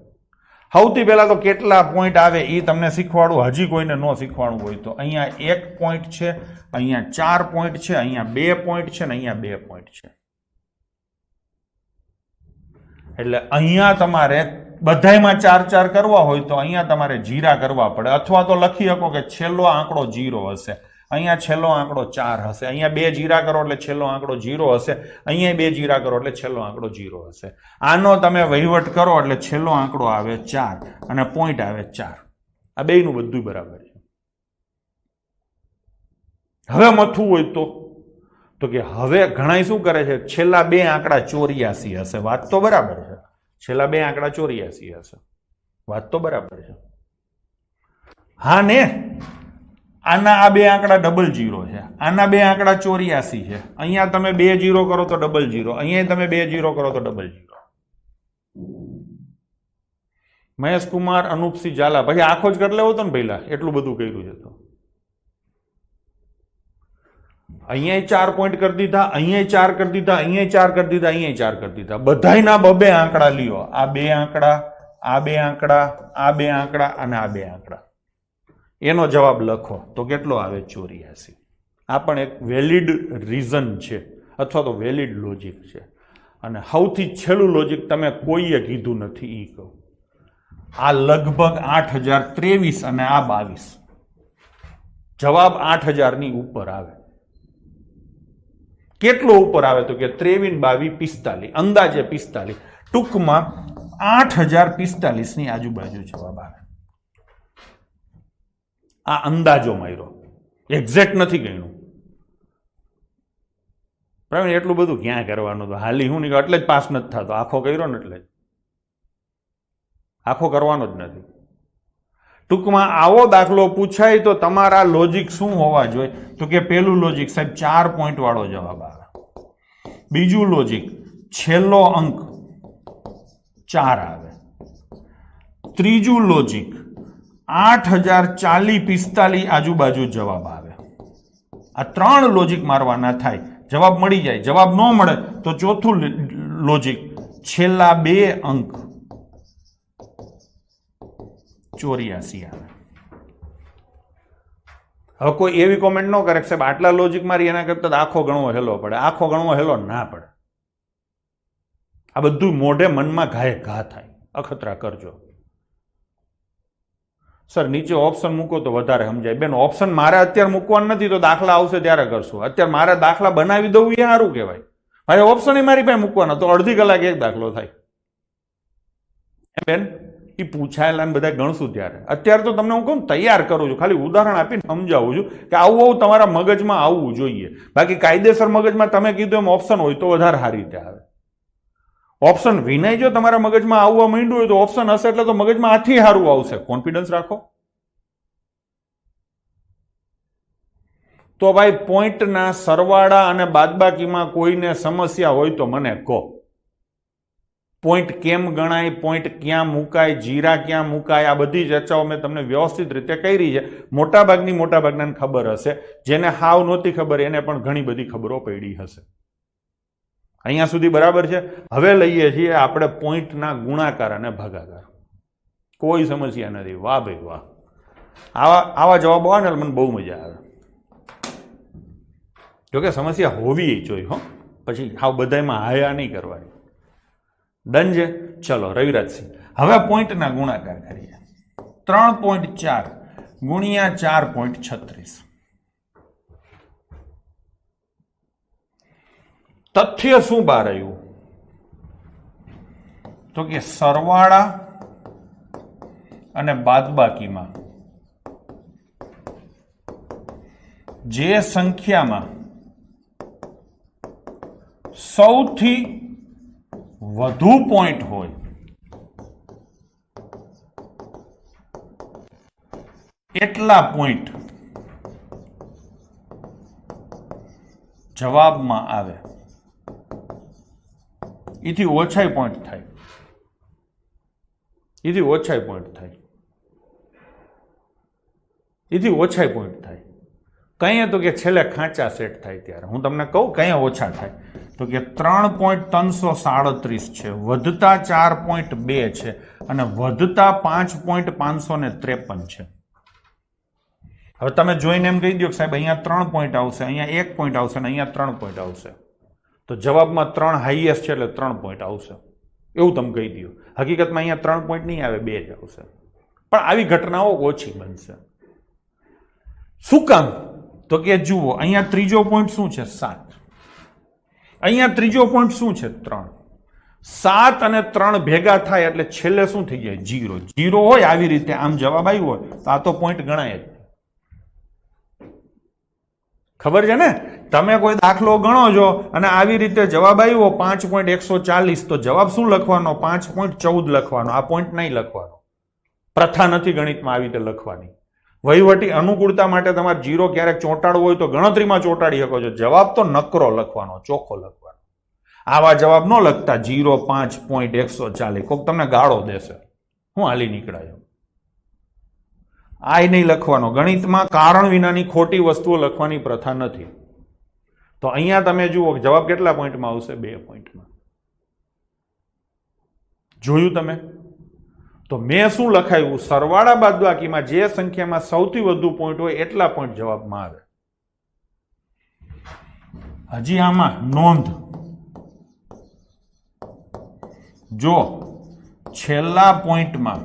સૌથી પહેલા તો કેટલા પોઈન્ટ આવે એ તમને શીખવાડું. હજી કોઈને ન શીખવાડવું હોય તો અહીંયા 1 પોઈન્ટ છે, અહીંયા 4 પોઈન્ટ છે, અહીંયા 2 પોઈન્ટ છે ને અહીંયા 2 પોઈન્ટ છે. એટલે અહીંયા તમારે બધાયમાં 4 કરવા હોય તો અહીંયા તમારે જીરા કરવા પડે. અથવા તો લખી શકો કે છેલ્લો આંકડો 0 હશે. અહીંયા છેલ્લો આંકડો 4 હશે. અહીંયા 2 જીરા કરો એટલે છેલ્લો આંકડો 0 હશે. અહીંયા 2 જીરા કરો એટલે છેલ્લો આંકડો 0 હશે. આનો તમે વહીવટ કરો એટલે છેલ્લો આંકડો આવે 4 અને પોઈન્ટ આવે 4. આ બેયનું બધું બરાબર છે. હવે મથવું હોય તો કે હવે ઘણા શું કરે છે? છેલ્લા 2 આંકડા 84 હશે. વાત તો બરાબર છે. છેલ્લા 2 આંકડા 84 હશે. વાત તો બરાબર છે. હા ને, આના આ 2 આંકડા ડબલ 0 છે. આના 2 આંકડા 84 છે. અહીંયા તમે 2 0 કરો તો ડબલ 0. અહીંયા તમે 2 0 કરો તો ડબલ 0. મહેશ કુમાર, અનુપસિંહ ઝાલા. પછી આખો જ કરી લેવો તો ને પહેલા, એટલું બધું કર્યું છે તો અહીંયા 4 પોઈન્ટ કરી દીધા, અહીંયા 4 કરી દીધા, અહીંયા 4 કરી દીધા, અહીંયા 4 કરી દીધા. બધાયના 2 આંકડા લ્યો. આ 2 આંકડા, આ 2 આંકડા, આ 2 આંકડા અને આ 2 આંકડા. એનો જવાબ લખો તો કેટલો આવે? 84. આ પણ એક વેલિડ રીઝન છે અથવા તો વેલિડ લોજિક છે. અને સૌથી છેલ્લું લોજિક તમે કોઈએ કીધું નથી એ કહું. આ લગભગ 8023 અને આ 22. જવાબ 8000 ની ઉપર આવે. કેટલો ઉપર આવે તો કે 23, 22, 45. અંદાજે 45. ટૂંકમાં 8045 ની આજુબાજુ જવાબ આવે. આ અંદાજો માર્યો, એક્ઝેક્ટ નથી ગણ્યું. પ્રવીણ એટલું બધું ક્યાં કરવાનું? તો હાલી હું નહીં એટલે જ પાસ નથી થતો. આખો કર્યો ને એટલે જ આખો કરવાનો જ નથી. ટૂંકમાં આવો દાખલો પૂછાય તો તમારા લોજિક શું હોવા જોઈએ? તો કે પહેલું લોજિક સાહેબ 4 પોઈન્ટ વાળો જવાબ આવે. બીજું લોજિક છેલ્લો અંક 4 આવે. ત્રીજું લોજિક 8040-45 આજુબાજુ જવાબ આવે. આ 3 લોજિક મારવાના થાય, જવાબ મળી જાય. જવાબ ન મળે તો ચોથું લોજિક છેલ્લા 2 અંક 84 આવે. હવે કોઈ એવી કોમેન્ટ ન કરે સાહેબ આટલા લોજિક મારી એના કરતા આખો ગણવો હેલો પડે. આખો ગણવો હેલો ના પડે. આ બધું મોઢે મનમાં ઘા થાય. અખતરા કરજો. સર નીચે ઓપ્શન મૂકો તો વધારે સમજાય. બેન ઓપ્શન મારે અત્યારે મૂકવાનું નથી, તો દાખલા આવશે ત્યારે કરશું. અત્યારે મારે દાખલા બનાવી દઉં એ સારું કહેવાય. મારે ઓપ્શન મારી પાસે મૂકવાના તો અડધી કલાક એક દાખલો થાય. બેન એ પૂછાયેલા ને બધા ગણશું ત્યારે. અત્યારે તો તમને હું કહું તૈયાર કરું છું, ખાલી ઉદાહરણ આપીને સમજાવું છું કે આવું તમારા મગજમાં આવવું જોઈએ. બાકી કાયદેસર મગજમાં તમે કીધું એમ ઓપ્શન હોય તો વધારે સારી રીતે આવે. ઓપ્શન વિનય જો તમારા મગજમાં આવવા માંડ્યું હોય તો ઓપ્શન હશે એટલે તો મગજમાં આથી સારું આવશે. કોન્ફિડન્સ રાખો. તો ભાઈ પોઈન્ટના સરવાળા અને બાદબાકીમાં કોઈને સમસ્યા હોય તો મને કહો. પોઈન્ટ કેમ ગણાય, પોઈન્ટ ક્યાં મુકાય, જીરા ક્યાં મુકાય, આ બધી ચર્ચાઓ મેં તમને વ્યવસ્થિત રીતે કરી છે. મોટાભાગનાને ખબર હશે. જેને હાવ નહોતી ખબર એને પણ ઘણી બધી ખબરો પડી હશે. અહીંયા સુધી બરાબર છે. હવે લઈએ છીએ આપણે પોઈન્ટના ગુણાકાર અને ભાગાકાર. કોઈ સમસ્યા નથી. વાહ ભાઈ વાહ. આવા જવાબો આવે ને મને બહુ મજા આવે. જોકે સમસ્યા હોવી જોઈએ હો, પછી હાવ બધામાં હાયા નહીં કરવાની. ડન છે. ચલો રવિરાજસિંહ, હવે પોઈન્ટના ગુણાકાર કરીએ. 3.4 ગુણ્યા 4.36. તથ્ય શું બહાર આવ્યું? તો કે સરવાળા અને બાદબાકીમાં જે સંખ્યામાં સૌથી વધુ પોઈન્ટ હોય એટલા પોઈન્ટ જવાબમાં આવે. એથી ઓછા પોઈન્ટ થાય. એથી ઓછા પોઈન્ટ થાય. એથી ઓછા પોઈન્ટ થાય. કઈ તો કે છેલ્લે ખાંચા સેટ થાય ત્યારે હું તમને કહું કઈ ઓછા થાય. તો કે 3.337 છે, વધતા 4.2 છે અને વધતા 5.553 છે. હવે તમે જોઈને એમ કહી દો કે સાહેબ અહીંયા 3 પોઈન્ટ આવશે, અહીંયા 1 પોઈન્ટ આવશે અને અહીંયા 3 પોઈન્ટ આવશે. તો જવાબમાં 3 હાઈએસ્ટ છે એટલે 3 પોઈન્ટ આવશે એવું તમે કહી દો. હકીકતમાં અહીંયા 3 પોઈન્ટ નહીં આવે, 2 જ આવશે. પણ આવી ઘટનાઓ ઓછી બનશે. શું કામ? તો કે જુઓ અહીંયા ત્રીજો પોઈન્ટ શું છે? 7. અહીંયા ત્રીજો પોઈન્ટ શું છે? 3. 7 અને 3 ભેગા થાય એટલે છેલ્લે શું થઈ જાય? 0. 0 હોય આવી રીતે આમ જવાબ આવ્યો હોય તો આ તો પોઈન્ટ ગણાય જ. ખબર છે ને? તમે કોઈ દાખલો ગણો છો અને આવી રીતે જવાબ આવ્યો 5.140 તો જવાબ શું લખવાનો? 5.14 લખવાનો. આ પોઈન્ટ નહીં લખવાનો. પ્રથા નથી ગણિતમાં આવી રીતે લખવાની. વહીવટી અનુકૂળતા માટે તમારે 0 ક્યારેક ચોંટાડવો હોય તો ગણતરીમાં ચોંટાડી શકો છો. જવાબ તો નકરો લખવાનો, ચોખ્ખો લખવાનો. આવા જવાબ ન લખતા 0 5.140. કોક તમને ગાળો દેશે, હું હાલી નીકળાયો. આ નહીં લખવાનો. ગણિતમાં કારણ વિનાની ખોટી વસ્તુઓ લખવાની પ્રથા નથી. તો અહીંયા તમે જુઓ જવાબ કેટલા પોઈન્ટમાં આવશે? 2 પોઈન્ટમાં. જોયું તમે? તો મેં શું લખાયું? સરવાળા બાદબાકીમાં જે સંખ્યામાં સૌથી વધુ પોઈન્ટ હોય એટલા પોઈન્ટ જવાબમાં આવે. હજી આમાં નોંધ, જો છેલ્લા પોઈન્ટમાં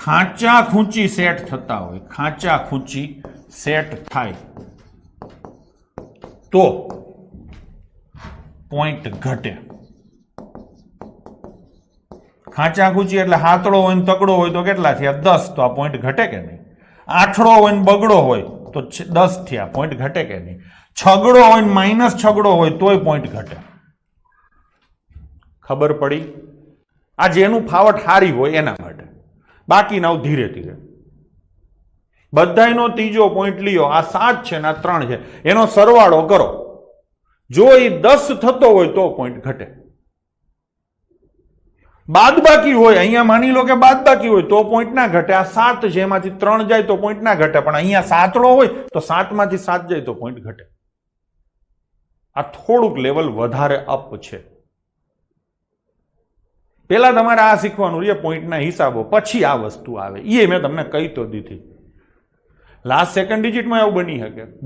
ખાંચા ખૂંચી સેટ થતા હોય, ખાંચા ખૂંચી સેટ થાય તો પોઈન્ટ ઘટે. ખાંચા ખૂંચી એટલે હાથડો હોય ને તકડો હોય તો કેટલા થયા? 10. તો આ પોઈન્ટ ઘટે કે નહીં? આઠડો હોય ને બગડો હોય તો 10 થયા, પોઈન્ટ ઘટે કે નહીં? છગડો હોય ને માઇનસ છગડો હોય તોય પોઈન્ટ ઘટે. ખબર પડી? આ જેનું ફાવટ હારી હોય એના માટે. બાકીના ધીરે ધીરે બધાનો ત્રીજો પોઈન્ટ લ્યો. આ 7 છે ને આ 3 છે, એનો સરવાળો કરો. જો એ 10 થતો હોય તો પોઈન્ટ ઘટે. બાદબાકી હોય, અહીંયા માની લો કે બાદબાકી હોય તો પોઈન્ટ ના ઘટે. આ 7 છે એમાંથી 3 જાય તો પોઈન્ટ ના ઘટે, પણ અહીંયા સાતડો હોય તો 7 માંથી 7 જાય તો પોઈન્ટ ઘટે. આ થોડુંક લેવલ વધારે અપ છે. પેલા તમારે આ શીખવાનું રે પોઈન્ટના હિસાબો, પછી આ વસ્તુ આવે. એ મેં તમને કહી તો દીધી. લાસ્ટ સેકન્ડ ડિજિટમાં એવું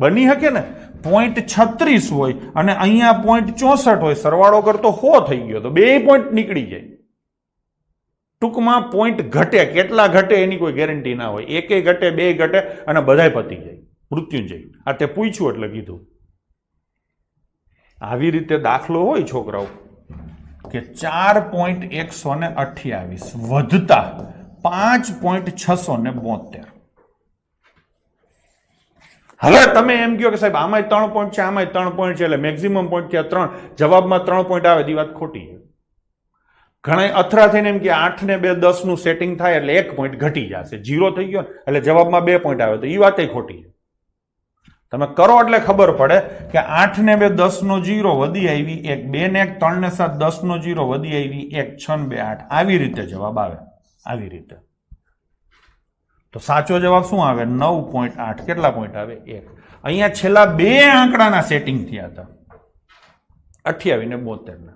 બની શકે ને. પોઈન્ટ 36 હોય અને અહીંયા પોઈન્ટ 64 હોય, સરવાળો કરતો 100 થઈ ગયો તો 2 પોઈન્ટ નીકળી જાય. ટૂંકમાં પોઈન્ટ ઘટે. કેટલા ઘટે એની કોઈ ગેરંટી ના હોય. 1 ઘટે, 2 ઘટે અને બધાય પતી જાય. મૃત્યુંજય આ તે પૂછ્યું એટલે કીધું. આવી રીતે દાખલો હોય છોકરાઓ કે 4.128 વધતા 5.672. હવે તમે એમ કહો કે સાહેબ આમાંય 3 પોઈન્ટ છે, આમાંય 3 પોઈન્ટ છે, એટલે મેક્સિમમ પોઈન્ટ થયા 3, જવાબમાં 3 પોઈન્ટ આવે, એ વાત ખોટી છે. ઘણા અથરા થઈને એમ કે 8 ને 2 10 નું સેટિંગ થાય એટલે 1 પોઈન્ટ ઘટી જશે, 0 થઈ ગયો એટલે જવાબમાં 2 પોઈન્ટ આવે, તો એ વાત ખોટી છે. તમે કરો એટલે ખબર પડે કે 8 ને 2 10 નો 0 વધી આવી 1, 2 ને 1 3 ને 7 10 નો 0 વધી આવી 1, 6 ને 2 8, આવી રીતે જવાબ આવે, આવી રીતે. તો સાચો જવાબ શું આવે? 9.8. કેટલા પોઈન્ટ આવે? 1. અહીંયા છેલ્લા બે આંકડાના સેટિંગ થયા હતા, 28 ને 72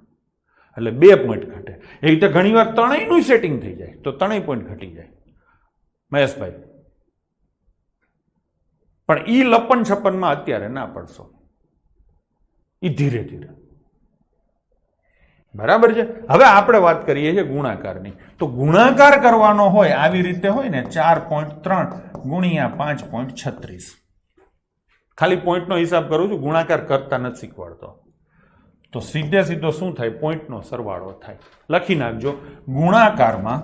એટલે 2 પોઈન્ટ ઘટે. એ રીતે ઘણી વાર ત્રણેયનું સેટિંગ થઈ જાય તો 3 પોઈન્ટ ઘટી જાય. મહેશભાઈ પણ ઈ લપન છપ્પનમાં અત્યારે ના પડશો, ઈ ધીરે ધીરે. બરાબર છે. હવે આપણે વાત કરીએ છીએ ગુણાકારની. તો ગુણાકાર કરવાનો હોય આવી રીતે હોય ને 4.3 ગુણ્યા 5.36. ખાલી પોઈન્ટનો હિસાબ કરું છું, ગુણાકાર કરતા નથી શીખવાડતો. તો સીધે સીધો શું થાય? પોઈન્ટનો સરવાળો થાય. લખી નાખજો, ગુણાકારમાં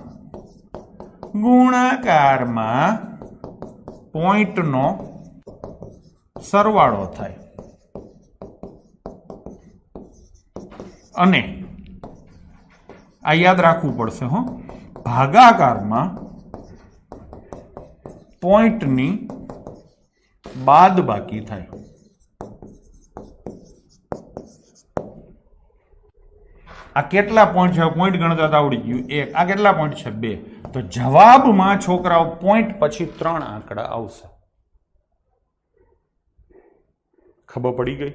પોઈન્ટનો સરવાળો થાય અને આ યાદ રાખવું પડશે હો, ભાગાકારમાં પોઈન્ટની બાદબાકી થાય. આ કેટલા પોઈન્ટ છે? પોઈન્ટ ગણતા આવડી ગયું 1. આ કેટલા પોઈન્ટ છે? 2. તો જવાબમાં છોકરાઓ પોઈન્ટ પછી 3 આંકડા આવશે. ખબર પડી ગઈ?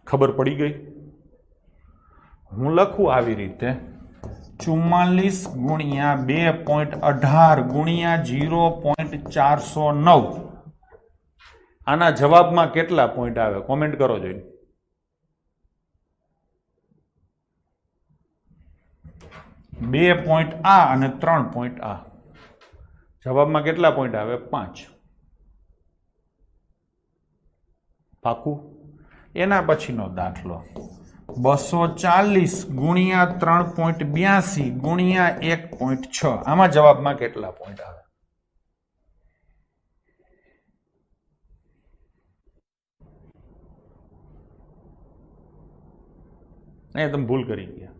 ખબર પડી ગઈ? હું લખું આવી રીતે 44 ગુણ્યા 2.18 ગુણ્યા 0.409. આના જવાબમાં કેટલા પોઈન્ટ આવે? કોમેન્ટ કરો જોઈને. 2 પોઈન્ટ આ અને 3 પોઈન્ટ આ. જવાબમાં કેટલા પોઈન્ટ આવે? 5. પાકું? એના પછીનો દાખલો 240 ગુણ્યા 3.82 ગુણ્યા 1.6. આમાં જવાબમાં કેટલા પોઈન્ટ આવે? અહીંયા તમે ભૂલ કરી ગયા.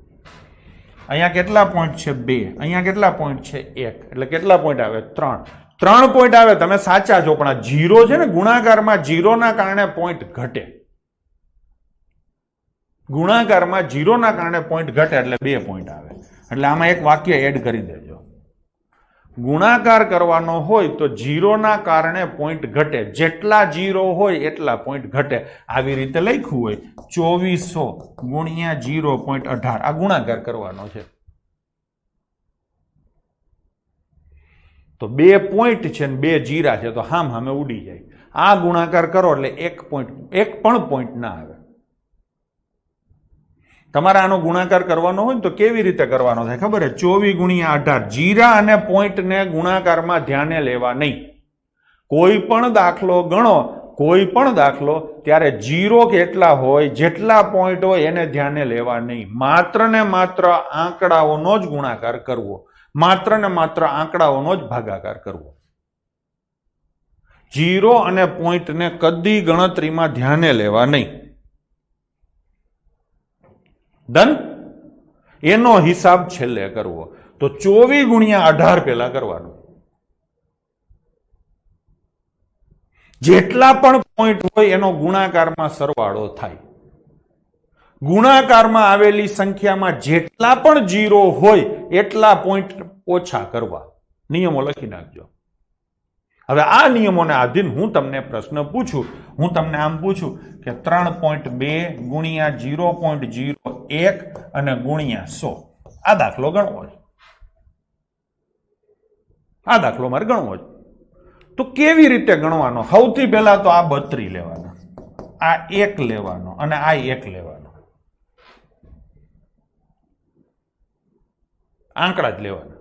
અહીંયા કેટલા પોઈન્ટ છે? 2. અહીંયા કેટલા પોઈન્ટ છે? 1. એટલે કેટલા પોઈન્ટ આવે? 3. 3 પોઈન્ટ આવે. તમે સાચા છો, પણ આ 0 છે ને ગુણાકારમાં, 0 ના કારણે પોઈન્ટ ઘટે. ગુણાકારમાં 0 ના કારણે પોઈન્ટ ઘટે એટલે 2 પોઈન્ટ આવે. એટલે આમાં એક વાક્ય એડ કરી દેજો. ગુણાકાર કરવાનો હોય તો 0 ના કારણે પોઈન્ટ ઘટે, જેટલા 0 હોય એટલા પોઈન્ટ ઘટે. આવી રીતે લખ્યું હોય 2400 ગુણ્યા 0.18. આ ગુણાકાર કરવાનો છે. તો 2 પોઈન્ટ છે ને 2 જીરા છે, તો હામ હામે ઉડી જાય. આ ગુણાકાર કરો એટલે 1 પણ પોઈન્ટ ના આવે. તમારે આનો ગુણાકાર કરવાનો હોય ને તો કેવી રીતે કરવાનો થાય ખબર? 24 ગુણ્યા 18. જીરા અને પોઈન્ટને ગુણાકારમાં ધ્યાને લેવા નહીં. કોઈ પણ દાખલો ગણો, કોઈ પણ દાખલો, ત્યારે 0 કેટલા હોય, જેટલા પોઈન્ટ હોય એને ધ્યાને લેવા નહીં. માત્ર ને માત્ર આંકડાઓનો જ ગુણાકાર કરવો, માત્ર ને માત્ર આંકડાઓનો જ ભાગાકાર કરવો. 0 અને પોઈન્ટને કદી ગણતરીમાં ધ્યાને લેવા નહીં. ડન? એનો હિસાબ છેલ્લે કરવો. તો 24 ગુણ્યા 18 પેલા કરવાનું. જેટલા પણ પોઈન્ટ હોય એનો ગુણાકારમાં સરવાળો થાય. ગુણાકારમાં આવેલી સંખ્યામાં જેટલા પણ 0 હોય એટલા પોઈન્ટ ઓછા કરવા. નિયમો લખી નાખજો. હવે આ નિયમોને આધીન હું તમને પ્રશ્ન પૂછું, હું તમને આમ પૂછું કે 3.2 ગુણ્યા 0.01 અને ગુણ્યા 100. આ દાખલો ગણવો છે. આ દાખલો મારે ગણવો છે. તો કેવી રીતે ગણવાનો? સૌથી પહેલા તો આ 32 લેવાના, આ 1 લેવાનો અને આ 1 લેવાનો. આંકડા જ લેવાના.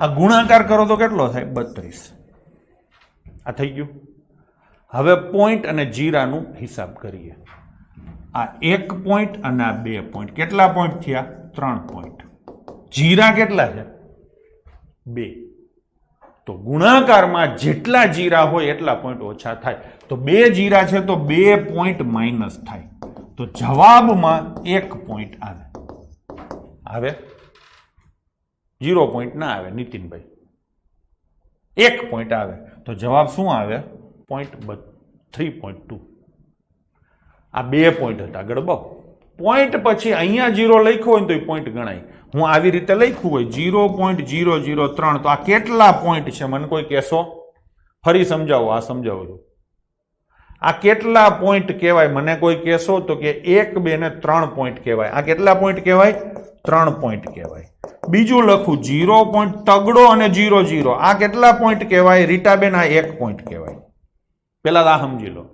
આ ગુણાકાર કરો તો કેટલો થાય? 32. આ થઈ ગયું. હવે પોઈન્ટ અને જીરાનું હિસાબ કરીએ. આ 1 પોઈન્ટ અને આ 2 પોઈન્ટ કેટલા પોઈન્ટ થયા 3 પોઈન્ટ જીરા કેટલા છે 2 તો ગુણાકારમાં જેટલા જીરા હોય એટલા પોઈન્ટ ઓછા થાય તો 2 જીરા છે તો 2 પોઈન્ટ માઇનસ થાય તો જવાબમાં 1 પોઈન્ટ આવે 0 પોઈન્ટ ના આવે નીતિનભાઈ 1 પોઈન્ટ આવે તો જવાબ શું આવે 3.2 આ 2 પોઈન્ટ હતા ગડબો પોઈન્ટ પછી અહીંયા 0 લખ્યો હોય તો એ પોઈન્ટ ગણાય હું આવી રીતે લખ્યું હોય 0.003 તો આ કેટલા પોઈન્ટ છે મને કોઈ કહેશો ફરી સમજાવો આ સમજાવું છું આ કેટલા પોઈન્ટ કહેવાય મને કોઈ કહેશો તો કે 1 2 ને 3 પોઈન્ટ કહેવાય આ કેટલા પોઈન્ટ કહેવાય 3 પોઈન્ટ કહેવાય બીજું લખું 0 પોઈન્ટ તગડો અને 0 આ કેટલા પોઈન્ટ કહેવાય રીટાબેન આ 1 પોઈન્ટ કહેવાય પેલા આ સમજી લો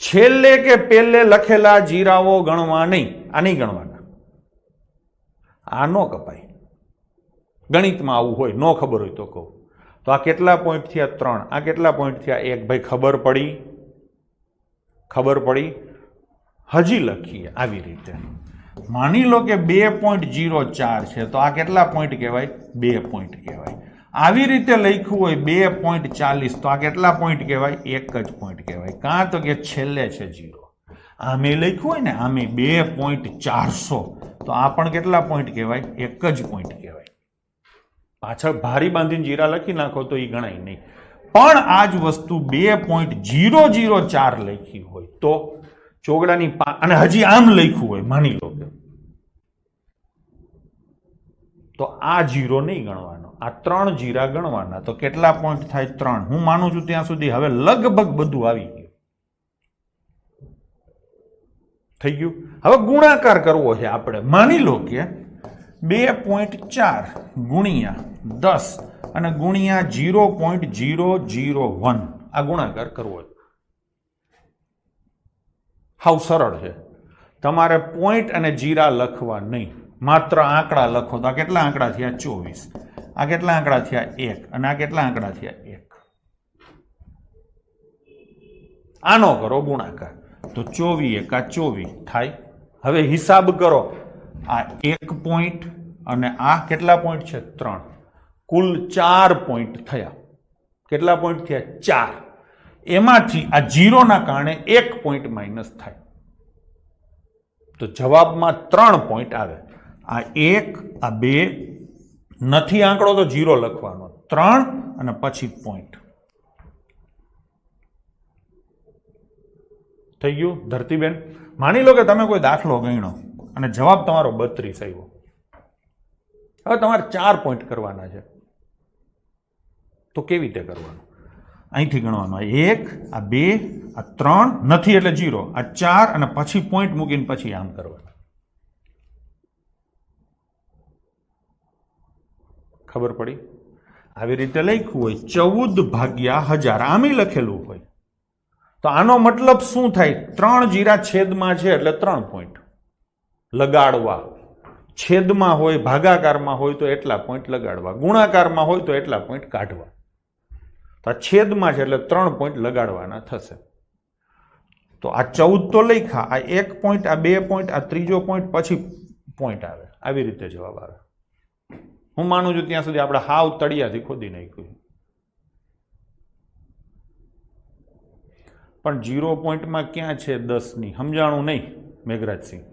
છેલ્લે કે પેલે લખેલા જીરાઓ ગણવા નહીં આ નહીં ગણવાના આ નો કપાય ગણિતમાં આવું હોય નો ખબર હોય તો કહું તો આ કેટલા પોઈન્ટ થયા 3 આ કેટલા પોઈન્ટ થયા 1 ભાઈ ખબર પડી હજી લખીએ આવી રીતે માની લો કે 2.04 છે તો આ કેટલા પોઈન્ટ કહેવાય 2 પોઈન્ટ કહેવાય આવી રીતે લખ્યું હોય 2.40 તો આ કેટલા પોઈન્ટ કહેવાય 1 જ પોઈન્ટ કહેવાય કાં તો કે છેલ્લે છે 0 આમે લખ્યું હોય ને આમે 2.400 તો આ પણ કેટલા પોઈન્ટ કહેવાય 1 જ પોઈન્ટ કહેવાય પાછળ ભારી બાંધીને જીરા લખી નાખો તો એ ગણાય નહીં પણ આ જ વસ્તુ 2.004 લખી હોય તો ચોગડાની અને હજી આમ લખ્યું હોય માની લો કે તો આ 0 નહીં ગણવાનો આ 3 જીરા ગણવાના તો કેટલા પોઈન્ટ થાય 3 હું માનું છું ત્યાં સુધી હવે લગભગ બધું આવી ગયું થઈ ગયું હવે ગુણાકાર કરવો છે આપણે માની લો કે 2.4 ગુણ્યા 10 અને ગુણ્યા 0.001 આ ગુણાકાર કરવો છે હાવ સરળ છે તમારે પોઈન્ટ અને જીરા લખવા નહીં માત્ર આંકડા લખો તો આ કેટલા આંકડા થયા 24 આ કેટલા આંકડા થયા 1 અને આ કેટલા આંકડા થયા 1 આનો કરો ગુણાકાર તો 24 એકા 24 થાય હવે હિસાબ કરો આ 1 પોઈન્ટ અને આ કેટલા પોઈન્ટ છે 3 કુલ 4 પોઈન્ટ થયા કેટલા પોઈન્ટ થયા 4 એમાંથી આ 0 ના કારણે 1 પોઈન્ટ માઇનસ થાય તો જવાબમાં 3 પોઈન્ટ આવે આ 1 આ 2 નથી આંકડો તો 0 લખવાનો 3 અને પછી પોઈન્ટ થઈ ગયું ધરતીબેન માની લો કે તમે કોઈ દાખલો ગણ્યો અને જવાબ તમારો 32 આવ્યો હવે તમારે 4 પોઈન્ટ કરવાના છે તો કેવી રીતે કરવાનું અહીંથી ગણવાનું 1 આ 2 આ 3 નથી એટલે 0 આ 4 અને પછી પોઈન્ટ મૂકીને પછી આમ કરવાનું ખબર પડી આવી રીતે લખ્યું હોય 14/1000 આમે લખેલું હોય તો આનો મતલબ શું થાય 3 જીરા છેદમાં છે એટલે 3 પોઈન્ટ લગાડવા છેદમાં હોય ભાગાકારમાં હોય તો એટલા પોઈન્ટ લગાડવા ગુણાકારમાં હોય તો એટલા પોઈન્ટ કાઢવા તો આ છેદમાં છે એટલે 3 પોઈન્ટ લગાડવાના થશે તો આ 14 તો લખ્યા આ 1 પોઈન્ટ આ 2 પોઈન્ટ આ ત્રીજો પોઈન્ટ પછી પોઈન્ટ આવે આવી રીતે જવાબ આવે હું માનું છું ત્યાં સુધી આપણે હાવ તળિયાથી ખોદી નાખ્યું પણ 0 પોઈન્ટમાં ક્યાં છે 10 ની સમજાણું નહીં મેઘરાજસિંહ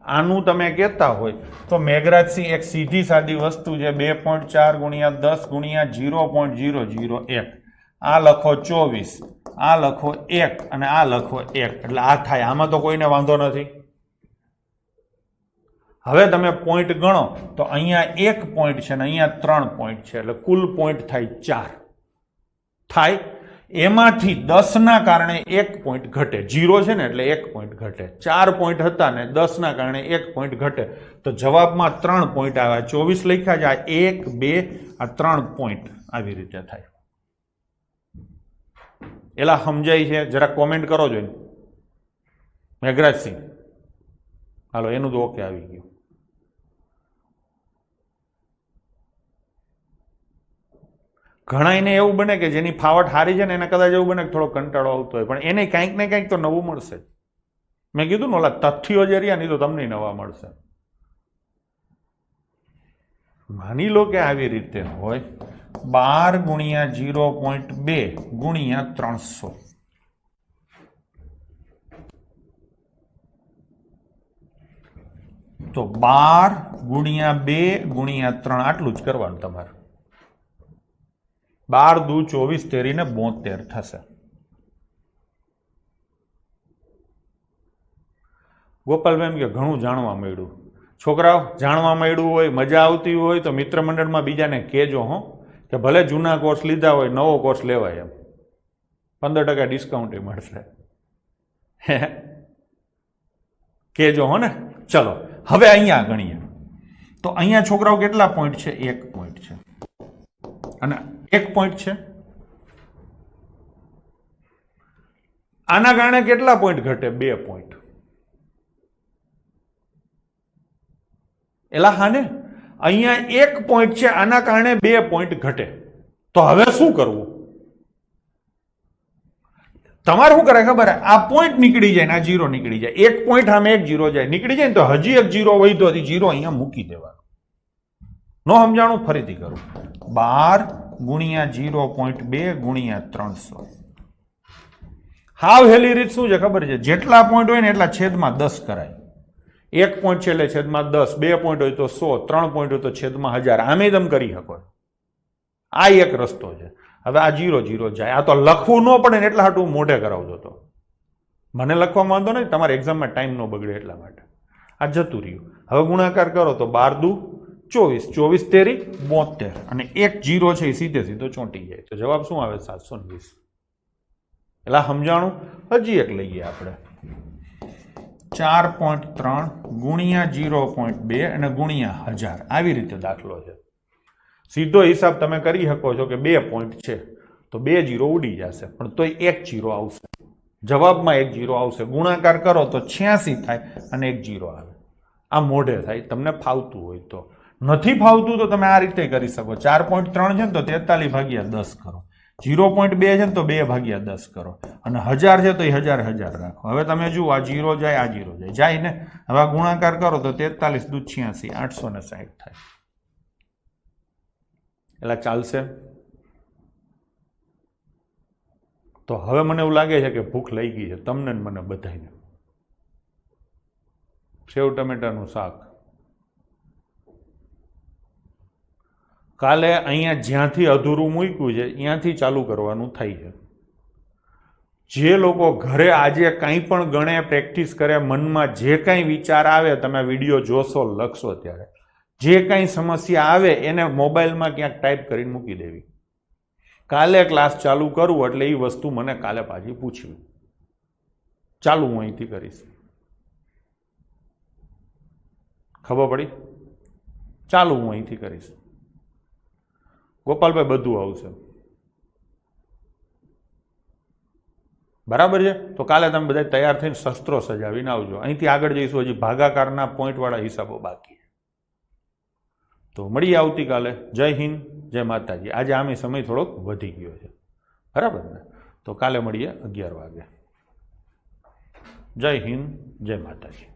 આનું તમે કહેતા હોય તો મેઘરાજસિંહ એક સીધી સાદી વસ્તુ છે 2.4 ગુણ્યા 10 ગુણ્યા 0.001 આ લખો 24 આ લખો 1 અને આ લખો 1 એટલે આ થાય આમાં તો કોઈને વાંધો નથી હવે તમે પોઈન્ટ ગણો તો અહીંયા 1 પોઈન્ટ છે અને અહીંયા 3 પોઈન્ટ છે એટલે કુલ પોઈન્ટ થાય 4 થાય એમાંથી 10 ના કારણે 1 પોઈન્ટ ઘટે 0 છે ને એટલે 1 પોઈન્ટ ઘટે 4 પોઈન્ટ હતા ને 10 ના કારણે 1 પોઈન્ટ ઘટે તો જવાબમાં 3 પોઈન્ટ આવ્યા 24 લખ્યા જાય 1 2 આ 3 પોઈન્ટ આવી રીતે થાય એલા સમજાય છે જરા કોમેન્ટ કરો જોઈને મેઘરાજસિંહ હાલો એનું તો ઓકે આવી ગયું ઘણાઈને એવું બને કે જેની ફાવટ સારી છે ને એને કદાચ એવું બને કે થોડો કંટાળો આવતો હોય, પણ એને કંઈક ને કંઈક તો નવું મળશે. મેં કીધું ને ઓલા તથ્યો જે રહ્યા નહીં તો તમને નવા મળશે. માની લો કે આવી રીતે હોય 12 ગુણ્યા 0.2 ગુણ્યા 300. તો 12 ગુણ્યા 2 ગુણ્યા 3 આટલું જ કરવાનું તમારે. 12 દુ 24 તેરીને 72 થશે. ગોપાલભાઈ એમ કે ઘણું જાણવા મળ્યું. છોકરાઓ જાણવા મળ્યું હોય, મજા આવતી હોય તો મિત્ર મંડળમાં બીજાને કહેજો હો, કે ભલે જૂના કોર્સ લીધા હોય નવો કોર્સ લેવાય, એમ 15% ડિસ્કાઉન્ટ મળશે. કહેજો હો ને. ચલો હવે અહીંયા ગણીએ. તો અહીંયા છોકરાઓ કેટલા પોઈન્ટ છે? 1 પોઈન્ટ છે. અને 1 પોઈન્ટ છે. આના કારણે કેટલા પોઈન્ટ ઘટે? 2 પોઈન્ટ. એલા હા ને, અહીંયા 1 પોઈન્ટ છે, આના કારણે 2 પોઈન્ટ ઘટે. તો હવે શું કરવું? તમારે શું કરે ખબર? આ પોઈન્ટ નીકળી જાય ને આ 0 નીકળી જાય. 1 પોઈન્ટ સામે 1 0 જાય, નીકળી જાય ને તો હજી 1 0 વધ્યો, 0 અહીંયા મૂકી દેવાનો. નો સમજાણું? ફરીથી કરું. 12 ગુણ્યા 0.2 ગુણ્યા 300. હાવ હેલી રીત શું છે ખબર છે? જેટલા પોઈન્ટ હોય ને એટલા છેદમાં 10 કરાય. 1 પોઈન્ટ છે એટલે છેદમાં 10, 2 પોઈન્ટ હોય તો 100, 3 પોઈન્ટ હોય તો છેદમાં 1000. આમે તમે કરી શકો. આ એક રસ્તો છે. હવે આ 0 0 જાય. આ તો લખવું ન પડે ને એટલા હાટું મોઢે કરાવજો. તો મને લખવામાં વાંધો નહીં, તમારે એક્ઝામમાં ટાઈમ ન બગડે એટલા માટે. આ જતું રહ્યું. હવે ગુણાકાર કરો તો 12 દુ 24, 24 તેરી 72, અને 1 0 છે એ સીધે સીધો ચોંટી જાય. તો જવાબ શું આવે? 720. એટલે સમજાણું? હજી એક લઈએ આપણે. 4.3 ગુણ્યા 0.2 અને ગુણ્યા 1000. આવી રીતે દાખલો છે. સીધો હિસાબ તમે કરી શકો છો કે 2 પોઈન્ટ છે તો 2 0 ઉડી જશે, પણ તોય 1 0 આવશે. જવાબમાં 1 0 આવશે. ગુણાકાર કરો તો 86 થાય અને 1 0 આવે. આ મોઢે થાય, તમને ફાવતું હોય તો. નથી ફાવતું તો તમે આ રીતે કરી શકો. 4.3 છે ને તો 43 ભાગ્યા 10 કરો. 0.2 છે ને તો 2 ભાગ્યા 10 કરો. અને 1000 છે તો એ 1000 રાખો. હવે તમે જુઓ, આ 0 જાય, આ 0 જાય. જાય ને. હવે આ ગુણાકાર કરો તો 43 દુ 86, 860 થાય. એટલે ચાલશે? તો હવે મને એવું લાગે છે કે ભૂખ લઈ ગઈ છે તમને ને મને બધાને. સેવ ટમેટાનું શાક. કાલે અહીંયા જ્યાંથી અધૂરું મૂક્યું છે ત્યાંથી ચાલુ કરવાનું થાય છે. જે લોકો ઘરે આજે કંઈ પણ ગણે, પ્રેક્ટિસ કરે, મનમાં જે કંઈ વિચાર આવે, તમે વિડીયો જોશો, લખશો, ત્યારે જે કંઈ સમસ્યા આવે એને મોબાઈલમાં ક્યાંક ટાઈપ કરીને મૂકી દેવી. કાલે ક્લાસ ચાલુ કરું એટલે એ વસ્તુ મને કાલે પાછી પૂછવી. ચાલુ હું અહીંથી કરીશ. ખબર પડી? ચાલુ હું અહીંથી કરીશ. ગોપાલભાઈ બધું આવશે. બરાબર છે? તો કાલે તમે બધા તૈયાર થઈને શસ્ત્રો સજાવીને આવજો. અહીંથી આગળ જઈશું. હજી ભાગાકારના પોઈન્ટવાળા હિસાબો બાકી. તો મળીએ આવતીકાલે. જય હિન્દ, જય માતાજી. આજે આમે સમય થોડોક વધી ગયો છે, બરાબર ને? તો કાલે મળીએ 11 વાગે. જય હિન્દ, જય માતાજી.